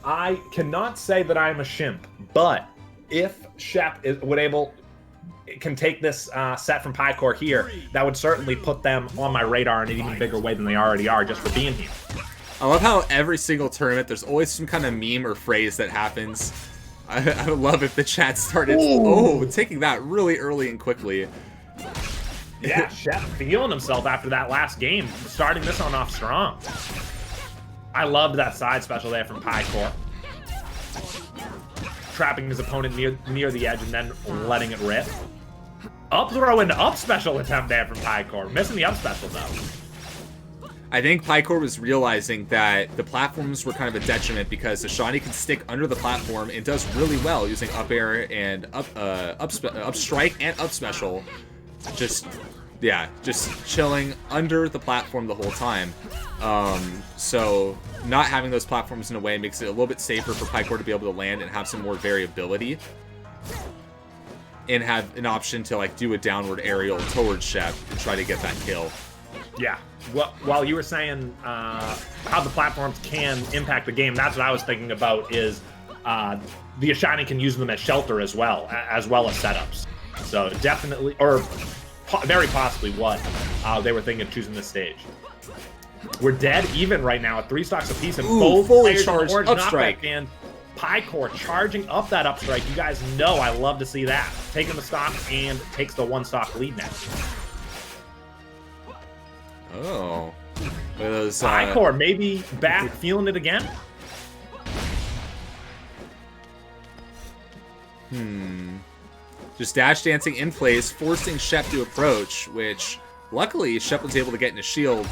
I cannot say that I'm a shimp, but if Shep can take this set from Paikor here, that would certainly put them on my radar in an even bigger way than they already are just for being here. I love how every single tournament there's always some kind of meme or phrase that happens. I would love if the chat started taking that really early and quickly. Yeah, Shep feeling himself after that last game, starting this one off strong. I loved that side special there from Paikor. Trapping his opponent near the edge and then letting it rip. Up throw into up special attempt there from Paikor. Missing the up special though. I think Paikor was realizing that the platforms were kind of a detriment because Ashani can stick under the platform and does really well using up air and up strike and up special. Just chilling under the platform the whole time. So not having those platforms in a way makes it a little bit safer for Paikor to be able to land and have some more variability. And have an option to like do a downward aerial towards Shep and try to get that kill. Yeah. Well, while you were saying how the platforms can impact the game, that's what I was thinking about is the Ashani can use them as shelter as well as setups. So definitely, or very possibly what they were thinking of choosing this stage. We're dead even right now at 3 stocks apiece, and both fully players charged in orange up knockback strike. and Paikor charging up that up strike. You guys know I love to see that. Taking the stock and takes the 1-stock lead now. Oh. Those, Paikor maybe back feeling it again. Just dash dancing in place, forcing Shep to approach, which luckily Shep was able to get in a shield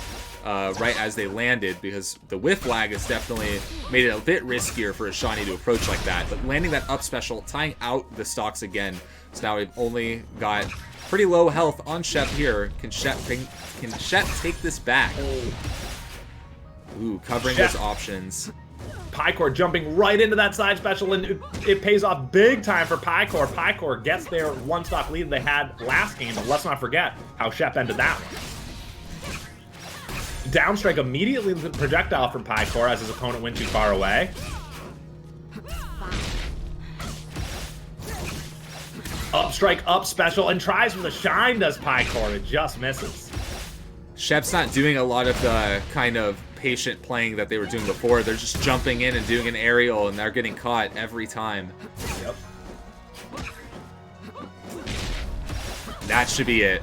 right as they landed, because the whiff lag has definitely made it a bit riskier for a Shawnee to approach like that. But landing that up special, tying out the stocks again. So now we've only got pretty low health on Shep here. Can Shep take this back? Ooh, covering his options. Paikor jumping right into that side special, and it pays off big time for Paikor. Paikor gets their 1-stock lead they had last game, but let's not forget how Shep ended that one. Downstrike immediately the projectile from Paikor as his opponent went too far away. Up strike, up special, and tries for the shine, does Paikor. It just misses. Shep's not doing a lot of the kind of patient playing that they were doing before. They're just jumping in and doing an aerial, and they're getting caught every time. Yep. That should be it.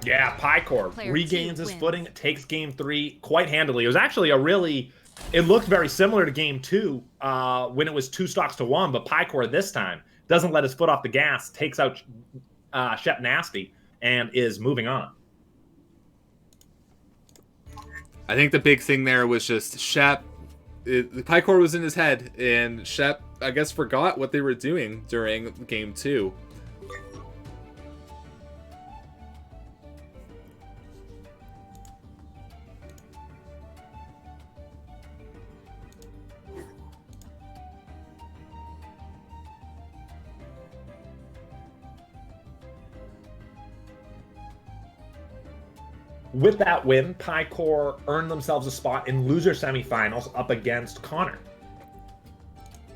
Yeah, Paikor Player regains two his wins. footing, takes game 3 quite handily. It was actually it looked very similar to game 2 when it was 2 stocks to 1, but Paikor this time doesn't let his foot off the gas, takes out Shep Nasty, and is moving on. I think the big thing there was just Shep. The Paikor was in his head, and Shep, I guess, forgot what they were doing during game 2. With that win, Paikor earned themselves a spot in loser semifinals up against CONR.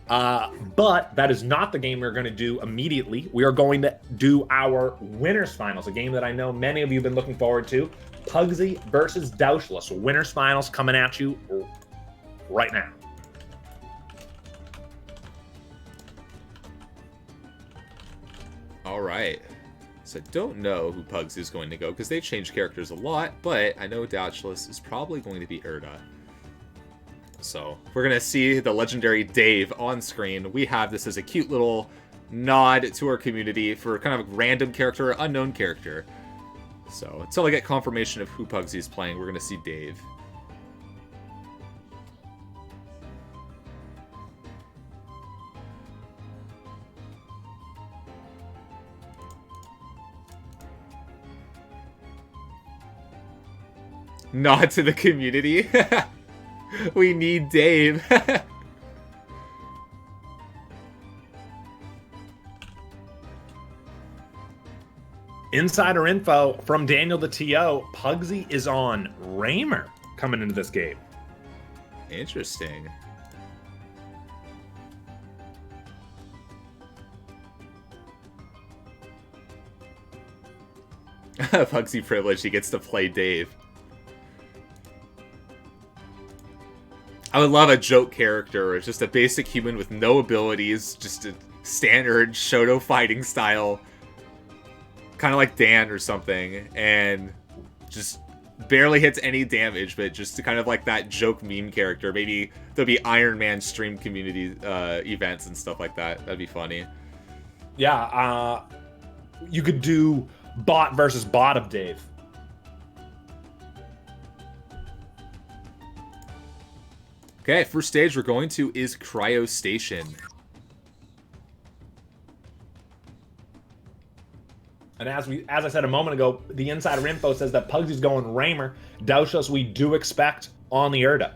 But that is not the game we're going to do immediately. We are going to do our winners finals, a game that I know many of you have been looking forward to. Pugsy versus Douchlas. Winners finals coming at you right now. All right. So I don't know who Pugsy is going to go, because they've changed characters a lot, but I know Douchlas is probably going to be Erda. So we're going to see the legendary Dave on screen. We have this as a cute little nod to our community for kind of a random character, unknown character. So until I get confirmation of who Pugsy is playing, we're going to see Dave. Nod to the community. We need Dave. Insider info from Daniel the TO. Pugsy is on Raymer coming into this game. Interesting. Pugsy privilege, he gets to play Dave. I would love a joke character, it's just a basic human with no abilities, just a standard Shoto fighting style, kind of like Dan or something, and just barely hits any damage, but just kind of like that joke meme character. Maybe there'll be Iron Man stream community events and stuff like that. That'd be funny. Yeah, you could do bot versus bot of Dave. Okay, first stage we're going to is Cryo Station. And as I said a moment ago, the insider info says that Pugsy's going Raymer. Douchlas we do expect on the Erda.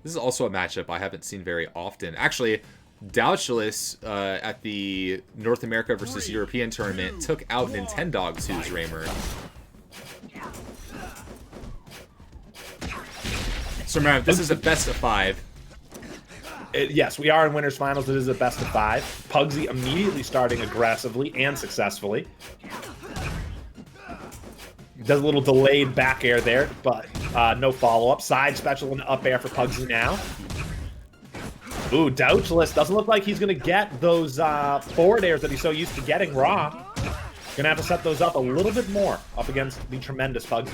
This is also a matchup I haven't seen very often. Actually, Douchlas at the North America versus European tournament took out Nintendogs, who's Raymer. So remember, this is a best of 5. Yes, we are in winners finals. It is a best of 5. Pugsy immediately starting aggressively and successfully. Does a little delayed back air there, but No follow-up. Side special and up air for Pugsy now. Ooh, Douchlas. Doesn't look like he's going to get those forward airs that he's so used to getting raw. Going to have to set those up a little bit more up against the tremendous Pugsy.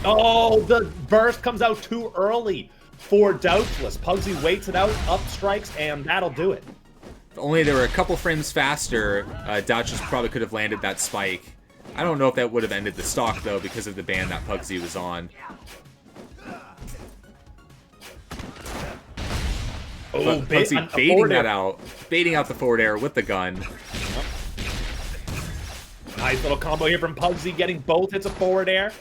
Oh, the burst comes out too early for Douchlas. Pugsy waits it out, up strikes, and that'll do it. If only there were a couple frames faster, Douchlas probably could have landed that spike. I don't know if that would have ended the stock, though, because of the ban that Pugsy was on. Oh, Pugsy baiting that out. Baiting out the forward air with the gun. Nice little combo here from Pugsy, getting both hits of forward air.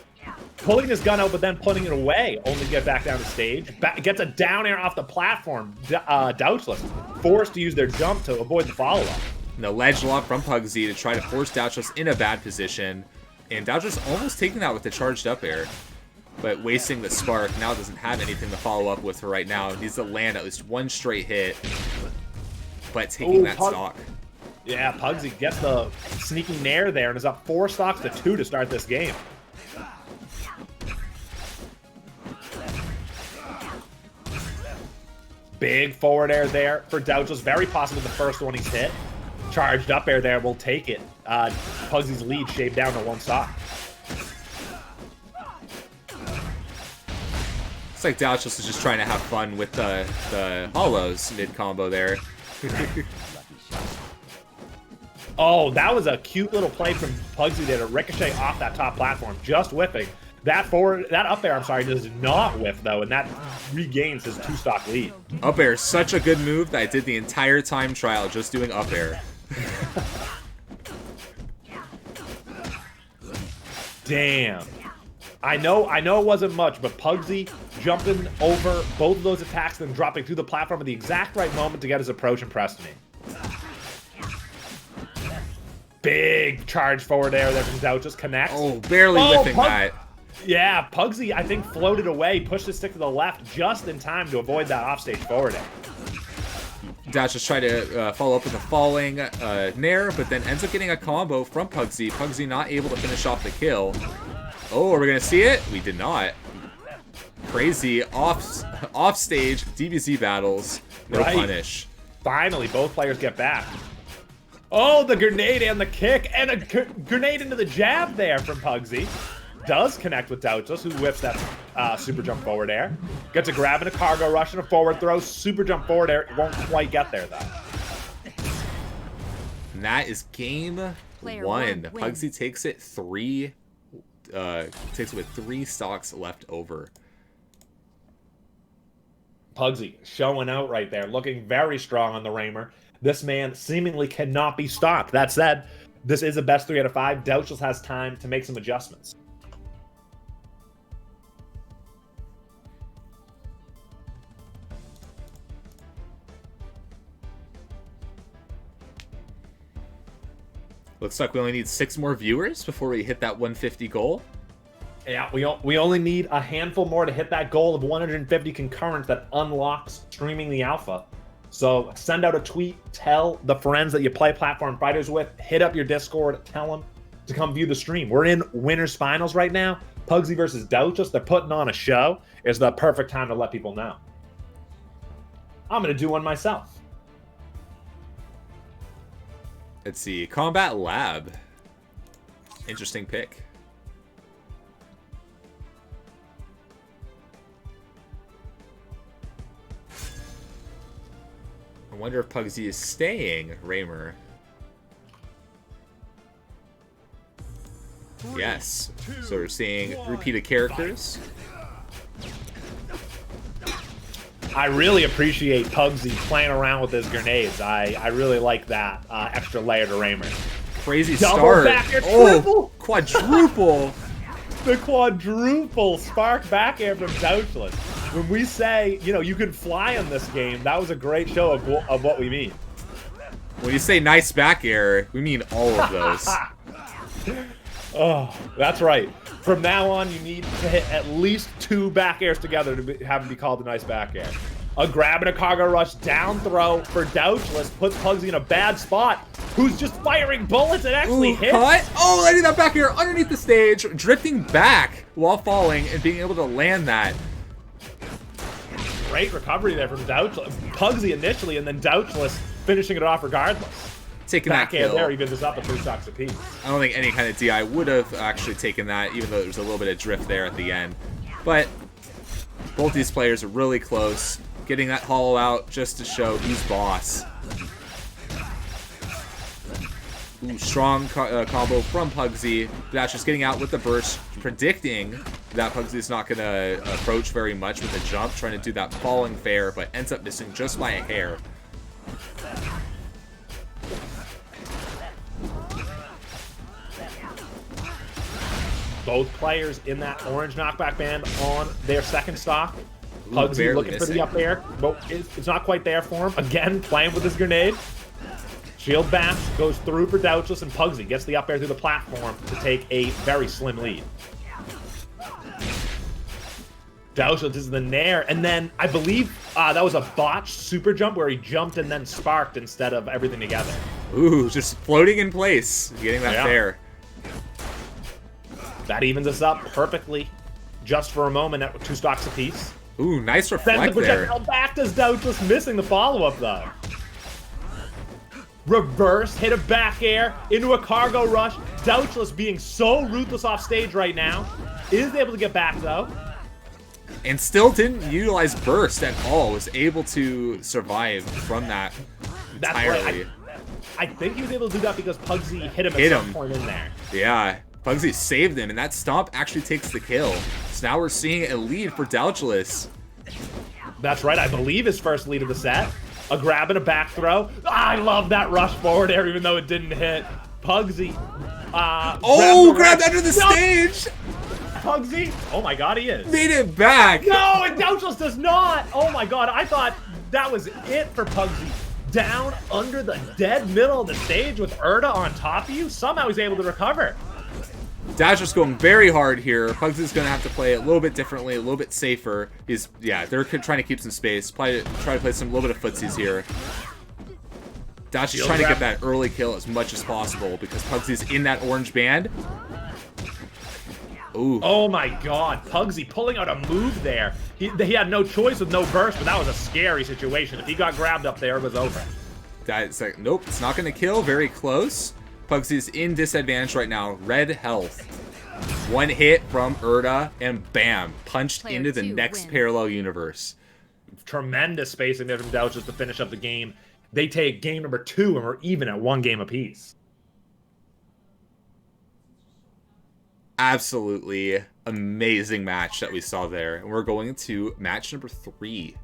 Pulling his gun out, but then putting it away, only to get back down the stage. Gets a down air off the platform. Douchlas forced to use their jump to avoid the follow-up. The ledge lock from Pugsy to try to force Douchlas in a bad position. And Douchlas almost taking that with the charged up air. But wasting the spark, now doesn't have anything to follow up with for right now. Needs to land at least one straight hit. But taking that stock. Yeah, Pugsy gets the sneaky nair there and is up 4 stocks to 2 to start this game. Big forward air there for Douchlas. Very possibly the first one he's hit. Charged up air there will take it. Pugsy's lead shaved down to 1 stock. It's like Douchlas is just trying to have fun with the hollows mid-combo there. Oh, that was a cute little play from Pugsy there to ricochet off that top platform, just whiffing. That up air, I'm sorry, does not whiff though, and that regains his 2-stock lead. Up air is such a good move that I did the entire time trial just doing up air. Damn. I know it wasn't much, but Pugsy jumping over both of those attacks, then dropping through the platform at the exact right moment to get his approach impressed me. Big charge forward air there from Douchlas. Connects. Oh, barely whiffing that. Yeah, Pugsy, I think, floated away, pushed his stick to the left just in time to avoid that offstage forward air. Douchlas tried to follow up with a falling nair, but then ends up getting a combo from Pugsy. Pugsy not able to finish off the kill. Oh, are we going to see it? We did not. Crazy off-stage DBZ battles. No punish. Finally, both players get back. Oh, the grenade and the kick, and a grenade into the jab there from Pugsy. Does connect with Douchlas, who whips that super jump forward air. Gets a grab and a cargo rush and a forward throw. Super jump forward air. Won't quite get there, though. And that is game 1. Pugsy takes it with 3 stocks left over. Pugsy showing out right there. Looking very strong on the Raymer. This man seemingly cannot be stopped. That said, this is a best 3 out of 5. Douchlas has time to make some adjustments. Looks like we only need 6 more viewers before we hit that 150 goal. Yeah, we only need a handful more to hit that goal of 150 concurrent that unlocks streaming the alpha. So send out a tweet, tell the friends that you play Platform Fighters with, hit up your Discord, tell them to come view the stream. We're in winners finals right now. Pugsy versus Douchlas. They're putting on a show. It's the perfect time to let people know. I'm going to do one myself. Let's see. Combat Lab. Interesting pick. I wonder if Pugsy is staying Raymer. Yes. So we're seeing repeated characters. I really appreciate Pugsy playing around with his grenades. I really like that extra layer to Raymer. Crazy Double start. back air, Oh, triple. quadruple. The quadruple spark back air from Douchlas. When we say, you know, you can fly in this game, that was a great show of what we mean. When you say nice back air, we mean all of those. Oh, that's right. From now on, you need to hit at least 2 back airs together to have them be called a nice back air. A grab and a cargo rush down throw for Douchlas puts Pugsy in a bad spot. Who's just firing bullets and actually hits. Cut. Oh, landing that back here underneath the stage, drifting back while falling and being able to land that. Great recovery there from Douchlas. Pugsy initially, and then Douchlas finishing it off regardless. Taking that kill. There, even this up at 3 stocks apiece. I don't think any kind of DI would have actually taken that, even though there was a little bit of drift there at the end. But both these players are really close. Getting that hollow out just to show who's boss. Ooh, strong combo from Pugsy. That's just getting out with the burst, predicting that Pugsy's not going to approach very much with a jump, trying to do that falling fair, but ends up missing just by a hair. Both players in that orange knockback band on their second stock. Pugsy looking for the up air, but it's not quite there for him. Again, playing with his grenade. Shield bash goes through for Douchlas, and Pugsy gets the up air through the platform to take a very slim lead. Douchlas is the nair, and then I believe that was a botched super jump where he jumped and then sparked instead of everything together. Ooh, just floating in place, getting that fair. That evens us up perfectly, just for a moment at 2 stocks apiece. Ooh, nice Sends reflect the there. projectile back to Douchlas, missing the follow-up though. Reverse, hit a back air into a cargo rush. Douchlas being so ruthless off stage right now. Is able to get back though. And still didn't utilize burst at all. Was able to survive from that entirely. Right. I think he was able to do that because Pugsy hit him at some point in there. Yeah, Pugsy saved him, and that stomp actually takes the kill. So now we're seeing a lead for Douchlas. That's right, I believe his first lead of the set. A grab and a back throw. I love that rush forward air, even though it didn't hit. Pugsy. Grabbed under the stage! Pugsy. Oh my god, he is. Made it back! No, and Douchlas does not! Oh my god, I thought that was it for Pugsy. Down under the dead middle of the stage with Erda on top of you. Somehow he's able to recover. Douchlas going very hard here. Pugsy's going to have to play a little bit differently, a little bit safer. They're trying to keep some space. Try to play some little bit of footsies here. Douchlas trying to get that early kill as much as possible because Pugsy's in that orange band. Ooh. Oh my god, Pugsy pulling out a move there. He had no choice with no burst, but that was a scary situation. If he got grabbed up there, it was over. That's like, nope, it's not going to kill. Very close. Pugsy's in disadvantage right now. Red health. One hit from Erda, and bam, punched into the next parallel universe. Tremendous spacing there from Douchlas to finish up the game. They take game number 2, and we're even at 1 game apiece. Absolutely amazing match that we saw there. And we're going to match number 3.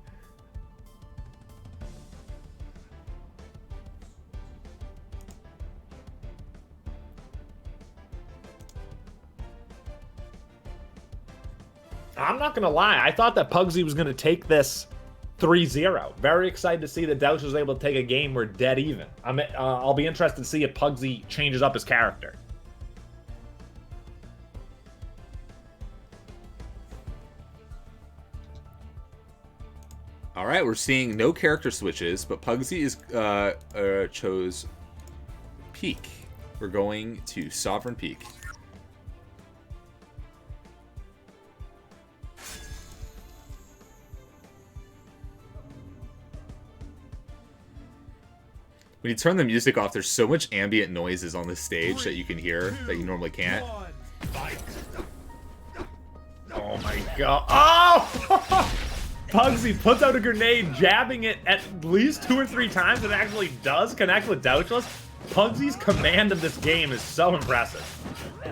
I'm not going to lie. I thought that Pugsy was going to take this 3-0. Very excited to see that Douchlas was able to take a game where dead even. I'll be interested to see if Pugsy changes up his character. All right, we're seeing no character switches, but Pugsy chose Peak. We're going to Sovereign Peak. When you turn the music off, there's so much ambient noises on the stage that you can hear that you normally can't. Oh my god. Oh! Pugsy puts out a grenade, jabbing it at least 2 or 3 times, and actually does connect with Douchlas. Pugsy's command of this game is so impressive.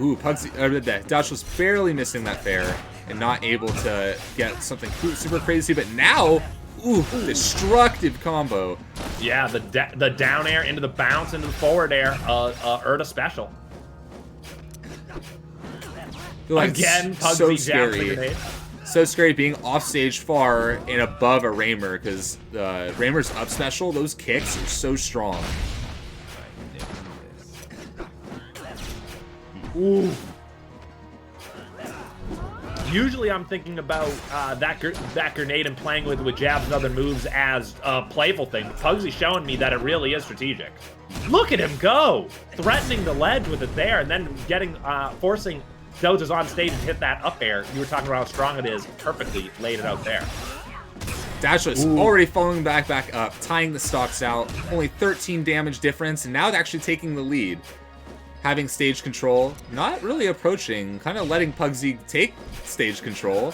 Ooh, Douchlas barely missing that fair and not able to get something super crazy, but now, ooh, destructive combo. Yeah, the down air into the bounce into the forward air, Erda special. Like, again, Pugsy so jabs the scary. grenade. So scary being off stage far and above a Raymer, because Raymer's up special, those kicks are so strong. Ooh. Usually I'm thinking about that grenade and playing with jabs and other moves as a playful thing. But Pugsy's showing me that it really is strategic. Look at him go! Threatening the ledge with it there, and then forcing Douchlas on stage and hit that up air. You were talking about how strong it is. Perfectly laid it out there. Douchlas already falling back up, tying the stocks out. Only 13 damage difference, and now actually taking the lead. Having stage control, not really approaching, kind of letting Pugsy take stage control.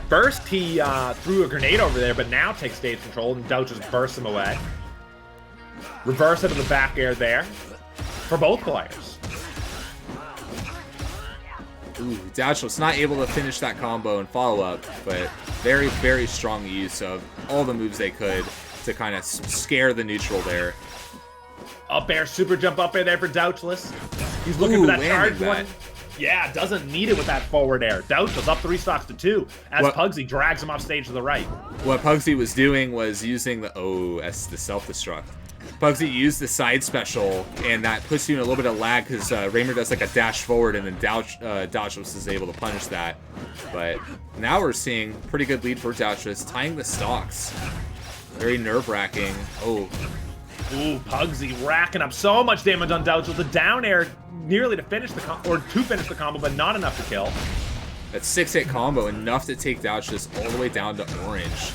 First, he threw a grenade over there, but now takes stage control, and Douchlas bursts him away. Reverse into the back air there for both players. Ooh, Douchlas not able to finish that combo and follow up, but very, very strong use of all the moves they could to kind of scare the neutral there. Up air, super jump up air there for Douchlas. He's looking for that charge one. Yeah, doesn't need it with that forward air. Douchlas up 3 stocks to 2 as Pugsy drags him off stage to the right. What Pugsy was doing was using the the self-destruct. Pugsy used the side special, and that puts you in a little bit of lag because Raymer does like a dash forward, and then Douchlas is able to punish that. But now we're seeing pretty good lead for Douchlas, tying the stocks. Very nerve-wracking. Oh. Ooh, Pugsy racking up so much damage on Douchlas. The down air nearly to finish the combo, but not enough to kill. That 6-hit combo, enough to take Douchlas all the way down to orange.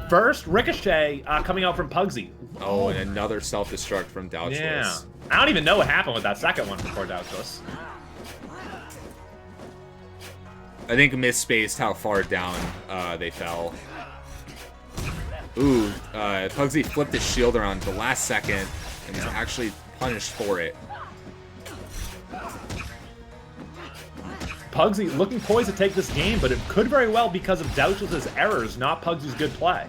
First, Ricochet coming out from Pugsy. Oh, and another self-destruct from Douchlas. Yeah. I don't even know what happened with that second one before Douchlas. I think misspaced how far down they fell. Ooh, Pugsy flipped his shield around the last second and was actually punished for it. Pugsy looking poised to take this game, but it could very well because of Douchlas' errors, not Pugsy's good play.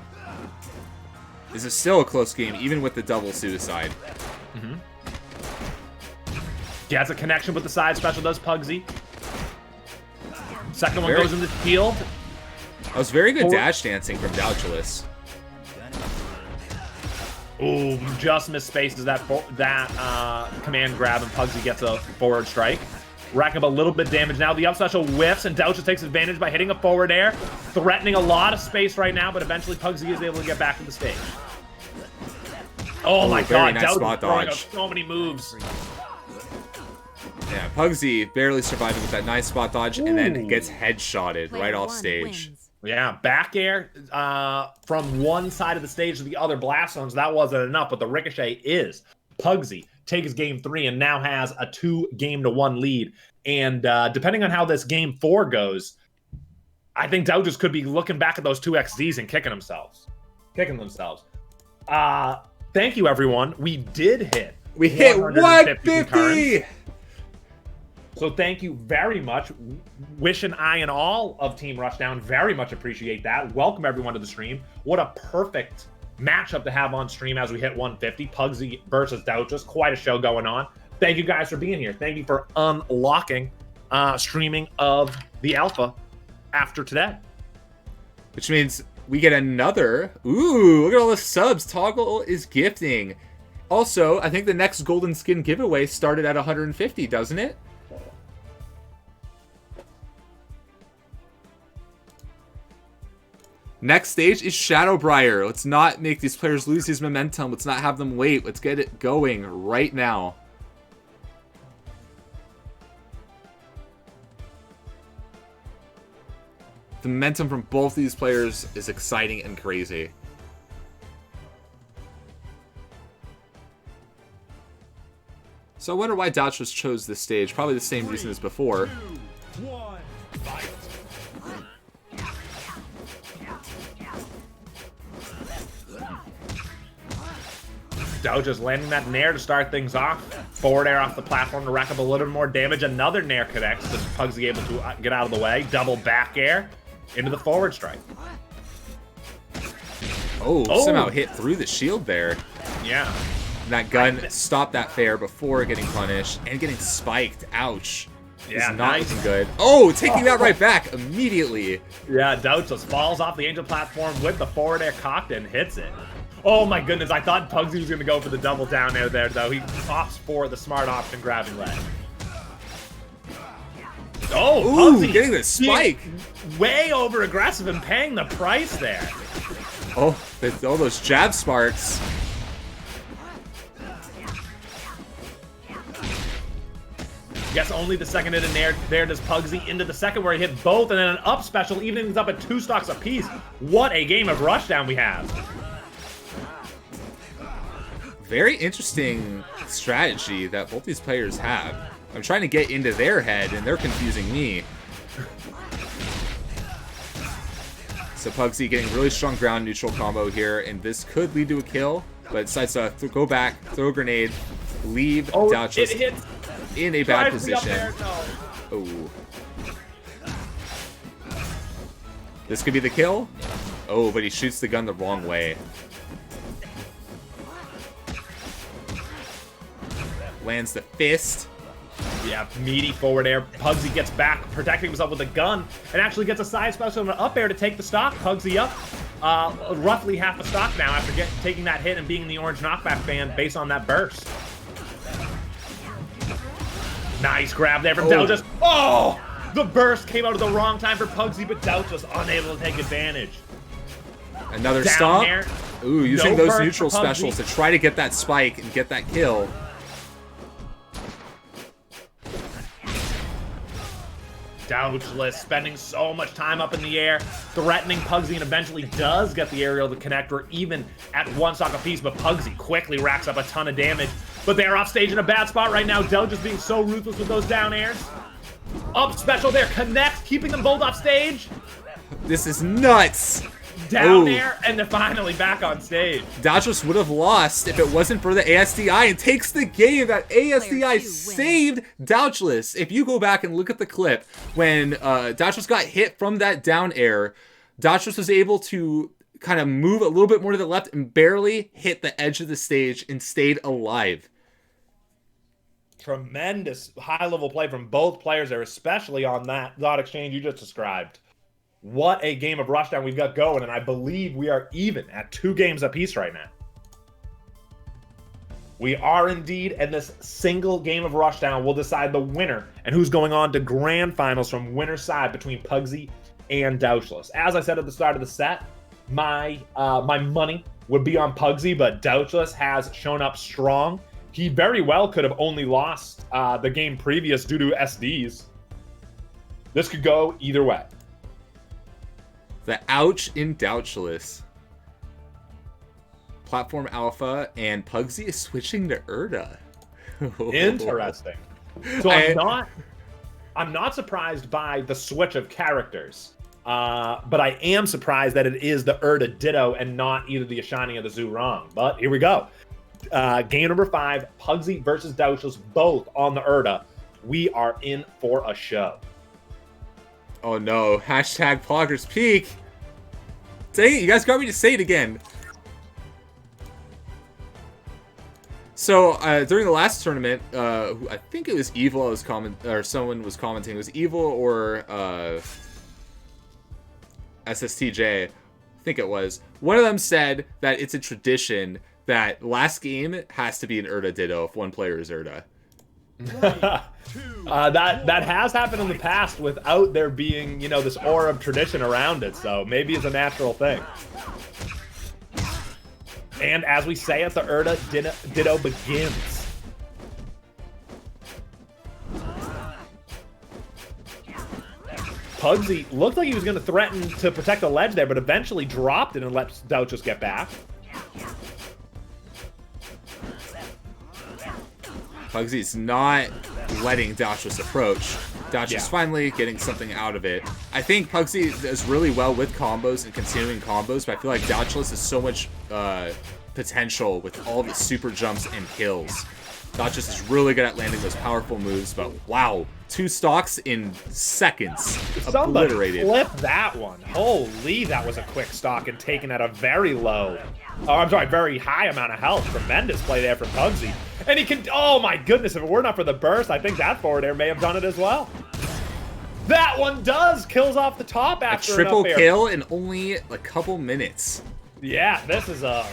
This is still a close game, even with the double suicide. Gets a connection with the side special, does Pugsy. Second one goes in the shield. That was very good dash dancing from Douchlas. Ooh, just misspaces that command grab, and Pugsy gets a forward strike. Racking up a little bit of damage now. The up special whiffs, and Douchlas takes advantage by hitting a forward air. Threatening a lot of space right now, but eventually Pugsy is able to get back to the stage. Oh my god, nice Douchlas throwing up so many moves. Yeah, Pugsy barely surviving with that nice spot dodge, and then gets headshotted right off stage. Yeah, back air from one side of the stage to the other blast zones. That wasn't enough, but the ricochet is. Pugsy takes game 3 and now has a 2-1 lead. And depending on how this game 4 goes, I think Douchlas could be looking back at those 2 XDs and kicking themselves. Thank you, everyone. We did hit. We hit 150! So thank you very much. Wishing I and all of Team Rushdown very much appreciate that. Welcome everyone to the stream. What a perfect matchup to have on stream as we hit 150. Pugsy versus Douchlas. Quite a show going on. Thank you guys for being here. Thank you for unlocking streaming of the alpha after today. Which means we get another. Ooh, look at all the subs. Toggle is gifting. Also, I think the next golden skin giveaway started at 150, doesn't it? Next stage is Shadowbriar. Let's not make these players lose his momentum. Let's not have them wait. Let's get it going right now. The momentum from both these players is exciting and crazy. So I wonder why Douchlas chose this stage. Probably the same reason as before. 2, 1, fight! Douchlas landing that nair to start things off. Forward air off the platform to rack up a little more damage. Another nair connects. Just Pugsy able to get out of the way. Double back air into the forward strike. Oh, somehow hit through the shield there. Yeah. And that gun stopped that fair before getting punished and getting spiked. Ouch. Yeah, not nice. looking good. Oh, taking that right back immediately. Yeah, Douchlas falls off the angel platform with the forward air cocked and hits it. Oh my goodness, I thought Pugsy was going to go for the double down air there, though. He opts for the smart option grabbing leg. Oh, Ooh, Pugsy getting the spike. Way over aggressive and paying the price there. Oh, all those jab sparks. Yes, only the second hit in there does Pugsy into the second where he hit both, and then an up special, even things up at 2 stocks apiece. What a game of Rushdown we have. Very interesting strategy that both these players have. I'm trying to get into their head, and they're confusing me. So Pugsy getting really strong ground neutral combo here, and this could lead to a kill, but decides to go back, throw a grenade, leave Douchlas in a bad position. Oh. This could be the kill. Oh, but he shoots the gun the wrong way. Lands the fist. Yeah, meaty forward air. Pugsy gets back, protecting himself with a gun, and actually gets a side special and an up air to take the stock. Pugsy up roughly half a stock now after taking that hit and being in the orange knockback band based on that burst. Nice grab there from Douchlas. Oh! The burst came out at the wrong time for Pugsy, but Douchlas unable to take advantage. Another Down stomp. there. Ooh, using No those burst neutral for Pugsy. specials to try to get that spike and get that kill. Douchlas spending so much time up in the air, threatening Pugsy, and eventually does get the aerial to connect, or even at 1 stock apiece, but Pugsy quickly racks up a ton of damage. But they're off stage in a bad spot right now. Douchlas being so ruthless with those down airs. Up special there, connects, keeping them both off stage. This is nuts. Down air, and they're finally back on stage. Douchlas would have lost if it wasn't for the ASDI, and takes the game. That ASDI saved Douchlas. If you go back and look at the clip, when Douchlas got hit from that down air, Douchlas was able to kind of move a little bit more to the left and barely hit the edge of the stage and stayed alive. Tremendous high-level play from both players there, especially on that dot exchange you just described. What a game of Rushdown we've got going, and I believe we are even at 2 games apiece right now. We are indeed, and this single game of Rushdown will decide the winner and who's going on to grand finals from winner's side between Pugsy and Douchlas. As I said at the start of the set, my money would be on Pugsy, but Douchlas has shown up strong. He very well could have only lost the game previous due to SDs. This could go either way. The ouch in Douchlas. Platform Alpha, and Pugsy is switching to Erda. Interesting. So I'm not surprised by the switch of characters, but I am surprised that it is the Erda Ditto and not either the Ashani or the Zhurong. But here we go. Game number 5, Pugsy versus Douchlas, both on the Erda. We are in for a show. Oh no, hashtag Poggers Peak. Dang it, you guys got me to say it again. So, during the last tournament, I think it was Evil someone was commenting. It was Evil or SSTJ, I think it was. One of them said that it's a tradition that last game has to be an Erda Ditto if one player is Erda. That has happened in the past without there being, you know, this aura of tradition around it, so maybe it's a natural thing. And as we say it, the Erda Ditto begins. Pugsy looked like he was going to threaten to protect the ledge there, but eventually dropped it and let Douchlas get back. Pugsy's not letting Douchlas approach. Douchlas finally getting something out of it. I think Pugsy does really well with combos and continuing combos, but I feel like Douchlas has so much potential with all the super jumps and kills. Douchlas is really good at landing those powerful moves, but wow, 2 stocks in seconds. Obliterated. Somebody flip that one. Holy, that was a quick stock and taken at a very low, very high amount of health. Tremendous play there from Pugsy. And he can, oh my goodness, if it were not for the burst, I think that forward air may have done it as well. That one kills off the top after a triple kill in only a couple minutes. Yeah, this is a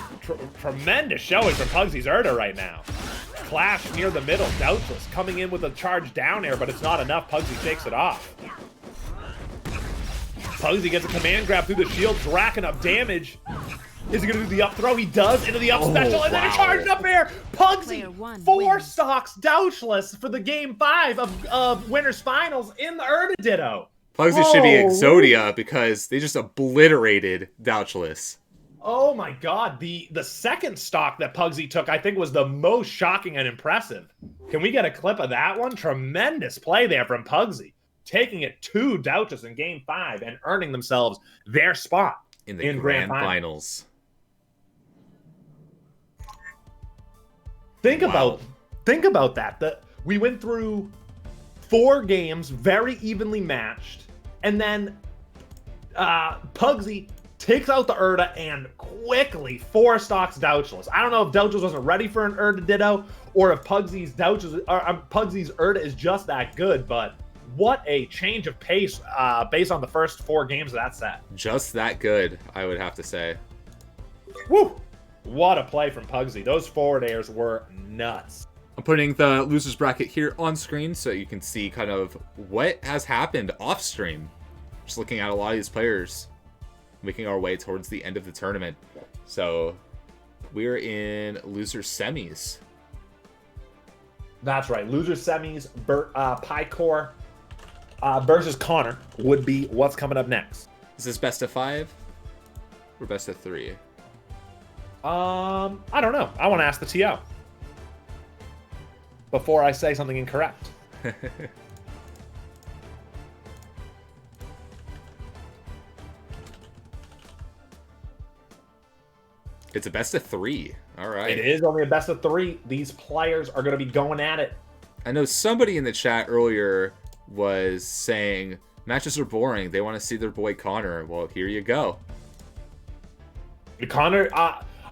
tremendous showing from Pugsy's Erda right now. Clash near the middle. Douchlas coming in with a charge down air, but it's not enough. Pugsy takes it off. Pugsy gets a command grab through the shield, racking up damage. Is he going to do the up throw? He does, into the up special, and then a charged up air. Pugsy four stocks Douchlas for the game 5 of Winners Finals in the Erda Ditto. Pugsy should be Exodia because they just obliterated Douchlas. Oh my god, the second stock that Pugsy took, I think, was the most shocking and impressive. Can we get a clip of that one? Tremendous play there from Pugsy, taking it to Douchlas in game 5 and earning themselves their spot in the grand finals. Think about that. We went through 4 games, very evenly matched, and then Pugsy takes out the Erda and quickly 4 stocks Douchlas. I don't know if Douchlas wasn't ready for an Erda Ditto or if Pugsy's Erda is just that good, but what a change of pace based on the first 4 games of that set. Just that good, I would have to say. Woo! What a play from Pugsy. Those forward airs were nuts. I'm putting the losers bracket here on screen so you can see kind of what has happened off stream. Just looking at a lot of these players making our way towards the end of the tournament. So we're in loser semis. That's right. Loser semis, Paikor versus CONR would be what's coming up next. Is this best of 5 or best of 3? I don't know. I want to ask the TO before I say something incorrect. It's a best of 3. All right. It is only a best of 3. These players are going to be going at it. I know somebody in the chat earlier was saying matches are boring. They want to see their boy CONR. Well, here you go. CONR,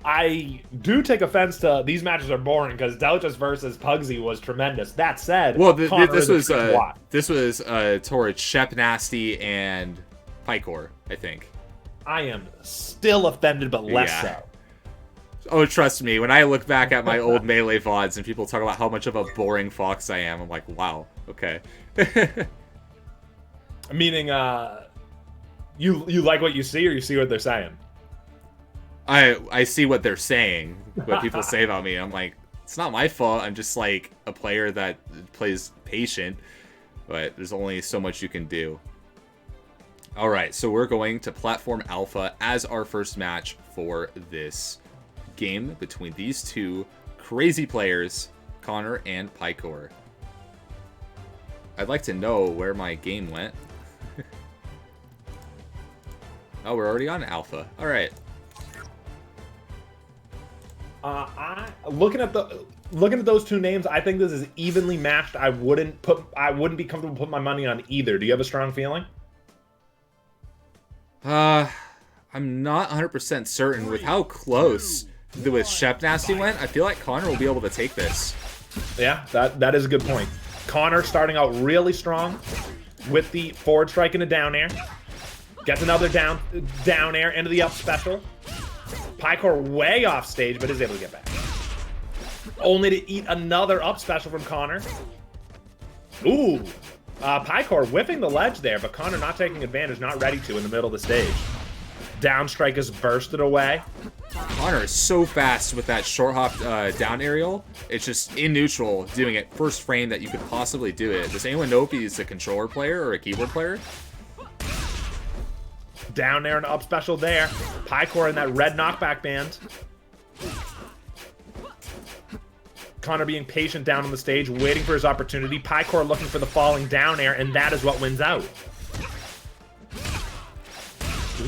I do take offense to these matches are boring because Douchlas versus Pugsy was tremendous. That said, well, this was towards Shep Nasty and Paikor, I think. I am still offended, but less so. Oh, trust me, when I look back at my old Melee VODs and people talk about how much of a boring fox I am, I'm like, wow, okay. Meaning, you like what you see, or you see what they're saying? I see what they're saying, what people say about me. I'm like, it's not my fault. I'm just like a player that plays patient, but there's only so much you can do. All right, so we're going to Platform Alpha as our first match for this game between these two crazy players, CONR and Paikor. I'd like to know where my game went. Oh, we're already on Alpha. All right. Looking at those two names, I think this is evenly matched. I wouldn't be comfortable putting my money on either. Do you have a strong feeling? I'm not 100% certain with how close with Shep Nasty went. I feel like CONR will be able to take this. Yeah, that is a good point. CONR starting out really strong with the forward strike and a down air. Gets another down air into the up special. Paikor way off stage, but is able to get back. Only to eat another up special from CONR. Ooh. Paikor whiffing the ledge there, but CONR not taking advantage, not ready to in the middle of the stage. Down strike is bursted away. CONR is so fast with that short hop down aerial. It's just in neutral, doing it first frame that you could possibly do it. Does anyone know if he's a controller player or a keyboard player? Down there and up special there. Paikor in that red knockback band. CONR being patient down on the stage, waiting for his opportunity. Paikor looking for the falling down air, and that is what wins out.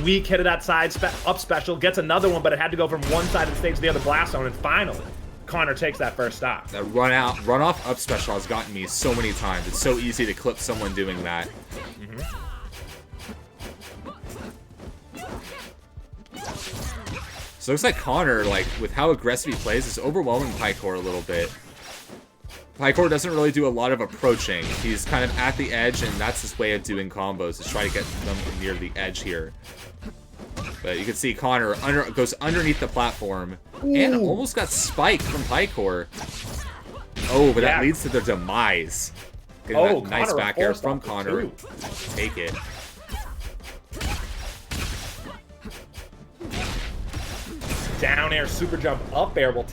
Weak hit of that side up special, gets another one, but it had to go from one side of the stage to the other blast zone, and finally, CONR takes that first stop. That run off up special has gotten me so many times. It's so easy to clip someone doing that. So it looks like CONR, like, with how aggressive he plays, is overwhelming Paikor a little bit. Paikor doesn't really do a lot of approaching. He's kind of at the edge, and that's his way of doing combos, is try to get them near the edge here. But you can see CONR goes underneath the platform and almost got spiked from Paikor. Oh, but that leads to their demise. Getting that nice back air from CONR. Take it. Down air, super jump, up air will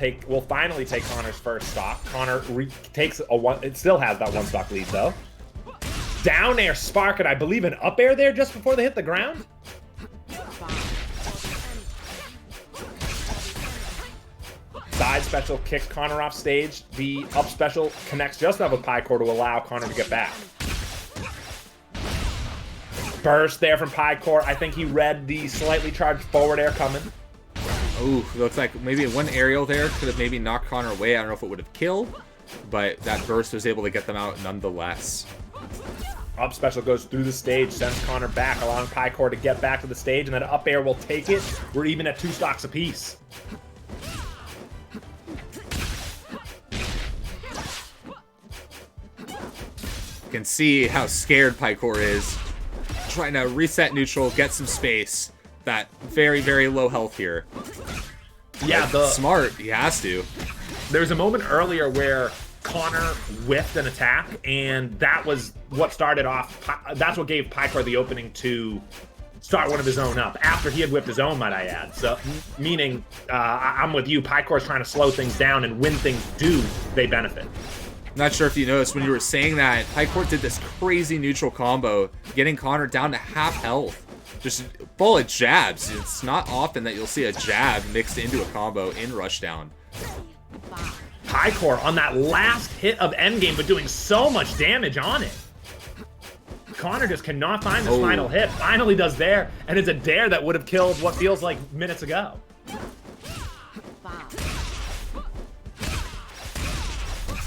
finally take CONR's first stock. CONR takes a one. It still has that one stock lead though. Down air, spark, and I believe an up air there just before they hit the ground. Side special kicks CONR off stage. The up special connects just enough with Paikor to allow CONR to get back. Burst there from Paikor. I think he read the slightly charged forward air coming. Ooh, looks like maybe one aerial there could have maybe knocked CONR away. I don't know if it would have killed, but that burst was able to get them out nonetheless. Up special goes through the stage, sends CONR back, allowing Paikor to get back to the stage, and then up air will take it. We're even at 2 stocks apiece. You can see how scared Paikor is. Trying to reset neutral, get some space. That very, very low health here. Yeah, smart. He has to. There was a moment earlier where CONR whiffed an attack, and that was what started off. That's what gave Paikor the opening to start one of his own up after he had whipped his own, might I add. So, meaning, I'm with you. Paikor's trying to slow things down, and when things do, they benefit. Not sure if you noticed when you were saying that, Paikor did this crazy neutral combo, getting CONR down to half health. Just bullet jabs. It's not often that you'll see a jab mixed into a combo in Rushdown. Paikor on that last hit of endgame, but doing so much damage on it. CONR just cannot find this final hit. Finally does there, and it's a dare that would have killed what feels like minutes ago.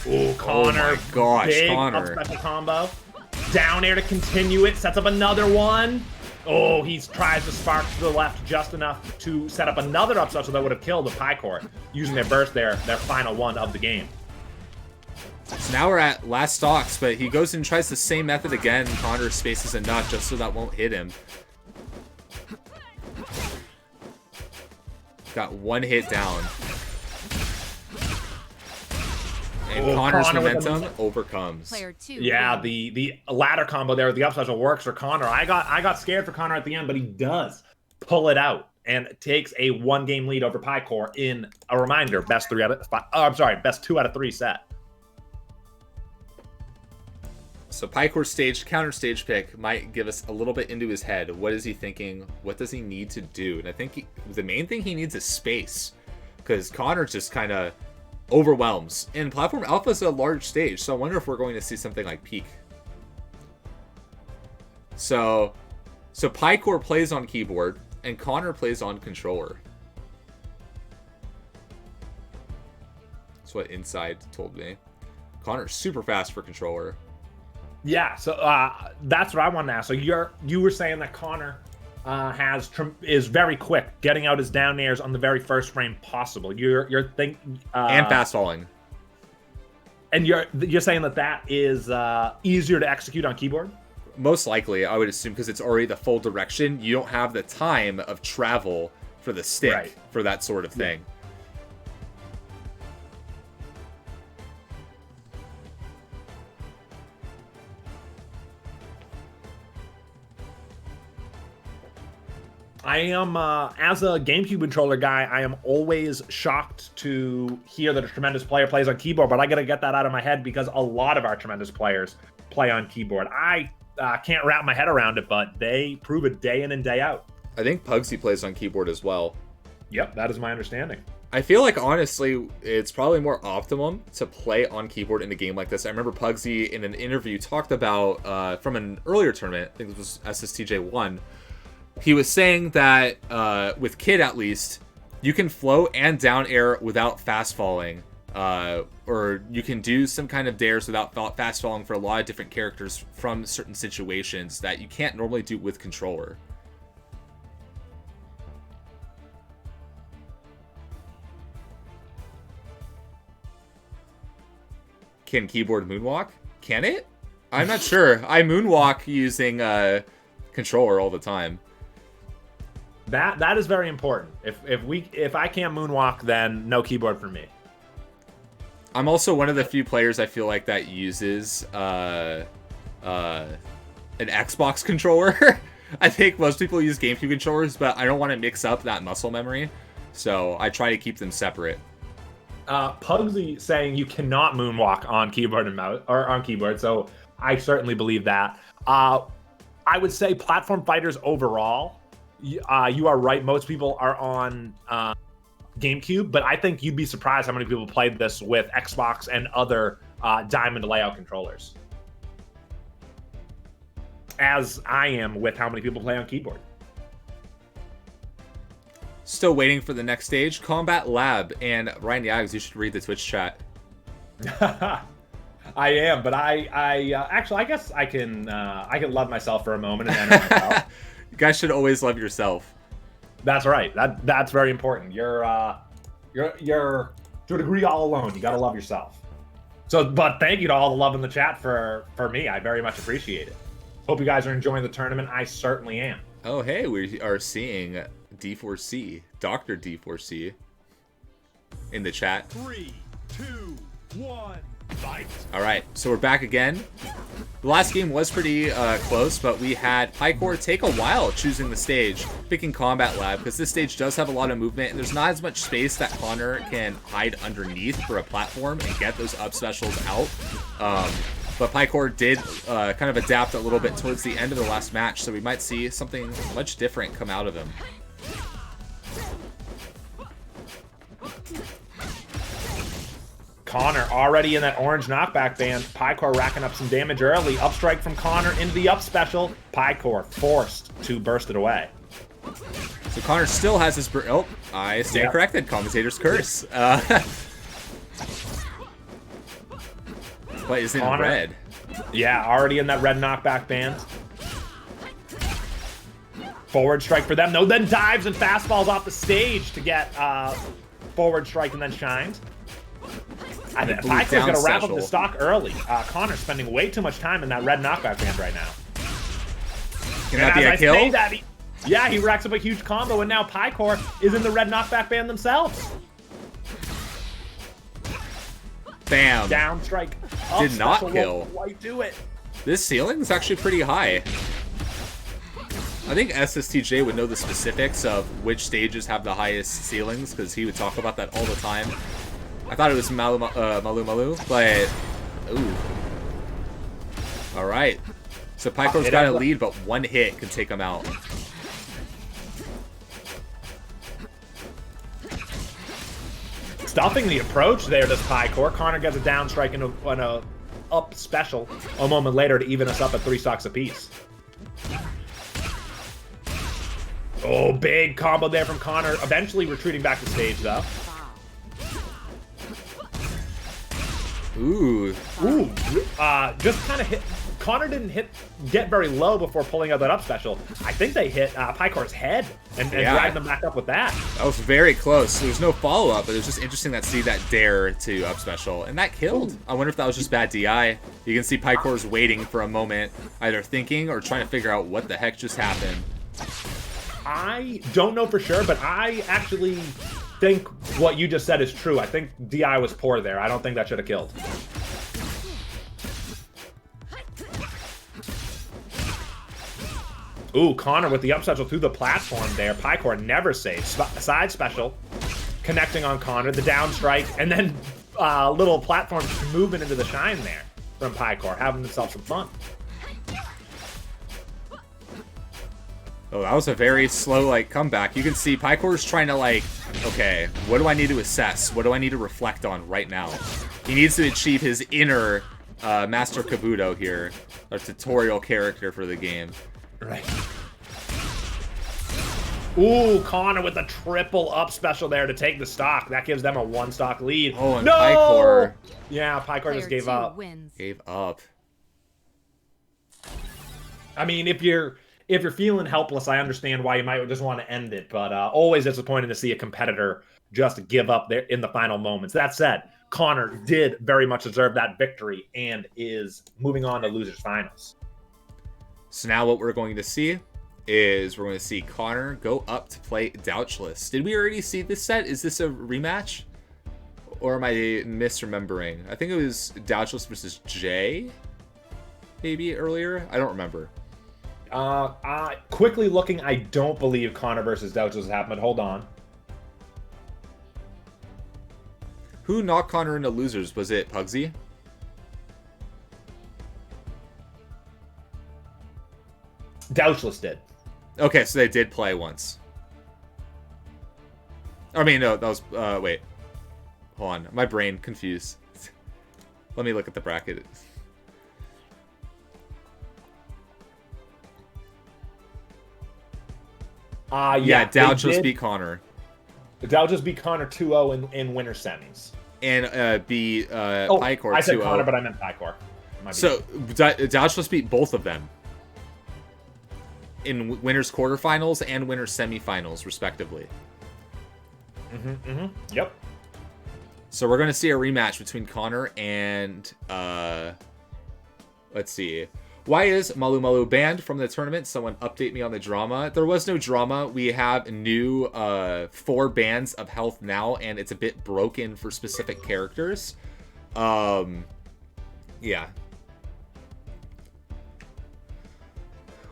Ooh, CONR. Oh my gosh, big CONR. up special combo. Down air to continue it, sets up another one. Oh, he tries to spark to the left just enough to set up another up special that would have killed the Paikor, using their burst there, their final one of the game. So now we're at last stocks, but he goes and tries the same method again. CONR spaces enough just so that won't hit him. Got one hit down. And CONR's momentum overcomes. Player 2. Yeah, the ladder combo there with the up special works for CONR. I got scared for CONR at the end, but he does pull it out and takes a 1-game lead over Paikor in a reminder best 2 out of 3 set. So Paikor's counter stage pick might give us a little bit into his head. What is he thinking? What does he need to do? And I think the main thing he needs is space, because CONR just kind of overwhelms. And Platform Alpha is a large stage, so I wonder if we're going to see something like Peak. So Paikor plays on keyboard, and CONR plays on controller. That's what Inside told me. CONR's super fast for controller. Yeah, so that's what I wanted to ask. So you were saying that CONR is very quick, getting out his down airs on the very first frame possible. And fast falling. And you're saying that is easier to execute on keyboard? Most likely, I would assume, because it's already the full direction. You don't have the time of travel for the stick for that sort of thing. Yeah. I am, as a GameCube controller guy, I am always shocked to hear that a tremendous player plays on keyboard, but I gotta get that out of my head because a lot of our tremendous players play on keyboard. I can't wrap my head around it, but they prove it day in and day out. I think Pugsy plays on keyboard as well. Yep, that is my understanding. I feel like, honestly, it's probably more optimum to play on keyboard in a game like this. I remember Pugsy in an interview talked about, from an earlier tournament, I think it was SSTJ 1, he was saying that, with Kid at least, you can float and down air without fast falling. Or you can do some kind of dares without fast falling for a lot of different characters from certain situations that you can't normally do with controller. Can keyboard moonwalk? Can it? I'm not sure. I moonwalk using controller all the time. That is very important. If I can't moonwalk, then no keyboard for me. I'm also one of the few players I feel like that uses an Xbox controller. I think most people use GameCube controllers, but I don't want to mix up that muscle memory, so I try to keep them separate. Pugsy saying you cannot moonwalk on keyboard and mouse or on keyboard, so I certainly believe that. I would say platform fighters overall, you are right. Most people are on GameCube, but I think you'd be surprised how many people played this with Xbox and other diamond layout controllers. As I am with how many people play on keyboard. Still waiting for the next stage, Combat Lab, and Ryan Yags, you should read the Twitch chat. I am, but I actually I guess I can love myself for a moment and enter myself. You guys should always love yourself. That's right. That's very important. You're to a degree all alone. You got to love yourself. So, but thank you to all the love in the chat for me. I very much appreciate it. Hope you guys are enjoying the tournament. I certainly am. Oh, hey, we are seeing D4C, Dr. D4C, in the chat. 3, 2, 1, fight. All right, so we're back again. The last game was pretty close, but we had Paikor take a while choosing the stage, picking Combat Lab, because this stage does have a lot of movement, and there's not as much space that CONR can hide underneath for a platform and get those up specials out. But Paikor did kind of adapt a little bit towards the end of the last match, so we might see something much different come out of him. CONR already in that orange knockback band. Paikor racking up some damage early. Upstrike from CONR into the up special. Paikor forced to burst it away. So CONR still has his... Oh, I stand corrected. Commentator's curse. But is in CONR, red. Yeah, already in that red knockback band. Forward strike for them. No, then dives and fastballs off the stage to get forward strike and then shines. Paikor's going to wrap up the stock early. CONR spending way too much time in that red knockback band right now. Can that be a kill? He racks up a huge combo, and now Paikor is in the red knockback band themselves. Bam. Down strike. Did not kill. Won't quite do it. This ceiling is actually pretty high. I think SSTJ would know the specifics of which stages have the highest ceilings, because he would talk about that all the time. I thought it was Malu Malu, but... Ooh. Alright. So Paikor's got a lead, but one hit can take him out. Stopping the approach there, does Paikor. CONR gets a down strike and a up special a moment later to even us up at 3 stocks apiece. Oh, big combo there from CONR. Eventually retreating back to stage, though. Ooh. Ooh. Just kind of hit. CONR didn't get very low before pulling out that up special. I think they hit Paikor's head and dragged them back up with that. That was very close. There was no follow-up, but it was just interesting to see that dare to up special. And that killed. Ooh. I wonder if that was just bad DI. You can see Paikor's waiting for a moment, either thinking or trying to figure out what the heck just happened. I don't know for sure, but I actually think what you just said is true. I think DI was poor there. I don't think that should have killed. Ooh, CONR with the up special through the platform there. Paikor never saves. Side special, connecting on CONR, the down strike, and then little platform moving into the shine there from Paikor, having himself some fun. Oh, that was a very slow, comeback. You can see Paikor's trying to, okay, what do I need to assess? What do I need to reflect on right now? He needs to achieve his inner Master Kabuto here, a tutorial character for the game. Right. Ooh, CONR with a triple up special there to take the stock. That gives them a 1 stock lead. Oh, and no! Paikor. Yeah, Paikor just gave up. Gave up. I mean, if you're feeling helpless, I understand why you might just want to end it, but always disappointing to see a competitor just give up there in the final moments. That said, CONR did very much deserve that victory and is moving on to losers finals. So now what we're going to see is we're going to see CONR go up to play Douchlas. Did we already see this set? Is this a rematch? Or am I misremembering? I think it was Douchlas versus Jay, maybe earlier. I don't remember. Quickly looking, I don't believe CONR versus Douchlas happened. Hold on. Who knocked CONR into losers? Was it Pugsy? Douchlas did. Okay, so they did play once. I mean, no, that was... wait. Hold on. My brain confused. Let me look at the bracket. Yeah, Douchlas beat CONR. Douchlas beat CONR 2-0 in winter semis. And beat Paikor 2-0. I said CONR, but I meant Paikor. So, Douchlas beat both of them in winners quarterfinals and winners semifinals, respectively. Yep. So we're going to see a rematch between CONR and, let's see. Why is Malu Malu banned from the tournament? Someone update me on the drama. There was no drama. We have new 4 bands of health now, and it's a bit broken for specific characters. Yeah.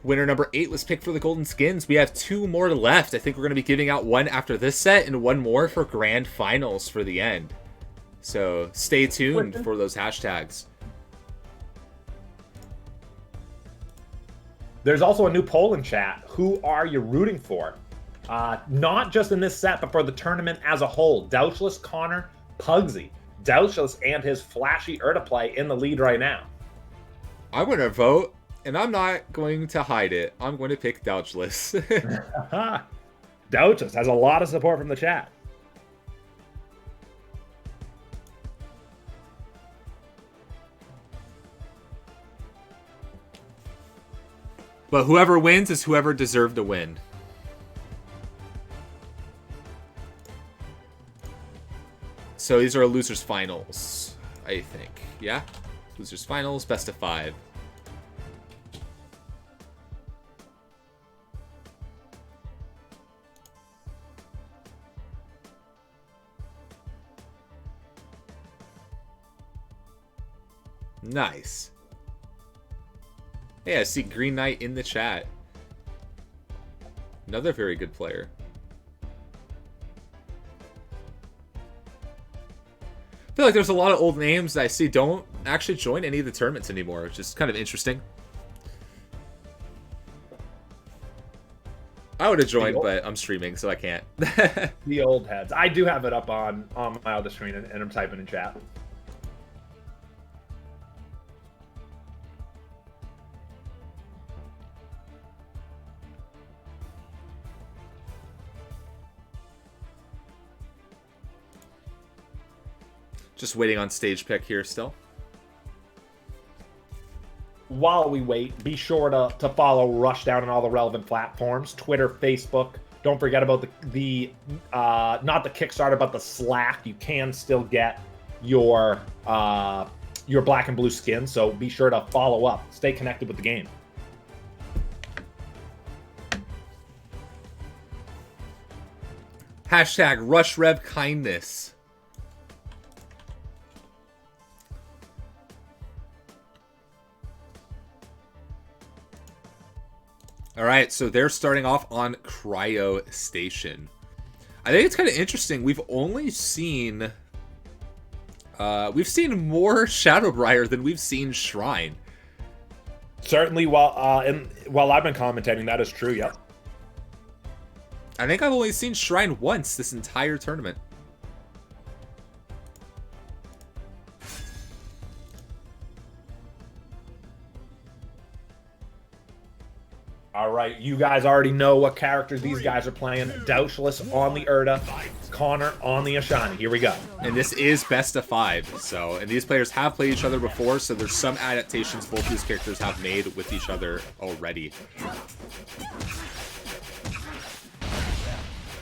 Winner number 8 was picked for the golden skins. We have 2 more left. I think we're going to be giving out one after this set and one more for grand finals for the end. So stay tuned for those hashtags. There's also a new poll in chat. Who are you rooting for? Not just in this set, but for the tournament as a whole. Douchlas, CONR, Pugsy. Douchlas and his flashy Urda play in the lead right now. I'm going to vote, and I'm not going to hide it. I'm going to pick Douchlas. Douchlas has a lot of support from the chat. But whoever wins is whoever deserved to win. So these are losers finals, I think. Yeah? Losers finals, best of 5. Nice. Hey, I see Green Knight in the chat. Another very good player. I feel like there's a lot of old names that I see don't actually join any of the tournaments anymore, which is kind of interesting. I would have joined, but I'm streaming, so I can't. The old heads. I do have it up on my other screen, and I'm typing in chat. Just waiting on stage pick here still. While we wait, be sure to follow Rushdown on all the relevant platforms. Twitter, Facebook. Don't forget about the not the Kickstarter, but the Slack. You can still get your black and blue skin, so be sure to follow up. Stay connected with the game. Hashtag RushRevKindness. All right, so they're starting off on Cryo Station. I think it's kind of interesting. We've only seen more Shadowbriar than we've seen Shrine. Certainly, while I've been commentating, that is true. Yep. I think I've only seen Shrine once this entire tournament. All right, you guys already know what characters these guys are playing. Douchlas on the Urda, CONR on the Ashani. Here we go. And this is best of 5, so, and these players have played each other before, so there's some adaptations both these characters have made with each other already.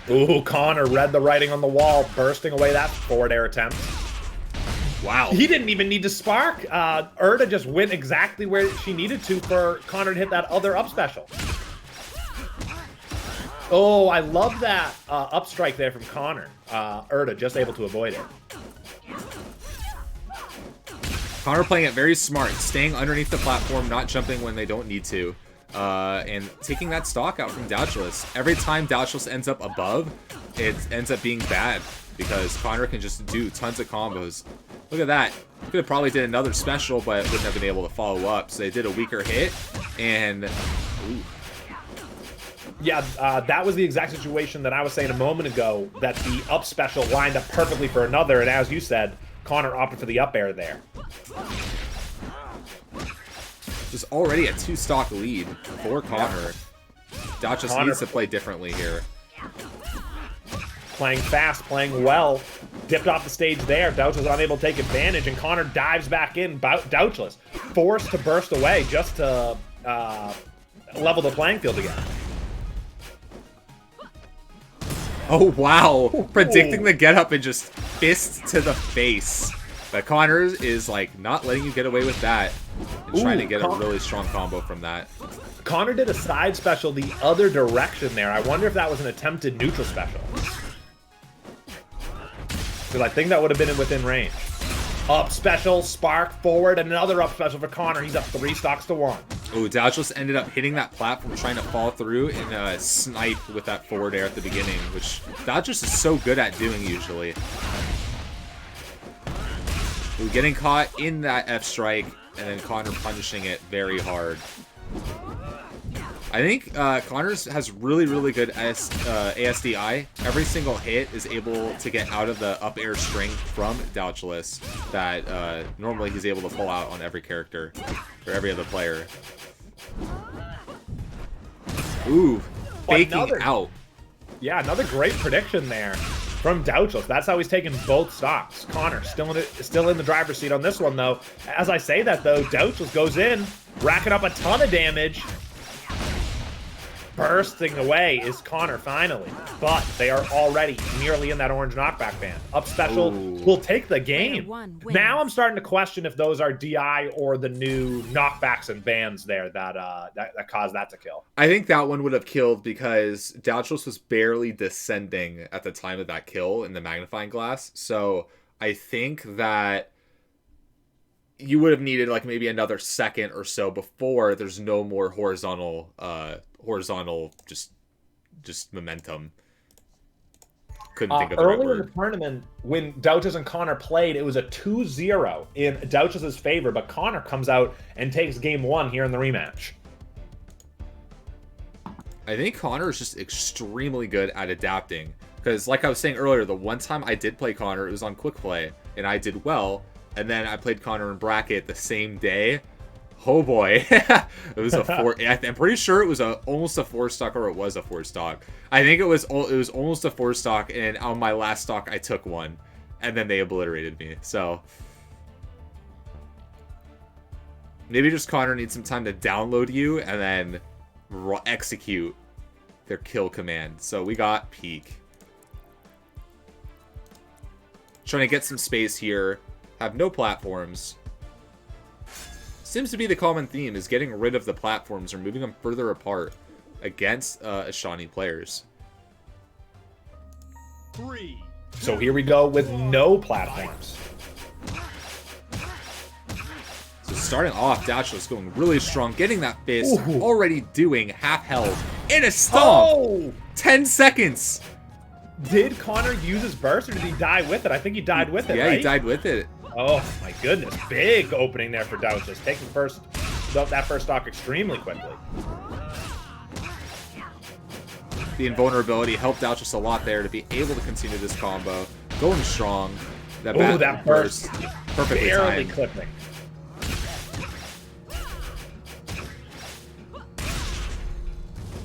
Ooh, CONR read the writing on the wall, bursting away that forward air attempt. Wow. He didn't even need to spark. Urda just went exactly where she needed to for CONR to hit that other up special. Oh, I love that up strike there from CONR. Erda just able to avoid it. CONR playing it very smart, staying underneath the platform, not jumping when they don't need to, and taking that stock out from Douchlas. Every time Douchlas ends up above, it ends up being bad because CONR can just do tons of combos. Look at that. Could have probably did another special, but wouldn't have been able to follow up. So they did a weaker hit, and ooh. Yeah, that was the exact situation that I was saying a moment ago, that the up special lined up perfectly for another, and as you said, CONR opted for the up air there. There's already a 2-stock lead for CONR. Douchlas needs to play differently here. Playing fast, playing well. Dipped off the stage there. Douchlas unable to take advantage, and CONR dives back in. Douchlas forced to burst away just to level the playing field again. Oh, wow. Predicting the get up and just fist to the face. But CONR is, like, not letting you get away with that. And trying to get a really strong combo from that. CONR did a side special the other direction there. I wonder if that was an attempted neutral special. Because I think that would have been within range. Up special, spark, forward, another up special for CONR. He's up 3 stocks to 1. Oh, Douchlas ended up hitting that platform, trying to fall through and snipe with that forward air at the beginning, which Douchlas is so good at doing usually. Ooh, getting caught in that F strike, and then CONR punishing it very hard. I think CONR has really, really good ASDI. Every single hit is able to get out of the up air string from Douchlas that normally he's able to pull out on every character, or every other player. Ooh, faking out. Yeah, another great prediction there from Douchlas. That's how he's taking both stocks. CONR still in the driver's seat on this one, though. As I say that, though, Douchlas goes in, racking up a ton of damage. Bursting away is CONR finally, but they are already nearly in that orange knockback band. Up special will take the game. Now I'm starting to question if those are DI or the new knockbacks and bans there that caused that to kill. I think that one would have killed because Douchlas was barely descending at the time of that kill in the magnifying glass. So I think that you would have needed like maybe another second or so before there's no more horizontal just momentum. Couldn't think of the right word. Earlier in the tournament, when Douchlas and CONR played, it was a 2-0 in Douchlas' favor, but CONR comes out and takes game 1 here in the rematch. I think CONR is just extremely good at adapting. Because like I was saying earlier, the one time I did play CONR, it was on quick play, and I did well. And then I played CONR in bracket the same day. Oh boy, it was a 4. I'm pretty sure it was almost a 4-stock, or it was a 4-stock. I think it was almost a 4-stock, and on my last stock I took one, and then they obliterated me. So maybe just CONR needs some time to download you and then execute their kill command. So we got peek. Trying to get some space here. Have no platforms. Seems to be the common theme, is getting rid of the platforms or moving them further apart against Ashani players. So here we go with no platforms. So starting off, Douchlas going really strong, getting that fist, already doing half health in a stomp. 10 seconds. Did CONR use his burst, or did he die with it? I think he died with it, Yeah, right? he died with it. Oh my goodness, big opening there for Douchlas, taking that first stock extremely quickly. The invulnerability helped Douchlas a lot there to be able to continue this combo. Going strong. That burst. Perfectly Barely timed. clipping.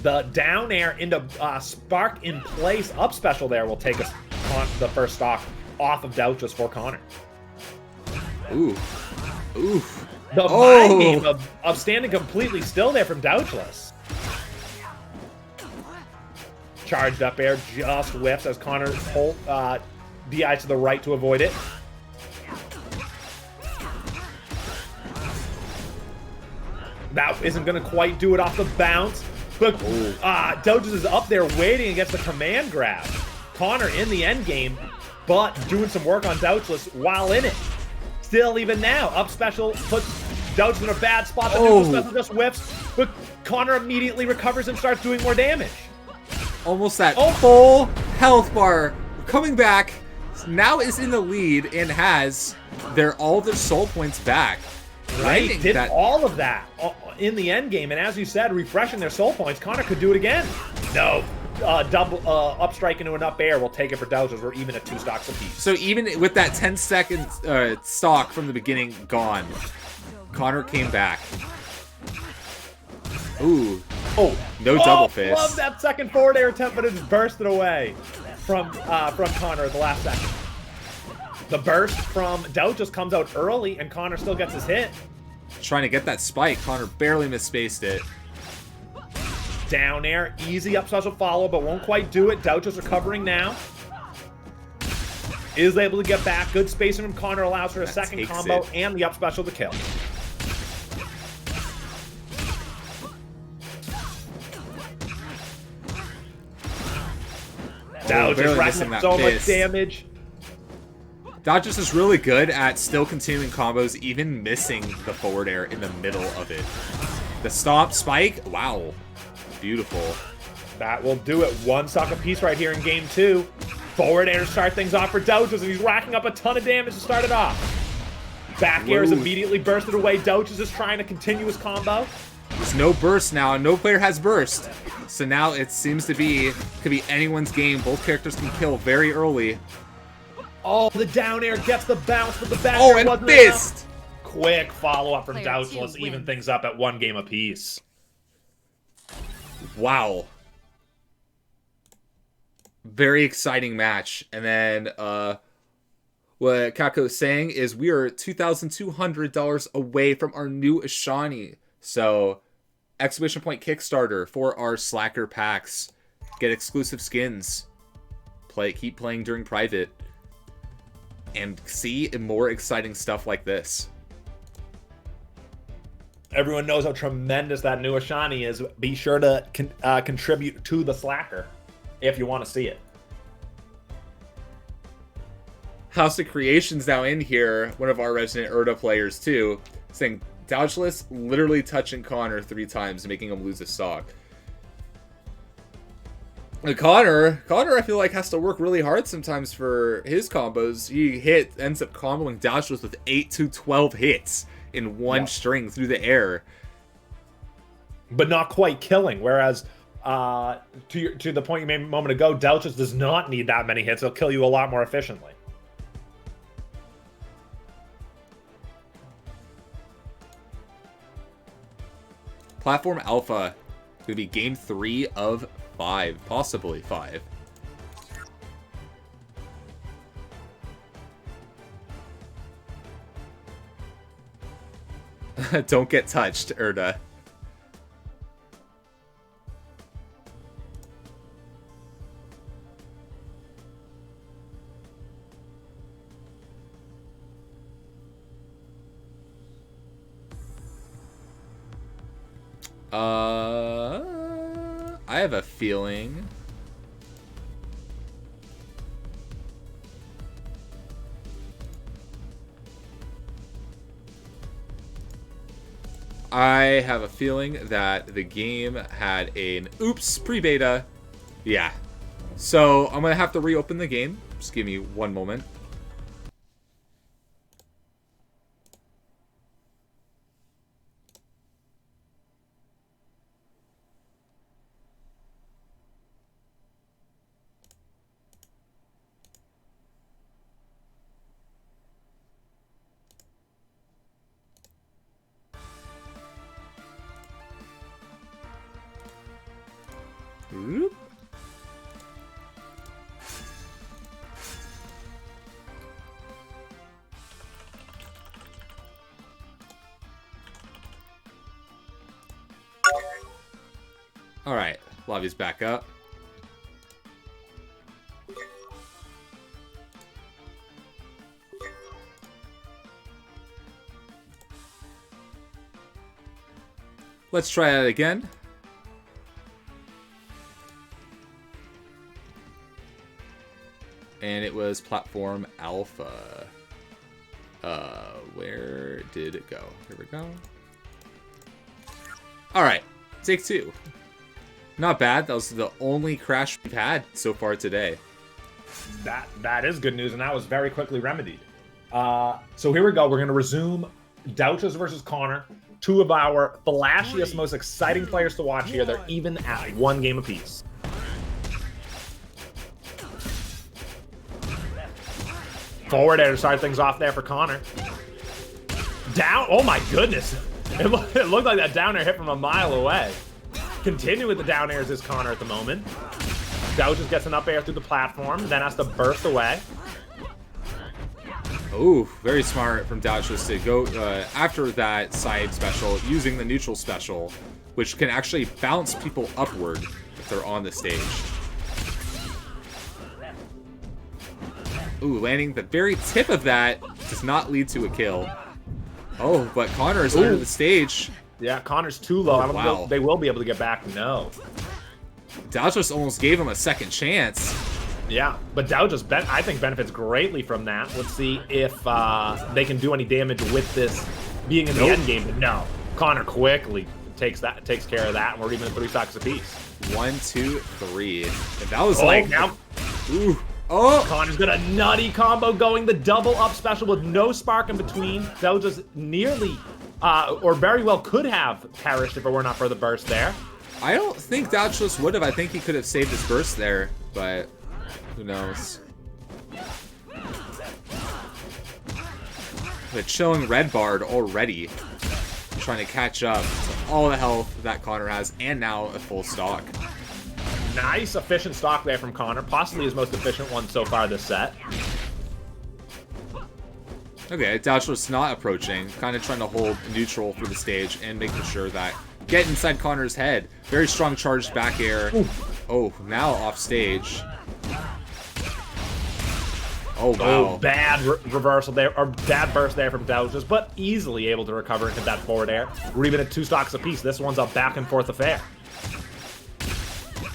The down air into spark in place up special there will take us on the first stock off of Douchlas for CONR. Ooh. Ooh. The mind game of standing completely still there from Douchlas. Charged up air, just whiffs as CONR pulled DI to the right to avoid it. That isn't going to quite do it off the bounce. Look, Douchlas is up there waiting against the command grab. CONR in the end game, but doing some work on Douchlas while in it. Still, even now, up special puts Douchlas in a bad spot. The neutral special just whiffs, but CONR immediately recovers and starts doing more damage. Almost that full health bar. Coming back, now is in the lead and has all their soul points back. Right, did all of that in the end game, and as you said, refreshing their soul points. CONR could do it again. No, double up strike into an up air. We'll take it for Douchlas. We're even at 2 stocks apiece. So even with that 10-second stock from the beginning gone, CONR came back. Ooh. Oh, no double fist. Love that second forward air attempt, but it's bursted away from CONR at the last second. The burst from Douchlas comes out early, and CONR still gets his hit. Trying to get that spike. CONR barely misspaced it. Down air, easy up special follow, but won't quite do it. Douchlas recovering now. Is able to get back. Good spacing from CONR allows for a second combo and the up special to kill. Douchlas racking up so much damage. Douchlas is really good at still continuing combos, even missing the forward air in the middle of it. The stomp spike, wow. Beautiful. That will do it. 1 stock apiece right here in game 2. Forward air to start things off for Douchlas, and he's racking up a ton of damage to start it off. Back air is immediately bursted away. Douchlas is trying to continue his combo. There's no burst now. No player has burst. So now it seems to be, could be anyone's game. Both characters can kill very early. Oh, the down air gets the bounce, but the back air and wasn't fist! enough. Quick follow-up from Player Douchlas, even things up at 1 game apiece. Wow. Very exciting match. And then what Kako's saying is we are $2,200 away from our new Ashani. So, exclamation point Kickstarter for our Slacker packs. Get exclusive skins. Keep playing during private. And see more exciting stuff like this. Everyone knows how tremendous that new Ashani is. Be sure to contribute to the Slacker if you want to see it. House of Creations now in here, one of our resident Erda players too, saying Douchlas literally touching CONR 3 times, making him lose a stock. CONR, I feel like, has to work really hard sometimes for his combos. He ends up comboing Douchlas with 8 to 12 hits in one string through the air. But not quite killing, whereas to the point you made a moment ago, Douchlas does not need that many hits. He'll kill you a lot more efficiently. Platform Alpha could be game 3 of 5, possibly 5. Don't get touched, Erda. I have a feeling. I have a feeling that the game had an oops pre-beta. Yeah. So I'm gonna have to reopen the game. Just give me one moment. Oop. All right, lobby's back up. Let's try that again. And it was platform alpha. Where did it go? Here we go. Alright, take 2. Not bad. That was the only crash we've had so far today. That is good news, and that was very quickly remedied. So here we go. We're going to resume Douchlas versus CONR. 2 of our flashiest, most exciting players to watch here. They're even at 1 game apiece. Forward air to start things off there for CONR. Down. Oh my goodness. It looked like that down air hit from a mile away. Continue with the down airs is CONR at the moment. Douchlas gets an up air through the platform, then has to burst away. Ooh, very smart from Douchlas to go after that side special using the neutral special, which can actually bounce people upward if they're on the stage. Ooh, landing the very tip of that does not lead to a kill. Oh, but CONR is under the stage. Yeah, CONR's too low. I don't know if they will be able to get back. No. Douchlas almost gave him a second chance. Yeah, but Douchlas, I think, benefits greatly from that. Let's see if they can do any damage with this being in the end game. But no, CONR quickly takes care of that, and we're even at 3 stocks apiece. 1, 2, 3. And that was now. Ooh. Oh! CONR's got a nutty combo going, the double up special with no spark in between. Douchlas nearly, or very well could have perished if it were not for the burst there. I don't think Douchlas would have. I think he could have saved his burst there, but who knows. The chilling red bard already trying to catch up to all the health that CONR has, and now a full stock. Nice, efficient stock there from CONR. Possibly his most efficient one so far this set. Okay, Douchlas not approaching. Kind of trying to hold neutral for the stage and making sure that get inside CONR's head. Very strong charged back air. Ooh. Oh, now off stage. Oh, wow. Oh, bad reversal there, or bad burst there from Douchlas, but easily able to recover into that forward air. We're even at 2 stocks apiece. This one's a back and forth affair.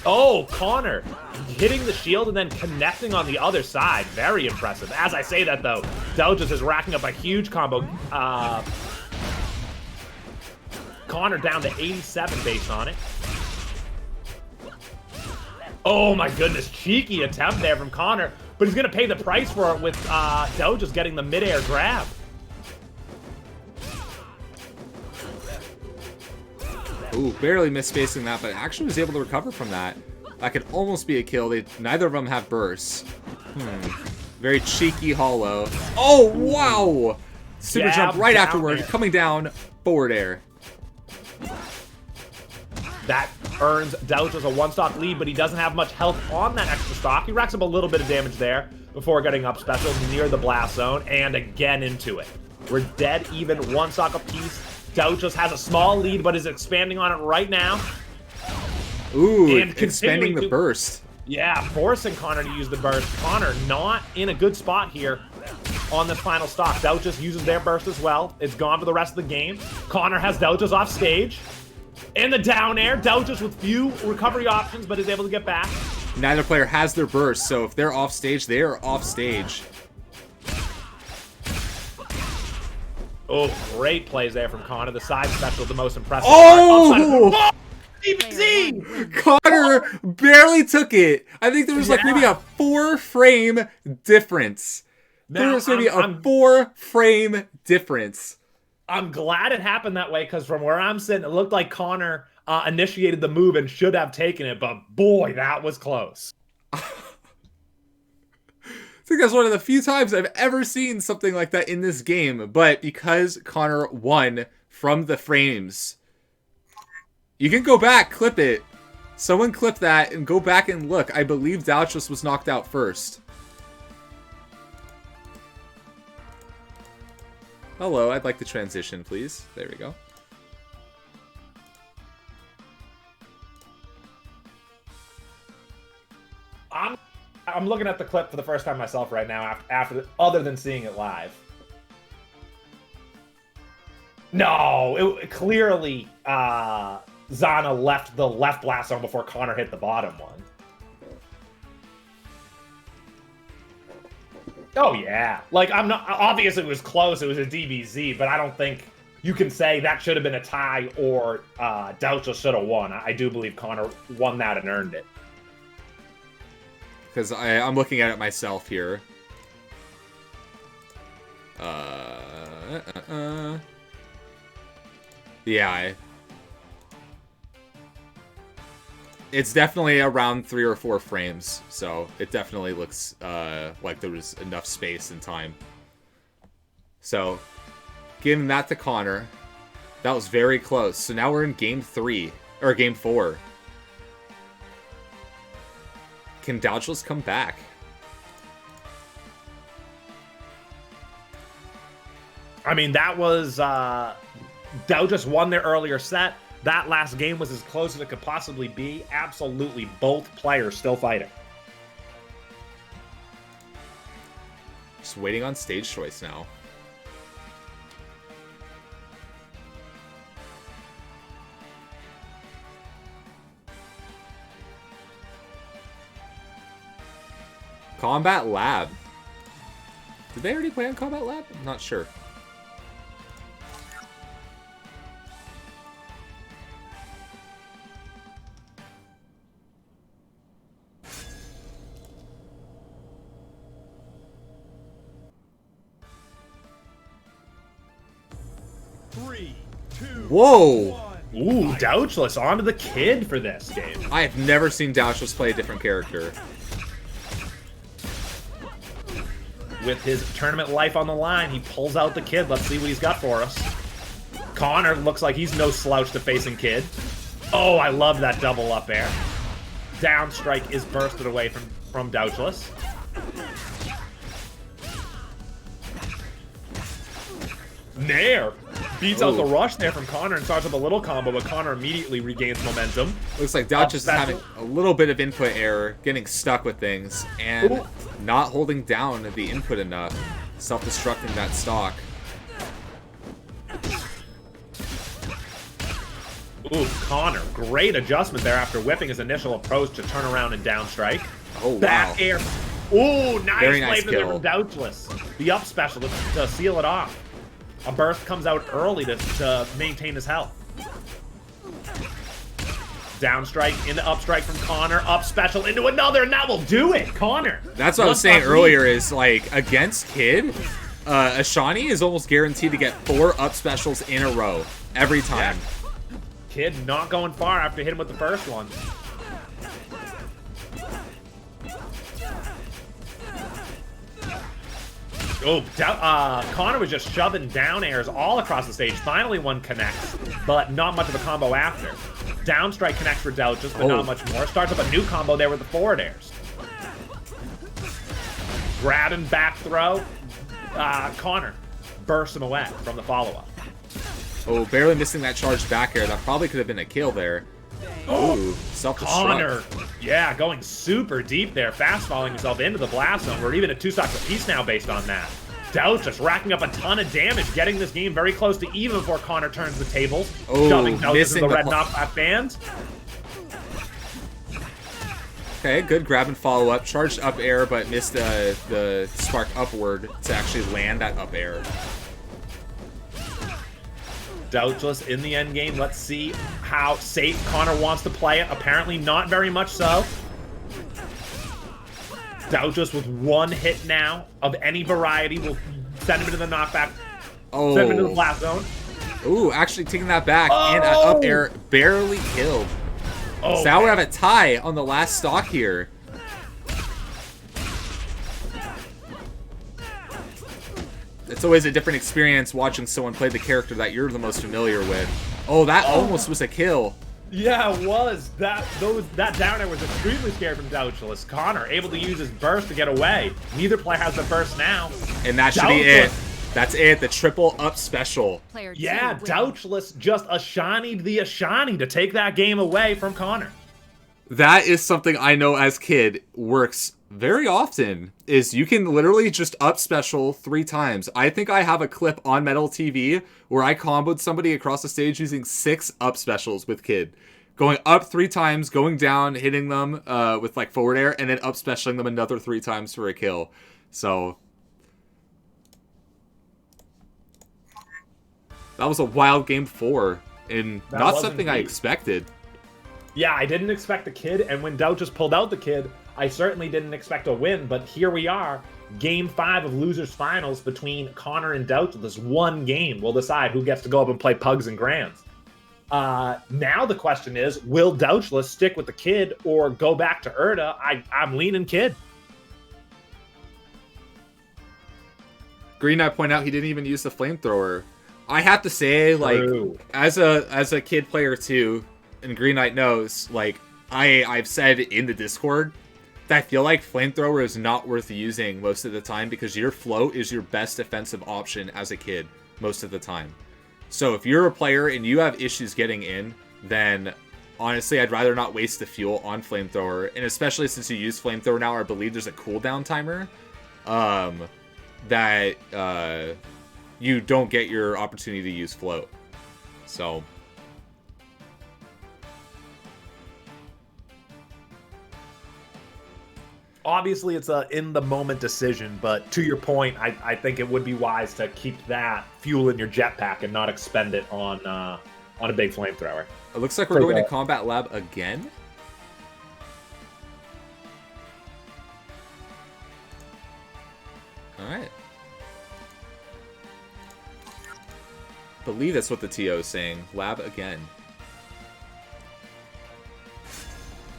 Oh, CONR hitting the shield and then connecting on the other side. Very impressive. As I say that, though, Douchlas is racking up a huge combo. CONR down to 87 based on it. Oh, my goodness. Cheeky attempt there from CONR, but he's going to pay the price for it with Douchlas getting the mid-air grab. Ooh, barely misspacing that, but actually was able to recover from that. That could almost be a kill. Neither of them have bursts. Very cheeky hollow. Oh, wow! Super jump right afterward, coming down, forward air. That earns Douchlas a 1-stock lead, but he doesn't have much health on that extra stock. He racks up a little bit of damage there before getting up special near the blast zone, and again into it. We're dead even, 1 stock apiece. Douchlas has a small lead, but is expanding on it right now. Ooh, and expanding the burst. Yeah, forcing CONR to use the burst. CONR not in a good spot here on this final stock. Douchlas uses their burst as well. It's gone for the rest of the game. CONR has Douchlas off stage. In the down air, Douchlas with few recovery options, but is able to get back. Neither player has their burst, so if they're off stage, they are off stage. Oh, great plays there from CONR. The side special, the most impressive. Oh! CONR barely took it. I think there was like maybe a 4-frame difference. There was maybe a 4-frame difference. I'm glad it happened that way, because from where I'm sitting, it looked like CONR initiated the move and should have taken it, but boy, that was close. I think that's one of the few times I've ever seen something like that in this game, but because CONR won from the frames, you can go back, clip it. Someone clip that and go back and look. I believe Douchlas was knocked out first. Hello, I'd like to transition, please. There we go. I'm looking at the clip for the first time myself right now, other than seeing it live. No, clearly Zana left the left blast zone before CONR hit the bottom one. Oh, yeah. Like, I'm not... Obviously, it was close. It was a DBZ, but I don't think you can say that should have been a tie or Douchlas should have won. I do believe CONR won that and earned it. Because I'm looking at it myself here. Yeah. It's definitely around 3 or 4 frames, so it definitely looks like there was enough space and time. So, giving that to CONR. That was very close. So now we're in game 3, or game 4. Can Douchlas come back? I mean, that was... Douchlas won their earlier set. That last game was as close as it could possibly be. Absolutely, both players still fighting. Just waiting on stage choice now. Combat Lab. Did they already play on Combat Lab? I'm not sure. Three, two, Whoa! one. Ooh, Douchlas onto the kid for this game. I have never seen Douchlas play a different character. With his tournament life on the line, he pulls out the kid. Let's see what he's got for us. CONR looks like he's no slouch to facing kid. Oh, I love that double up air. Down strike is bursted away from Douchlas. Nair beats out the rush there from CONR and starts up a little combo, but CONR immediately regains momentum. Looks like Douchlas is having a little bit of input error, getting stuck with things, and not holding down the input enough, self-destructing that stock. Ooh, CONR, great adjustment there after whipping his initial approach to turn around and down strike. Oh, wow. Back air. Ooh, nice Very nice play there kill. from Douchlas. The up special to seal it off. A burst comes out early to maintain his health. Down strike into up strike from CONR. Up special into another, and that will do it. CONR. That's what I was saying earlier is, like, against Kid, Ashani is almost guaranteed to get 4 up specials in a row. Every time. Yeah. Kid not going far after hitting with the first one. Oh, CONR was just shoving down airs all across the stage. Finally, one connects, but not much of a combo after. Down strike connects for Douchlas, but not much more. Starts up a new combo there with the forward airs. Grab and back throw. CONR bursts him away from the follow-up. Oh, barely missing that charged back air. That probably could have been a kill there. Ooh, self-destruct. CONR, yeah, going super deep there, fast falling himself into the blast zone. We're even at 2 stocks apiece now based on that. Douchlas racking up a ton of damage, getting this game very close to even before CONR turns the tables. Oh, shoving Douchlas missing in the the red knockback bands. Okay, good grab and follow up. Charged up air, but missed the spark upward to actually land that up air. Douchlas in the end game. Let's see how safe CONR wants to play it. Apparently not very much so. Douchlas with one hit now of any variety will send him into the knockback. Oh. Send him into the blast zone. Ooh, actually taking that back and an up air barely killed. Oh, So now we have a tie on the last stock here. It's always a different experience watching someone play the character that you're the most familiar with. Oh, that almost was a kill. Yeah, it was. That down air was extremely scared from Douchlas. CONR able to use his burst to get away. Neither player has the burst now. And that should be it. That's it. The triple up special. Player two Yeah, wins. Douchlas just Ashani'd the Ashani to take that game away from CONR. That is something I know as Kid works very often, is you can literally just up special 3 times. I think I have a clip on Metal TV where I comboed somebody across the stage using 6 up specials with Kid. Going up 3 times, going down, hitting them with like forward air, and then up specialing them another 3 times for a kill. So That was a wild game 4, and That not was something I indeed. expected. Yeah, I didn't expect the kid, and when Douchlas pulled out the kid, I certainly didn't expect a win, but here we are. Game 5 of Losers Finals between CONR and Douchlas. This one game will decide who gets to go up and play Pugs and Grands. Now the question is, will Douchlas stick with the kid or go back to Erda? I'm leaning kid. Green Knight point out he didn't even use the flamethrower. I have to say, True. like, as a kid player too, and Green Knight knows, like, I've said in the Discord that I feel like flamethrower is not worth using most of the time because your float is your best defensive option as a kid most of the time. So if you're a player and you have issues getting in, then honestly, I'd rather not waste the fuel on flamethrower, and especially since you use flamethrower now, I believe there's a cooldown timer. That you don't get your opportunity to use float. So Obviously, it's a in-the-moment decision, but to your point, I think it would be wise to keep that fuel in your jetpack and not expend it on a big flamethrower. it looks like we're going to Combat Lab again. Alright. Believe that's what the TO is saying. Lab again.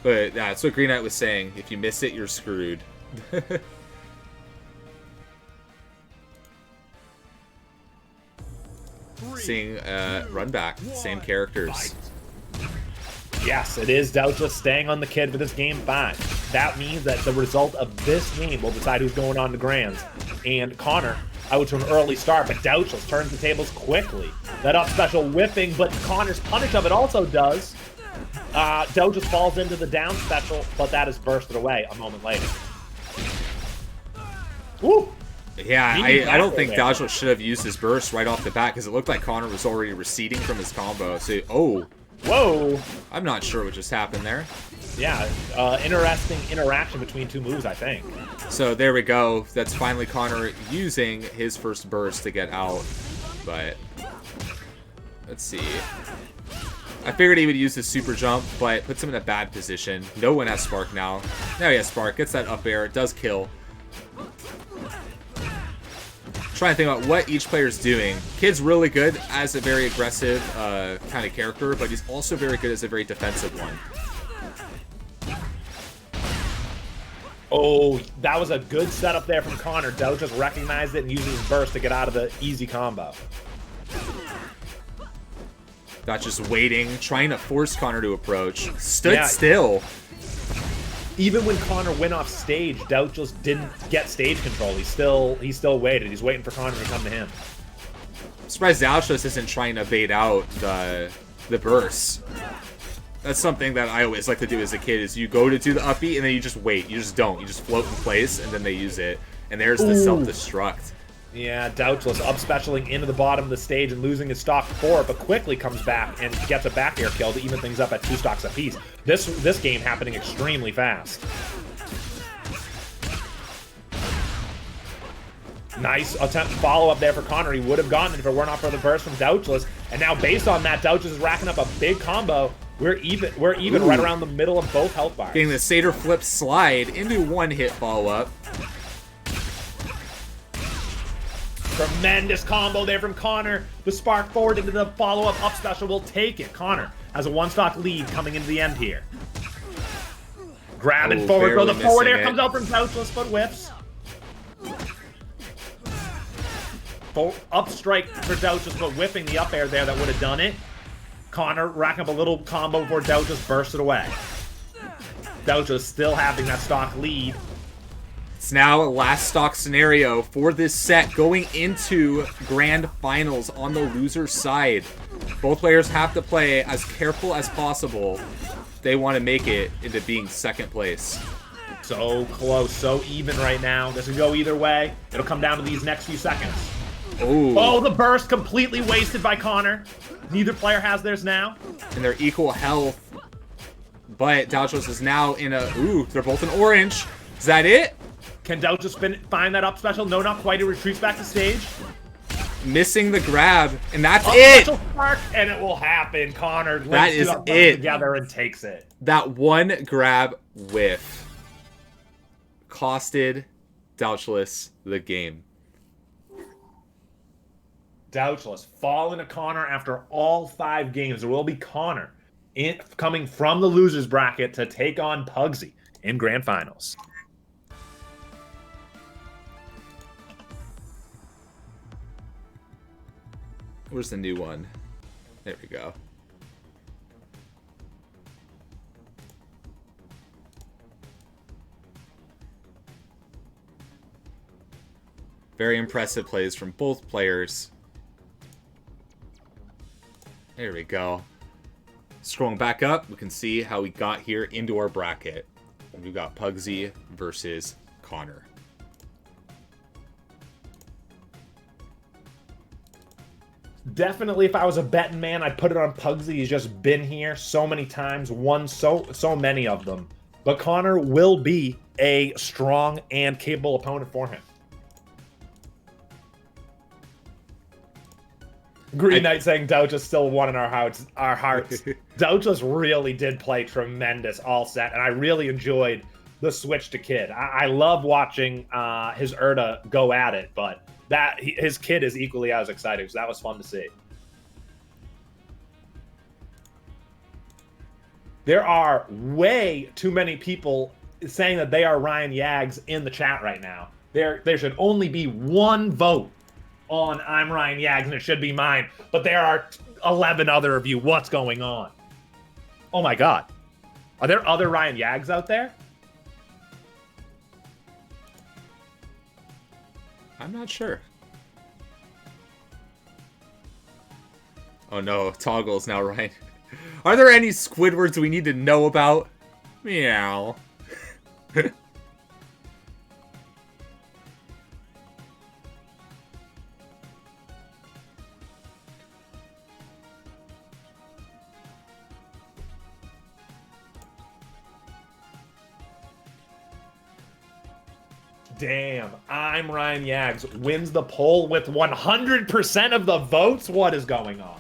But that's what Green Knight was saying. If you miss it, you're screwed. Seeing run back, same characters. Yes, it is Douchlas staying on the kid for this game 5. That means that the result of this game will decide who's going on to Grands. And CONR out to an early start, but Douchlas turns the tables quickly. That up special whipping, but CONR's punish of it also does. Douchlas falls into the down special, but that is bursted away a moment later. Woo! Yeah, I don't think Douchlas should have used his burst right off the bat because it looked like CONR was already receding from his combo. So, Whoa! I'm not sure what just happened there. Yeah, interesting interaction between two moves, I think. So there we go. That's finally CONR using his first burst to get out. But let's see. I figured he would use his super jump, but puts him in a bad position. No one has Spark now. Now he has Spark. Gets that up air. It does kill. Trying to think about what each player's doing. Kid's really good as a very aggressive kind of character, but he's also very good as a very defensive one. Oh, that was a good setup there from CONR. Douchlas recognized it and used his burst to get out of the easy combo. Not just waiting, trying to force CONR to approach. Stood still. Even when CONR went off stage, Douchlas didn't get stage control. He still waited. He's waiting for CONR to come to him. I'm surprised Douchlas isn't trying to bait out the bursts. That's something that I always like to do as a kid, is you go to do the uppy and then you just wait. You just don't. You just float in place and then they use it. And there's the self-destruct. Yeah, Douchlas up specialing into the bottom of the stage and losing his stock 4, but quickly comes back and gets a back air kill to even things up at 2 stocks apiece. This game happening extremely fast. Nice attempt follow-up there for CONR. He would have gotten it if it were not for the burst from Douchlas. And now based on that, Douchlas is racking up a big combo. We're even right around the middle of both health bars. Getting the Satyr flip slide into one hit follow-up. Tremendous combo there from CONR. The spark forward into the follow-up up special will take it. CONR has a 1-stock lead coming into the end here. Grab and forward throw. The forward air comes out from Douchlas, but whiffs. Up strike for Douchlas, but whipping the up air there that would have done it. CONR racking up a little combo before Douchlas bursts it away. Douchlas still having that stock lead. It's now a last stock scenario for this set going into grand finals on the loser's side. Both players have to play as careful as possible if they want to make it into being second place. So close, so even right now. This can go either way. It'll come down to these next few seconds. Oh, the burst completely wasted by CONR. Neither player has theirs now. And they're equal health. But Douchlas is now in a... Ooh, they're both in orange. Is that it? Can Douchlas find that up special? No, not quite. He retreats back to stage. missing the grab, and that's it. Spark, and it will happen. CONR That is it. Together and takes it. That one grab whiff costed Douchlas the game. Douchlas falling to CONR after all 5 games. There will be CONR coming from the losers bracket to take on Pugsy in grand finals. Where's the new one? There we go. Very impressive plays from both players. There we go. Scrolling back up, we can see how we got here into our bracket. We've got Pugsy versus CONR. Definitely, if I was a betting man, I'd put it on Pugsy. He's just been here so many times, won so many of them. But CONR will be a strong and capable opponent for him. Green Knight saying Douchlas still won in our hearts. Douchlas really did play tremendous all set, and I really enjoyed the switch to Kid. I love watching his Erda go at it, but his Kid is equally as exciting, so that was fun to see. There are way too many people saying that they are Ryan Yags in the chat right now. There should only be one vote on I'm Ryan Yags, and it should be mine. But there are 11 other of you. What's going on? Oh my god. Are there other Ryan Yags out there? I'm not sure. Oh no, Toggle's now Ryan. Are there any Squidwards we need to know about? Meow. Damn, I'm Ryan Yags wins the poll with 100% of the votes? What is going on?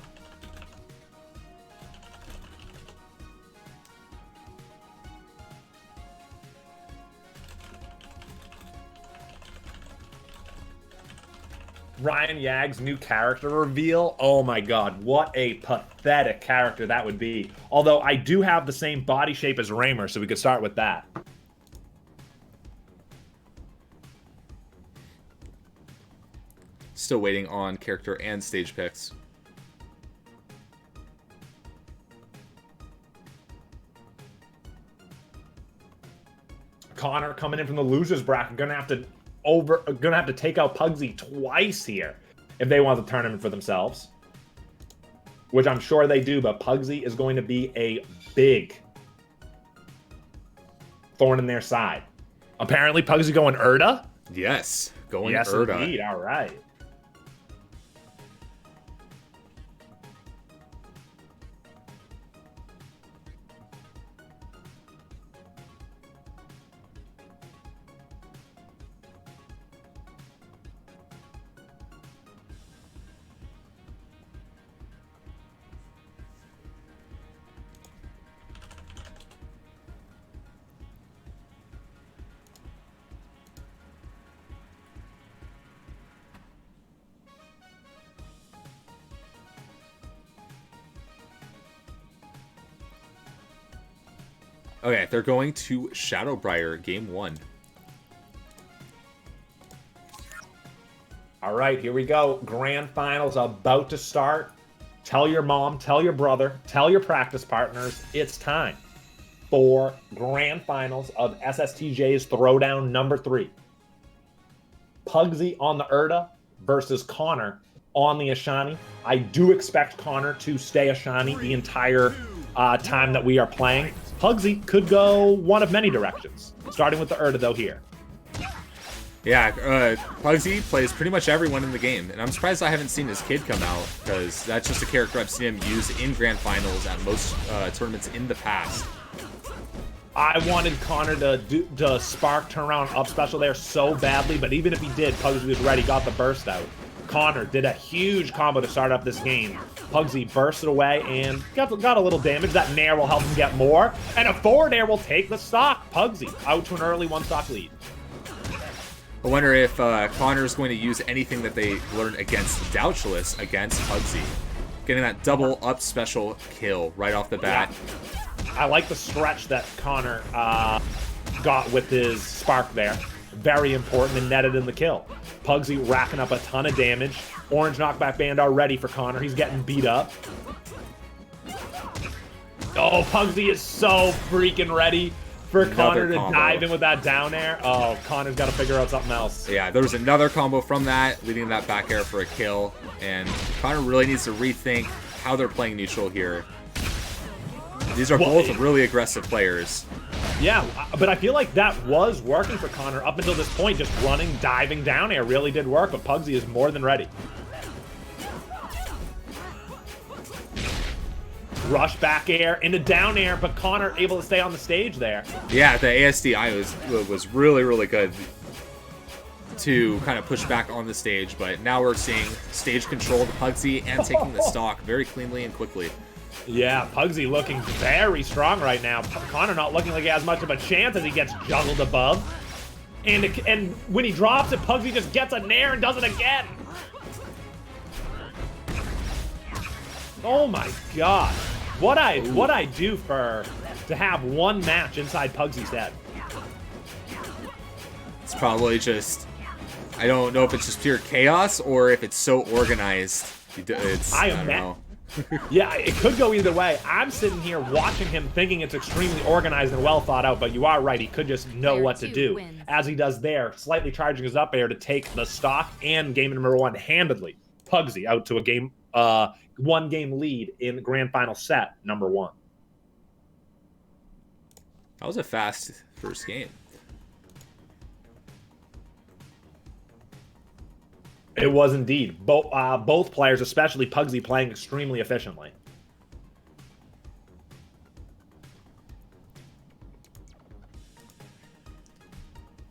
Ryan Yags' new character reveal. Oh my god, what a pathetic character that would be. Although I do have the same body shape as Raymer, so we could start with that. Still waiting on character and stage picks. CONR coming in from the losers bracket, gonna have to take out Pugsy twice here if they want the tournament for themselves, which I'm sure they do. But Pugsy is going to be a big thorn in their side. Apparently, Pugsy going Erda. Yes, going yes, Erda. Indeed. All right. Okay, they're going to Shadowbriar game 1. All right, here we go. Grand finals about to start. Tell your mom, tell your brother, tell your practice partners. It's time for grand finals of SSTJ's Throwdown number 3. Pugsy on the Erda versus CONR on the Ashani. I do expect CONR to stay Ashani the entire time that we are playing. Pugsy could go one of many directions. Starting with the Erda, though, here. Yeah, Pugsy plays pretty much everyone in the game, and I'm surprised I haven't seen his Kid come out, because that's just a character I've seen him use in grand finals at most tournaments in the past. I wanted CONR to spark turnaround up special there so badly, but even if he did, Pugsy was ready, got the burst out. CONR did a huge combo to start up this game. Pugsy bursted away and got a little damage. That nair will help him get more. And a forward air will take the stock. Pugsy out to an early 1-stock lead. I wonder if CONR is going to use anything that they learned against Douchlas against Pugsy. Getting that double up special kill right off the bat. Yeah. I like the stretch that CONR got with his spark there. Very important and netted in the kill. Pugsy racking up a ton of damage. Orange knockback band already for CONR. He's getting beat up. Oh, Pugsy is so freaking ready for CONR to dive in with that down air. Oh, CONR's got to figure out something else. Yeah, there was another combo from that, leading that back air for a kill. And CONR really needs to rethink how they're playing neutral here. These are both really aggressive players. Yeah, but I feel like that was working for CONR up until this point. Just running, diving down air really did work, but Pugsy is more than ready. Rush back air into down air, but CONR able to stay on the stage there. Yeah, the ASDI was really, really good to kind of push back on the stage, but now we're seeing stage control to Pugsy and taking the stock very cleanly and quickly. Yeah, Pugsy looking very strong right now. CONR not looking like he has much of a chance as he gets juggled above. And when he drops it, Pugsy just gets a nair and does it again. Oh my god. What I do to have one match inside Pugsy's head. It's probably just, I don't know if it's just pure chaos or if it's so organized. I don't know. Yeah, it could go either way. I'm sitting here watching him thinking it's extremely organized and well thought out, but you are right. He could just know what to do. As he does there, slightly charging his up air to take the stock and game number 1 handedly. Pugsy out to a one-game lead in the grand final set number 1. That was a fast first game. It was indeed. Both players, especially Pugsy, playing extremely efficiently.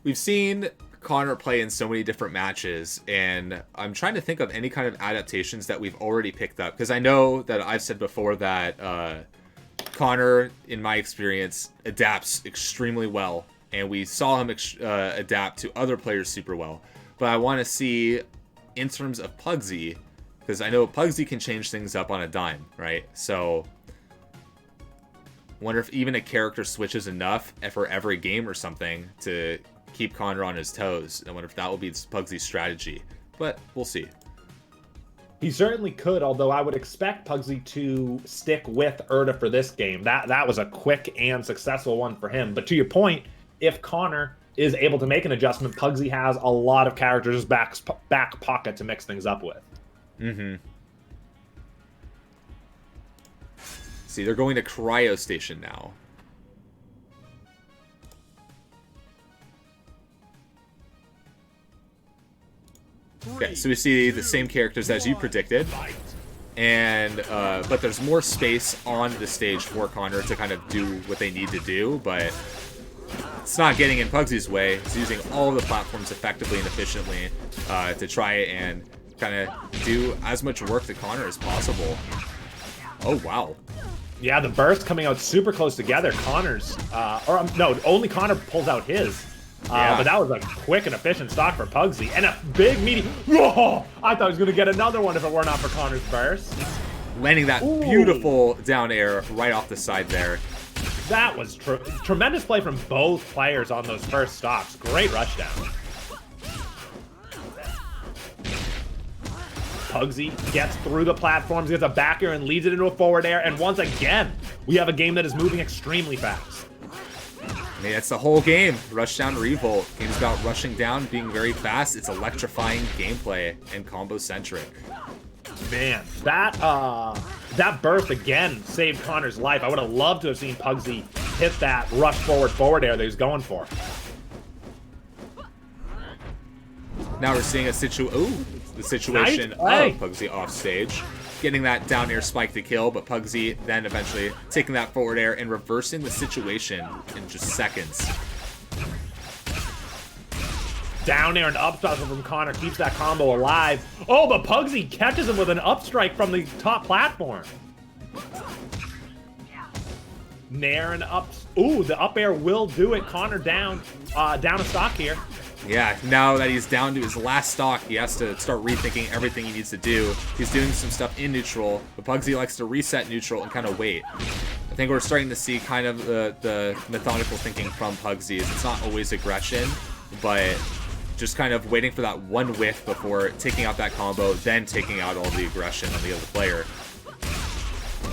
We've seen CONR play in so many different matches, and I'm trying to think of any kind of adaptations that we've already picked up, because I know that I've said before that CONR, in my experience, adapts extremely well, and we saw him adapt to other players super well. But I want to see, in terms of Pugsy, because I know Pugsy can change things up on a dime, right? So wonder if even a character switches enough for every game or something to keep CONR on his toes. I wonder if that will be Pugsy's strategy, but we'll see. He certainly could, although I would expect Pugsy to stick with Erda for this game. That was a quick and successful one for him. But to your point, if CONR is able to make an adjustment, Pugsy has a lot of characters back pocket to mix things up with. Mm-hmm. See, they're going to Cryo Station now. Okay, so we see the same characters as you predicted, and but there's more space on the stage for CONR to kind of do what they need to do, but it's not getting in Pugsy's way. He's using all of the platforms effectively and efficiently to try and kind of do as much work to CONR as possible. Oh, wow. Yeah, the burst coming out super close together. CONR's, only CONR pulls out his. Yeah. But that was a quick and efficient stock for Pugsy. And a big, meaty... Oh, I thought he was going to get another one if it were not for CONR's burst. Landing that beautiful down air right off the side there. That was tremendous play from both players on those first stocks. Great rushdown. Pugsy gets through the platforms, gets a back air and leads it into a forward air. And once again, we have a game that is moving extremely fast. I mean, that's the whole game. Rushdown Revolt. Game's about rushing down, being very fast. It's electrifying gameplay and combo-centric. Man, that burst again saved CONR's life. I would have loved to have seen Pugsy hit that rush forward air that he was going for. Now we're seeing the situation of Pugsy off stage. Getting that down air spike to kill, but Pugsy then eventually taking that forward air and reversing the situation in just seconds. Down air and up special from CONR keeps that combo alive. Oh, but Pugsy catches him with an up strike from the top platform. Nair and up. Ooh, the up air will do it. CONR down a stock here. Yeah, now that he's down to his last stock, he has to start rethinking everything he needs to do. He's doing some stuff in neutral, but Pugsy likes to reset neutral and kind of wait. I think we're starting to see kind of the methodical thinking from Pugsy. It's not always aggression, but just kind of waiting for that one whiff before taking out that combo, then taking out all the aggression on the other player.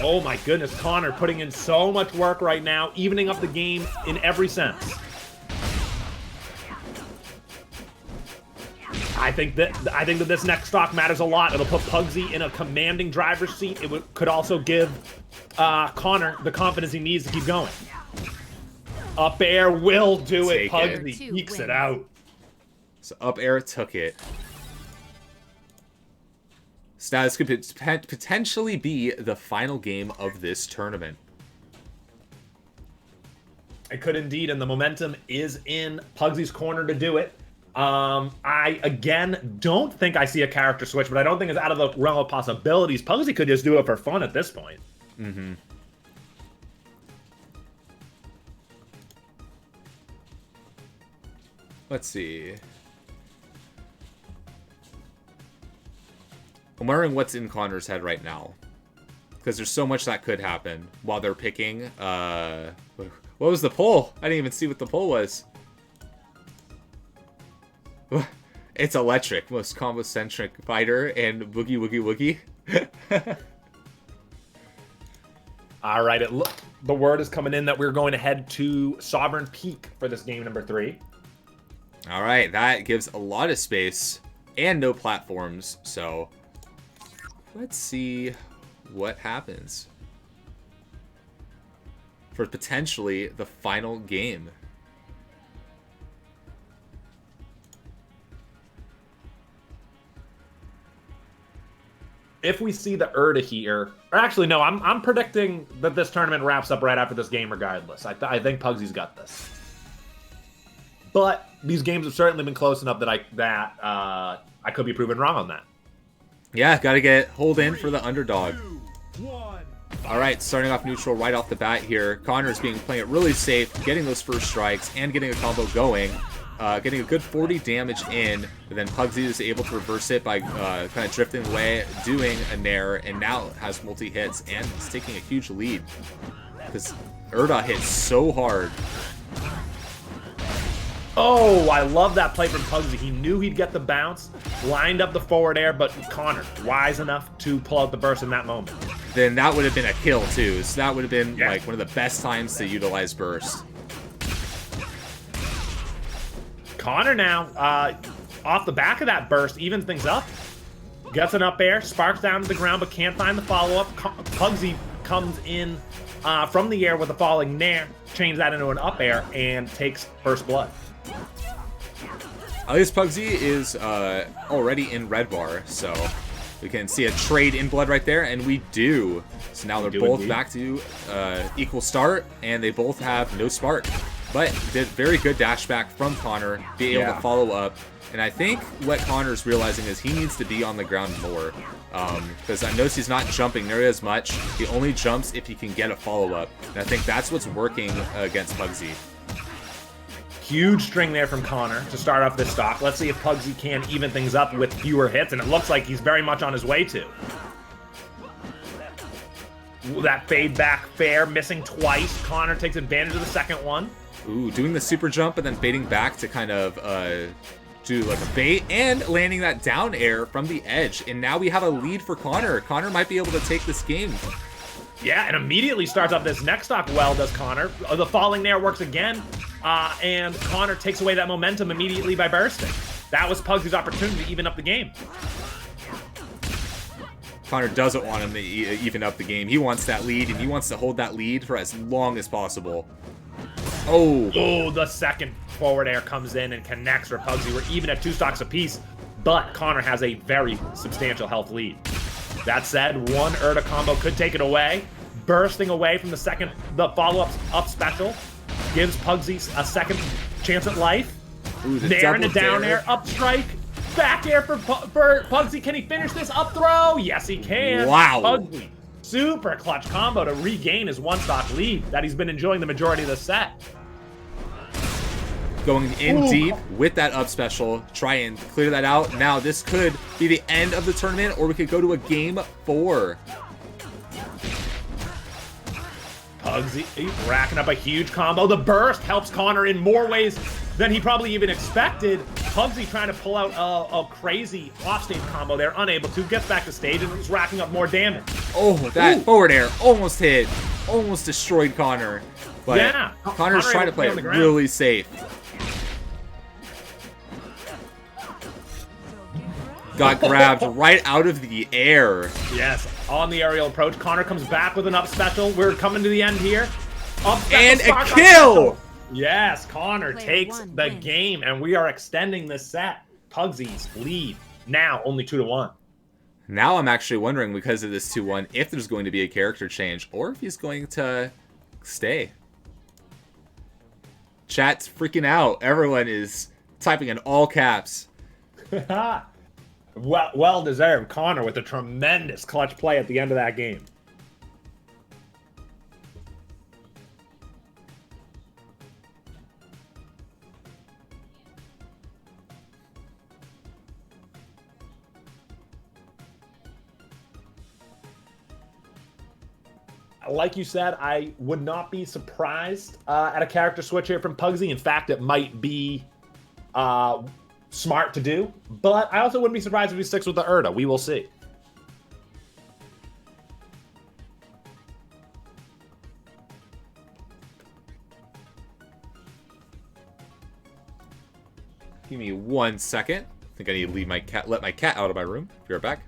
Oh my goodness, CONR putting in so much work right now, evening up the game in every sense. I think that this next stock matters a lot. It'll put Pugsy in a commanding driver's seat. It could also give CONR the confidence he needs to keep going. Up air will do it. Pugsy ekes it out. So up air took it. Status could potentially be the final game of this tournament. It could indeed, and the momentum is in Pugsy's corner to do it. I, again, don't think I see a character switch, but I don't think it's out of the realm of possibilities. Pugsy could just do it for fun at this point. Mm-hmm. Let's see. I'm wondering what's in CONR's head right now. Because there's so much that could happen while they're picking. What was the poll? I didn't even see what the poll was. It's electric. Most combo-centric fighter and boogie woogie woogie. All right. The word is coming in that we're going to head to Sovereign Peak for this game number 3. All right. That gives a lot of space and no platforms. So let's see what happens for potentially the final game. If we see the Urda here, or actually no, I'm predicting that this tournament wraps up right after this game regardless. I think Pugsy's got this. But these games have certainly been close enough that I could be proven wrong on that. Yeah, gotta get hold in for the underdog. All right, starting off neutral right off the bat here. CONR's playing it really safe, getting those first strikes and getting a combo going. Getting a good 40 damage in, but then Pugsy is able to reverse it by kind of drifting away, doing a nair, and now has multi-hits, and is taking a huge lead. Because Urda hits so hard. Oh, I love that play from Pugsy. He knew he'd get the bounce, lined up the forward air, but CONR, wise enough to pull out the burst in that moment. Then that would have been a kill, too. So that would have been like one of the best times to utilize burst. CONR now, off the back of that burst, evens things up. Gets an up air, sparks down to the ground, but can't find the follow-up. Pugsy comes in from the air with a falling nair, changes that into an up air, and takes first blood. At least Pugsy is already in red bar, so we can see a trade in blood right there, and we do. So now they're both back to equal start, and they both have no spark. But did very good dash back from CONR, being able to follow up. And I think what CONR's realizing is he needs to be on the ground more. Because I notice he's not jumping nearly as much. He only jumps if he can get a follow-up. And I think that's what's working against Pugsy. Huge string there from CONR to start off this stock. Let's see if Pugsy can even things up with fewer hits, and it looks like he's very much on his way to. That fade back fair, missing twice. CONR takes advantage of the second one. Ooh, doing the super jump and then fading back to kind of do like a bait and landing that down air from the edge. And now we have a lead for CONR. CONR might be able to take this game. Yeah, and immediately starts off this next stock well, does CONR. The falling nair works again, and CONR takes away that momentum immediately by bursting. That was Pugsy's opportunity to even up the game. CONR doesn't want him to even up the game. He wants that lead, and he wants to hold that lead for as long as possible. Oh, the second forward air comes in and connects for Pugsy. We're even at 2 stocks apiece, but CONR has a very substantial health lead. That said, one Urda combo could take it away. Bursting away from the follow-up up special gives Pugsy a second chance at life. Ooh, the There and a double down dare. air, up strike, back air for Pugsy. Can he finish this up throw? Yes, he can. Wow. Pugsy, super clutch combo to regain his one stock lead that he's been enjoying the majority of the set. Going in Ooh. deep with that up special. Try and clear that out. Now this could be the end of the tournament, or we could go to a game 4. Pugsy racking up a huge combo. The burst helps CONR in more ways than he probably even expected. Pugsy trying to pull out a crazy offstage combo there, unable to. Gets back to stage and is racking up more damage. Oh, that Ooh. forward air almost hit. Almost destroyed CONR. But Yeah. CONR's CONR trying able to play on the it ground. really safe. Got grabbed right out of the air. Yes, on the aerial approach. CONR comes back with an up special. We're coming to the end here. Up special, And a spark, up kill! special. Yes, CONR Player takes one the wins. game, and we are extending this set. Pugsy's lead now only 2-1. Now I'm actually wondering, because of this 2-1, if there's going to be a character change, or if he's going to stay. Chat's freaking out. Everyone is typing in all caps. Well deserved. CONR with a tremendous clutch play at the end of that game. Like you said, I would not be surprised at a character switch here from Pugsy. In fact, it might be smart to do, but I also wouldn't be surprised if he sticks with the Urda. We will see. Give me 1 second. I think I need to leave my cat, let my cat out of my room. Be right back.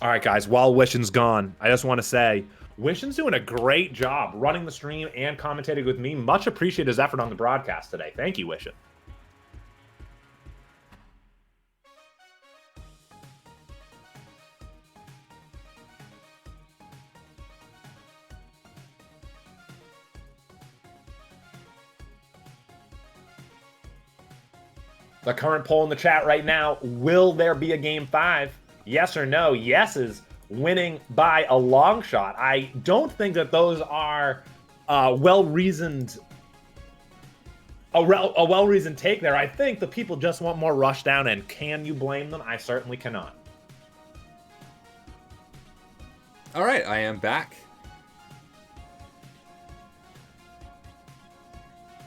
All right, guys, while Wishin's gone, I just want to say, Wishin's doing a great job running the stream and commentating with me. Much appreciate his effort on the broadcast today. Thank you, Wishin. The current poll in the chat right now, will there be a game 5? Yes or no? Yes is winning by a long shot. I don't think that those are well-reasoned, a well-reasoned take there. I think the people just want more Rushdown, and can you blame them? I certainly cannot. All right, I am back.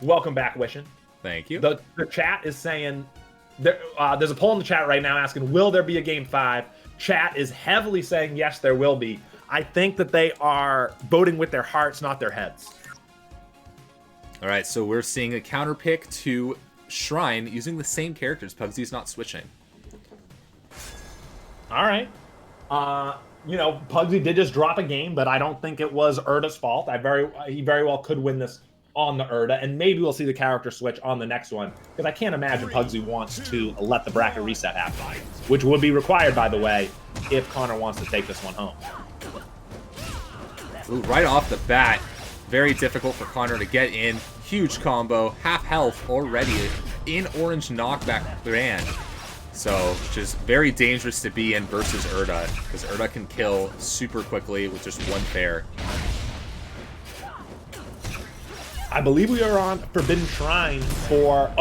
Welcome back, Wishin. Thank you. The chat is saying, there's a poll in the chat right now asking, will there be a game 5? Chat is heavily saying yes, there will be. I think that they are voting with their hearts, not their heads. All right, so we're seeing a counter pick to Shrine using the same characters. Pugsy's not switching. All right. You know, Pugsy did just drop a game, but I don't think it was Urda's fault. He very well could win this on the Urda, and maybe we'll see the character switch on the next one, because I can't imagine Pugsy wants to let the bracket reset happen, which would be required, by the way, if CONR wants to take this one home. Ooh, right off the bat, very difficult for CONR to get in. Huge combo, half health already in orange knockback brand. So, which is very dangerous to be in versus Urda, because Urda can kill super quickly with just one fair. I believe we are on Forbidden Shrine for,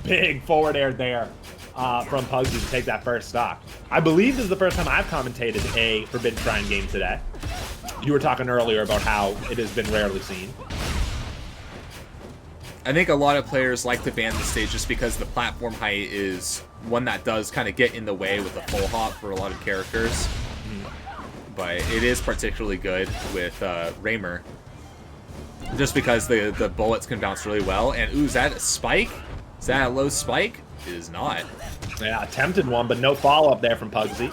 big forward air there from Pugsy to take that first stock. I believe this is the first time I've commentated a Forbidden Shrine game today. You were talking earlier about how it has been rarely seen. I think a lot of players like to ban the stage just because the platform height is one that does kind of get in the way with the full hop for a lot of characters. But it is particularly good with Raymer. Just because the bullets can bounce really well. And, ooh, is that a spike? Is that a low spike? It is not. Yeah, attempted one, but no follow-up there from Pugsy.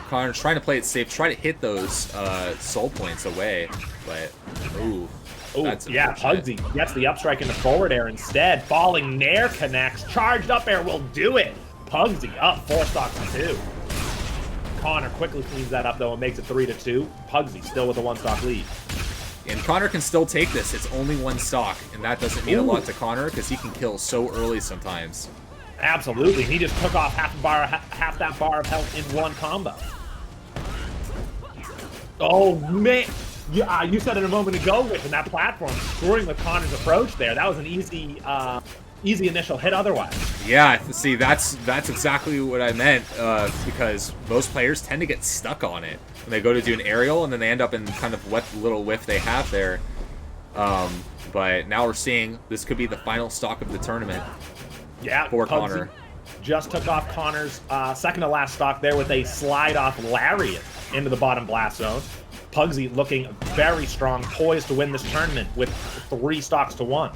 CONR trying to play it safe, try to hit those soul points away. But, ooh. Oh, That's yeah, unfortunate. Pugsy gets the upstrike in the forward air instead. Falling Nair connects. Charged up air will do it. Pugsy up 4 stocks to 2. CONR quickly cleans that up, though, and makes it 3-2. Pugsy still with a 1-stock lead. And CONR can still take this. It's only one stock, and that doesn't mean a lot to CONR because he can kill so early sometimes. Absolutely. He just took off half that bar of health in one combo. Oh, man. Yeah, you said it a moment ago, Rich, in that platform, scoring with CONR's approach there. That was an easy initial hit otherwise. Yeah, see, that's exactly what I meant, because most players tend to get stuck on it when they go to do an aerial, and then they end up in kind of what little whiff they have there. But now we're seeing this could be the final stock of the tournament. Yeah, for Pugsy CONR. Just took off CONR's second to last stock there with a slide-off lariat into the bottom blast zone. Pugsy looking very strong, poised to win this tournament with 3 stocks to 1.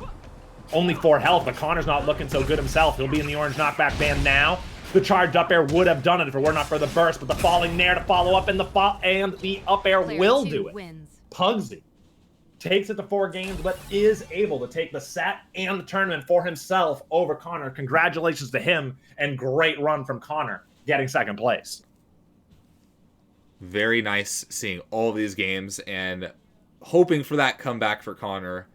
Only 4 health, but CONR's not looking so good himself. He'll be in the orange knockback band now. The charged up air would have done it if it were not for the burst, but the falling nair to follow up in the and the up air will do it. Pugsy takes it to 4 games, but is able to take the set and the tournament for himself over CONR. Congratulations to him, and great run from CONR, getting second place. Very nice seeing all these games and hoping for that comeback for CONR.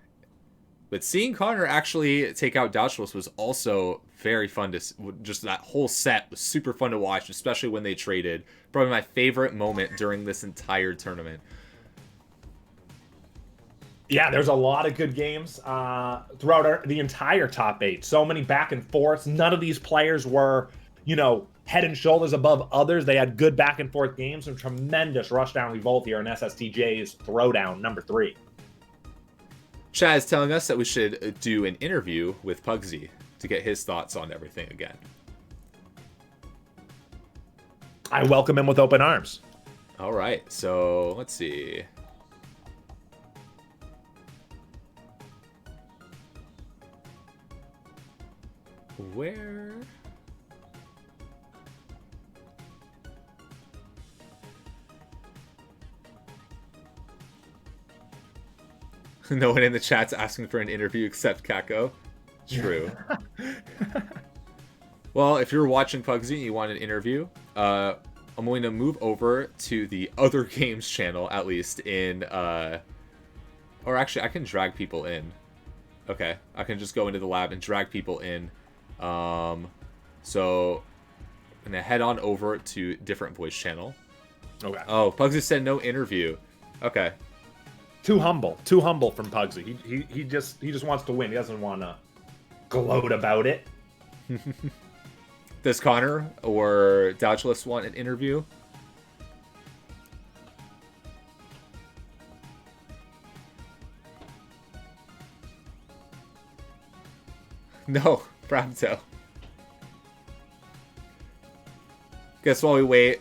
But seeing CONR actually take out Douchlas was also very fun to... Just that whole set was super fun to watch, especially when they traded. Probably my favorite moment during this entire tournament. Yeah, there's a lot of good games throughout the entire top 8. So many back and forths. None of these players were, head and shoulders above others. They had good back and forth games. Some tremendous Rushdown Revolt here in SSTJ's Throwdown number 3. Chad is telling us that we should do an interview with Pugsy to get his thoughts on everything again. I welcome him with open arms. All right, so let's see. Where? No one in the chat's asking for an interview except Kako. True. Well, if you're watching Pugsy and you want an interview, I'm going to move over to the other games channel, at least in... Or actually, I can drag people in. Okay, I can just go into the lab and drag people in. So I'm gonna head on over to different voice channel. Okay. Oh, Pugsy said no interview. Okay. Too humble from Pugsy. He just wants to win. He doesn't want to gloat about it. Does CONR or Douchlas want an interview? No, Bramto. Guess while we wait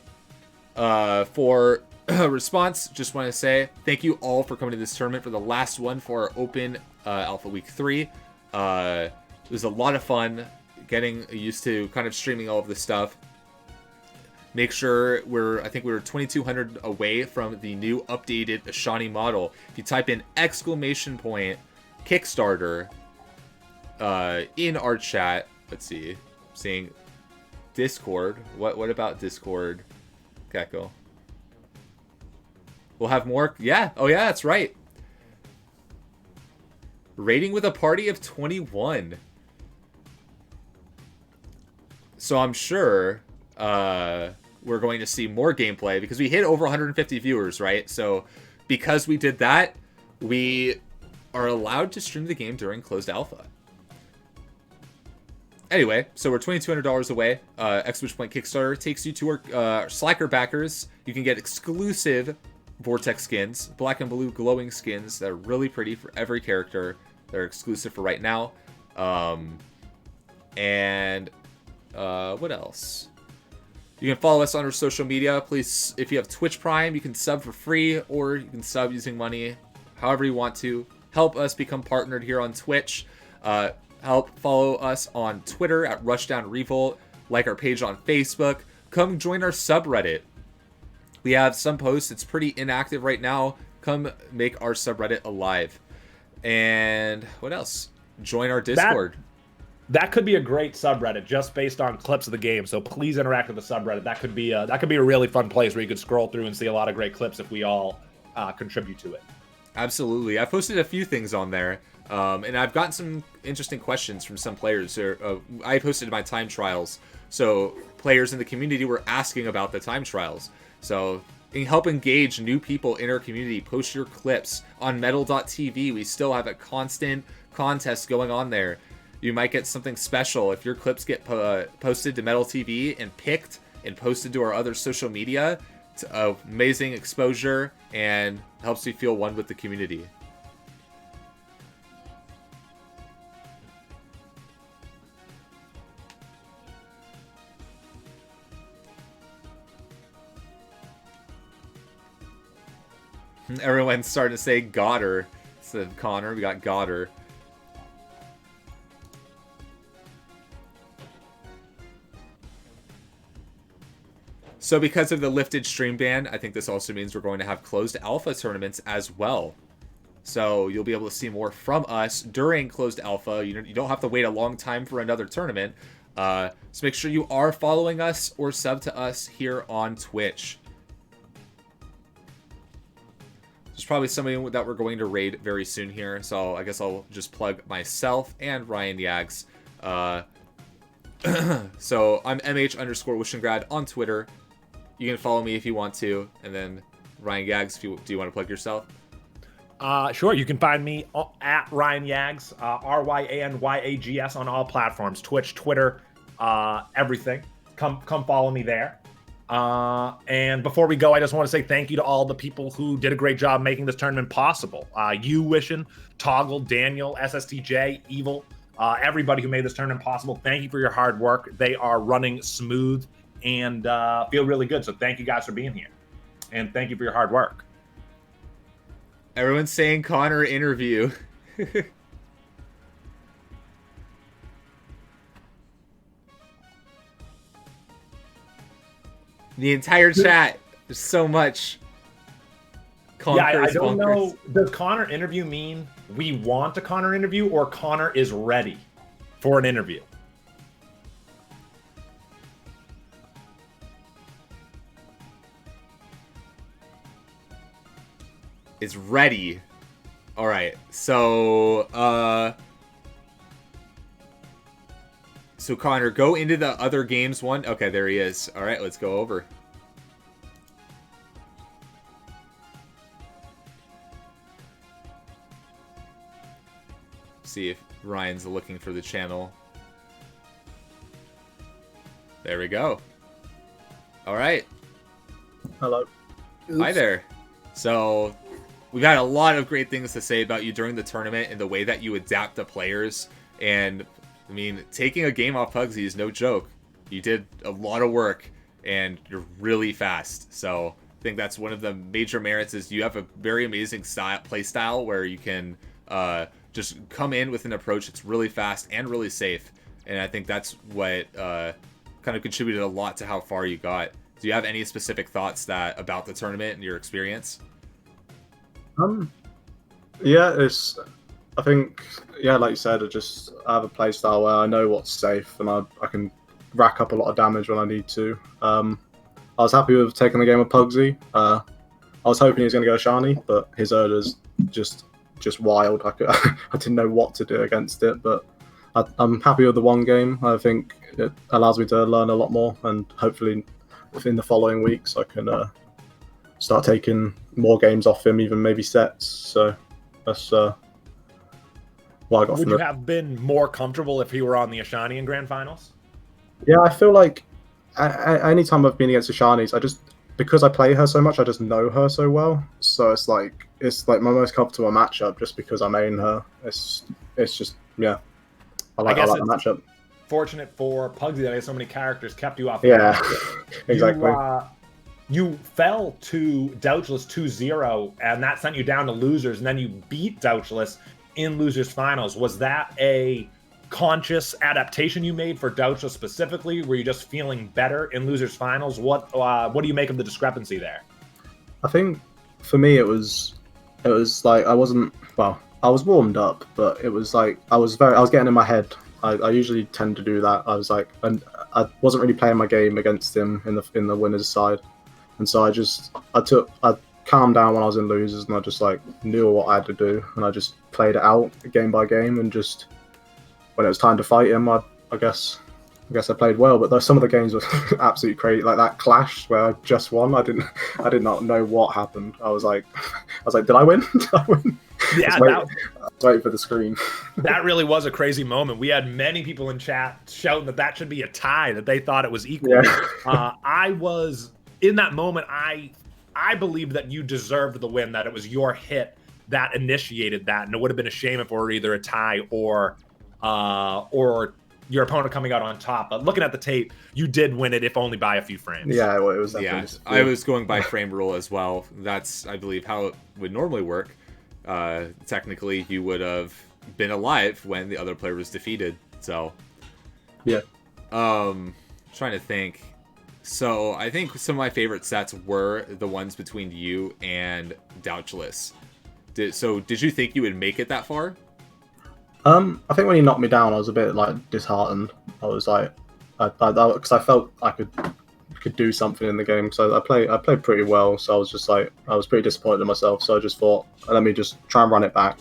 for a response, just want to say thank you all for coming to this tournament for the last one for our Open Alpha Week 3. It was a lot of fun getting used to kind of streaming all of this stuff. Make sure I think we were 2,200 away from the new updated Ashani model. If you type in !Kickstarter in our chat, let's see, seeing Discord. What about Discord, Gecko? We'll have more. Yeah. Oh yeah, that's right. Rating with a party of 21. So I'm sure we're going to see more gameplay because we hit over 150 viewers, right? So because we did that, we are allowed to stream the game during closed alpha. Anyway, so we're $2,200 away. Exclamation point Kickstarter takes you to our Slacker backers. You can get exclusive Vortex skins, black and blue glowing skins that are really pretty for every character. They're exclusive for right now. And what else? You can follow us on our social media. Please, if you have Twitch Prime, you can sub for free, or you can sub using money, however you want to. Help us become partnered here on Twitch. Help follow us on Twitter at Rushdown Revolt. Like our page on Facebook. Come join our subreddit. We have some posts. It's pretty inactive right now. Come make our subreddit alive. And what else? Join our Discord. That could be a great subreddit just based on clips of the game. So please interact with the subreddit. That could be a really fun place where you could scroll through and see a lot of great clips if we all contribute to it. Absolutely. I posted a few things on there, and I've gotten some interesting questions from some players. I posted my time trials, so players in the community were asking about the time trials. So help engage new people in our community. Post your clips on metal.tv. We still have a constant contest going on there. You might get something special if your clips get posted to Metal TV and picked and posted to our other social media. It's amazing exposure and helps you feel one with the community. Everyone's starting to say Godder. Said Connor. We got Godder. So because of the lifted stream ban, I think this also means we're going to have closed alpha tournaments as well. So you'll be able to see more from us during closed alpha. You don't have to wait a long time for another tournament. So make sure you are following us or sub to us here on Twitch. There's probably somebody that we're going to raid very soon here. So I guess I'll just plug myself and Ryan Yags. So I'm MH_Wishengrad on Twitter. You can follow me if you want to. And then Ryan Yags, do you want to plug yourself? Sure. You can find me at Ryan Yags, RYANYAGS on all platforms, Twitch, Twitter, everything. Come follow me there. And before we go, I just want to say thank you to all the people who did a great job making this tournament possible. You, Wishin, Toggle, Daniel, SSTJ, Evil, everybody who made this tournament possible. Thank you for your hard work. They are running smooth and feel really good. So thank you guys for being here. And thank you for your hard work. Everyone's saying CONR interview. The entire chat. There's so much. I don't know. Does CONR interview mean we want a CONR interview or CONR is ready for an interview? Is ready. All right. So CONR, go into the other games one. Okay, there he is. All right, let's go over. See if Ryan's looking for the channel. There we go. All right. Hello. Hi there. So we've had a lot of great things to say about you during the tournament and the way that you adapt to players. And I mean, taking a game off Pugsy is no joke. You did a lot of work and you're really fast. So I think that's one of the major merits is you have a very amazing play style where you can just come in with an approach that's really fast and really safe. And I think that's what kind of contributed a lot to how far you got. Do you have any specific thoughts about the tournament and your experience? Yeah, I think, like you said, I have a play style where I know what's safe and I can rack up a lot of damage when I need to. I was happy with taking the game with Pugsy. I was hoping he was going to go Shani, but his Urda's just wild. I didn't know what to do against it, but I'm happy with the one game. I think it allows me to learn a lot more, and hopefully within the following weeks I can start taking more games off him, even maybe sets. So that's what I got from it. Would you have been more comfortable if he were on the Ashani in Grand Finals? Yeah, I feel like anytime I've been against Ashani's, because I play her so much, I just know her so well. So it's like my most comfortable matchup just because I main her. It's just, yeah. I like the matchup. Fortunate for Pugsy that he has so many characters kept you off. Yeah, exactly. You fell to Douchlas 2-0, and that sent you down to losers, and then you beat Douchlas in losers finals. Was that a conscious adaptation you made for Douchlas specifically? Were you just feeling better in losers finals? What do you make of the discrepancy there? I think for me it was like I was warmed up, but it was like I was getting in my head. I usually tend to do that. I was like, and I wasn't really playing my game against him in the winner's side, and so I calmed down when I was in losers, and I just like knew what I had to do, and I just played it out game by game, and just when it was time to fight him, I guess I played well. But some of the games were absolutely crazy, like that clash where I just won. I did not know what happened. I was like, did I win? Did I win? Yeah, I was waiting for the screen. That really was a crazy moment. We had many people in chat shouting that should be a tie, that they thought it was equal. Yeah. I was in that moment. I believed that you deserved the win, that it was your hit that initiated that, and it would have been a shame if it were either a tie or your opponent coming out on top. But looking at the tape, you did win it, if only by a few frames. Yeah, well, it was. Yeah, I was going by frame rule as well. That's, I believe, how it would normally work. Technically, you would have been alive when the other player was defeated. So, yeah. Trying to think. So I think some of my favorite sets were the ones between you and Douchlas. Did you think you would make it that far? I think when he knocked me down, I was a bit like disheartened. I was like, because I felt I could do something in the game. So I played pretty well. So I was just like, I was pretty disappointed in myself. So I just thought, let me just try and run it back.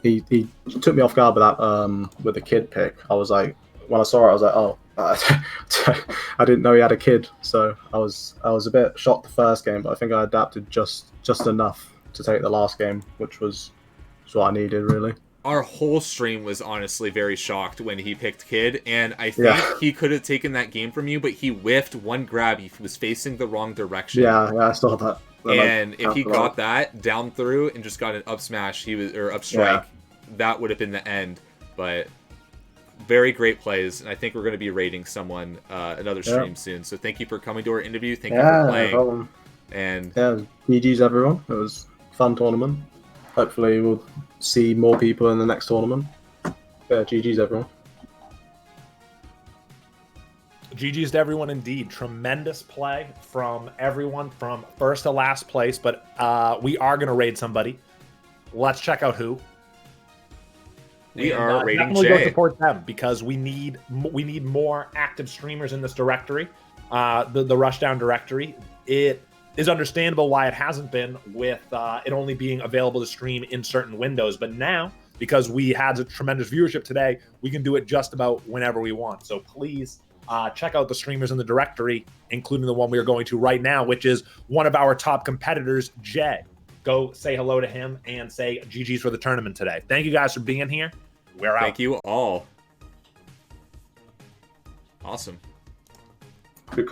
He took me off guard with that with the kid pick. I was like, when I saw it, I was like, oh, I didn't know he had a kid. So I was a bit shocked the first game, but I think I adapted just enough to take the last game, which was what I needed really. Our whole stream was honestly very shocked when he picked Kid, and I think he could have taken that game from you, but he whiffed one grab. He was facing the wrong direction. Yeah, I saw that. And if he got that down through and just got an up smash, up strike, that would have been the end. But very great plays, and I think we're going to be rating someone another stream soon. So thank you for coming to our interview. Thank you for playing. No problem. And GG's everyone. It was a fun tournament. Hopefully we'll see more people in the next tournament. Yeah, GG's everyone. GG's to everyone indeed. Tremendous play from everyone from first to last place, but we are going to raid somebody. Let's check out who. We are raiding definitely Jay. go support them, because we need more active streamers in this directory, the Rushdown directory. It is understandable why it hasn't been, with it only being available to stream in certain windows. But now, because we had a tremendous viewership today, we can do it just about whenever we want. So please check out the streamers in the directory, including the one we are going to right now, which is one of our top competitors, Jay. Go say hello to him and say GG's for the tournament today. Thank you guys for being here. We're out. Thank you all. Awesome. Good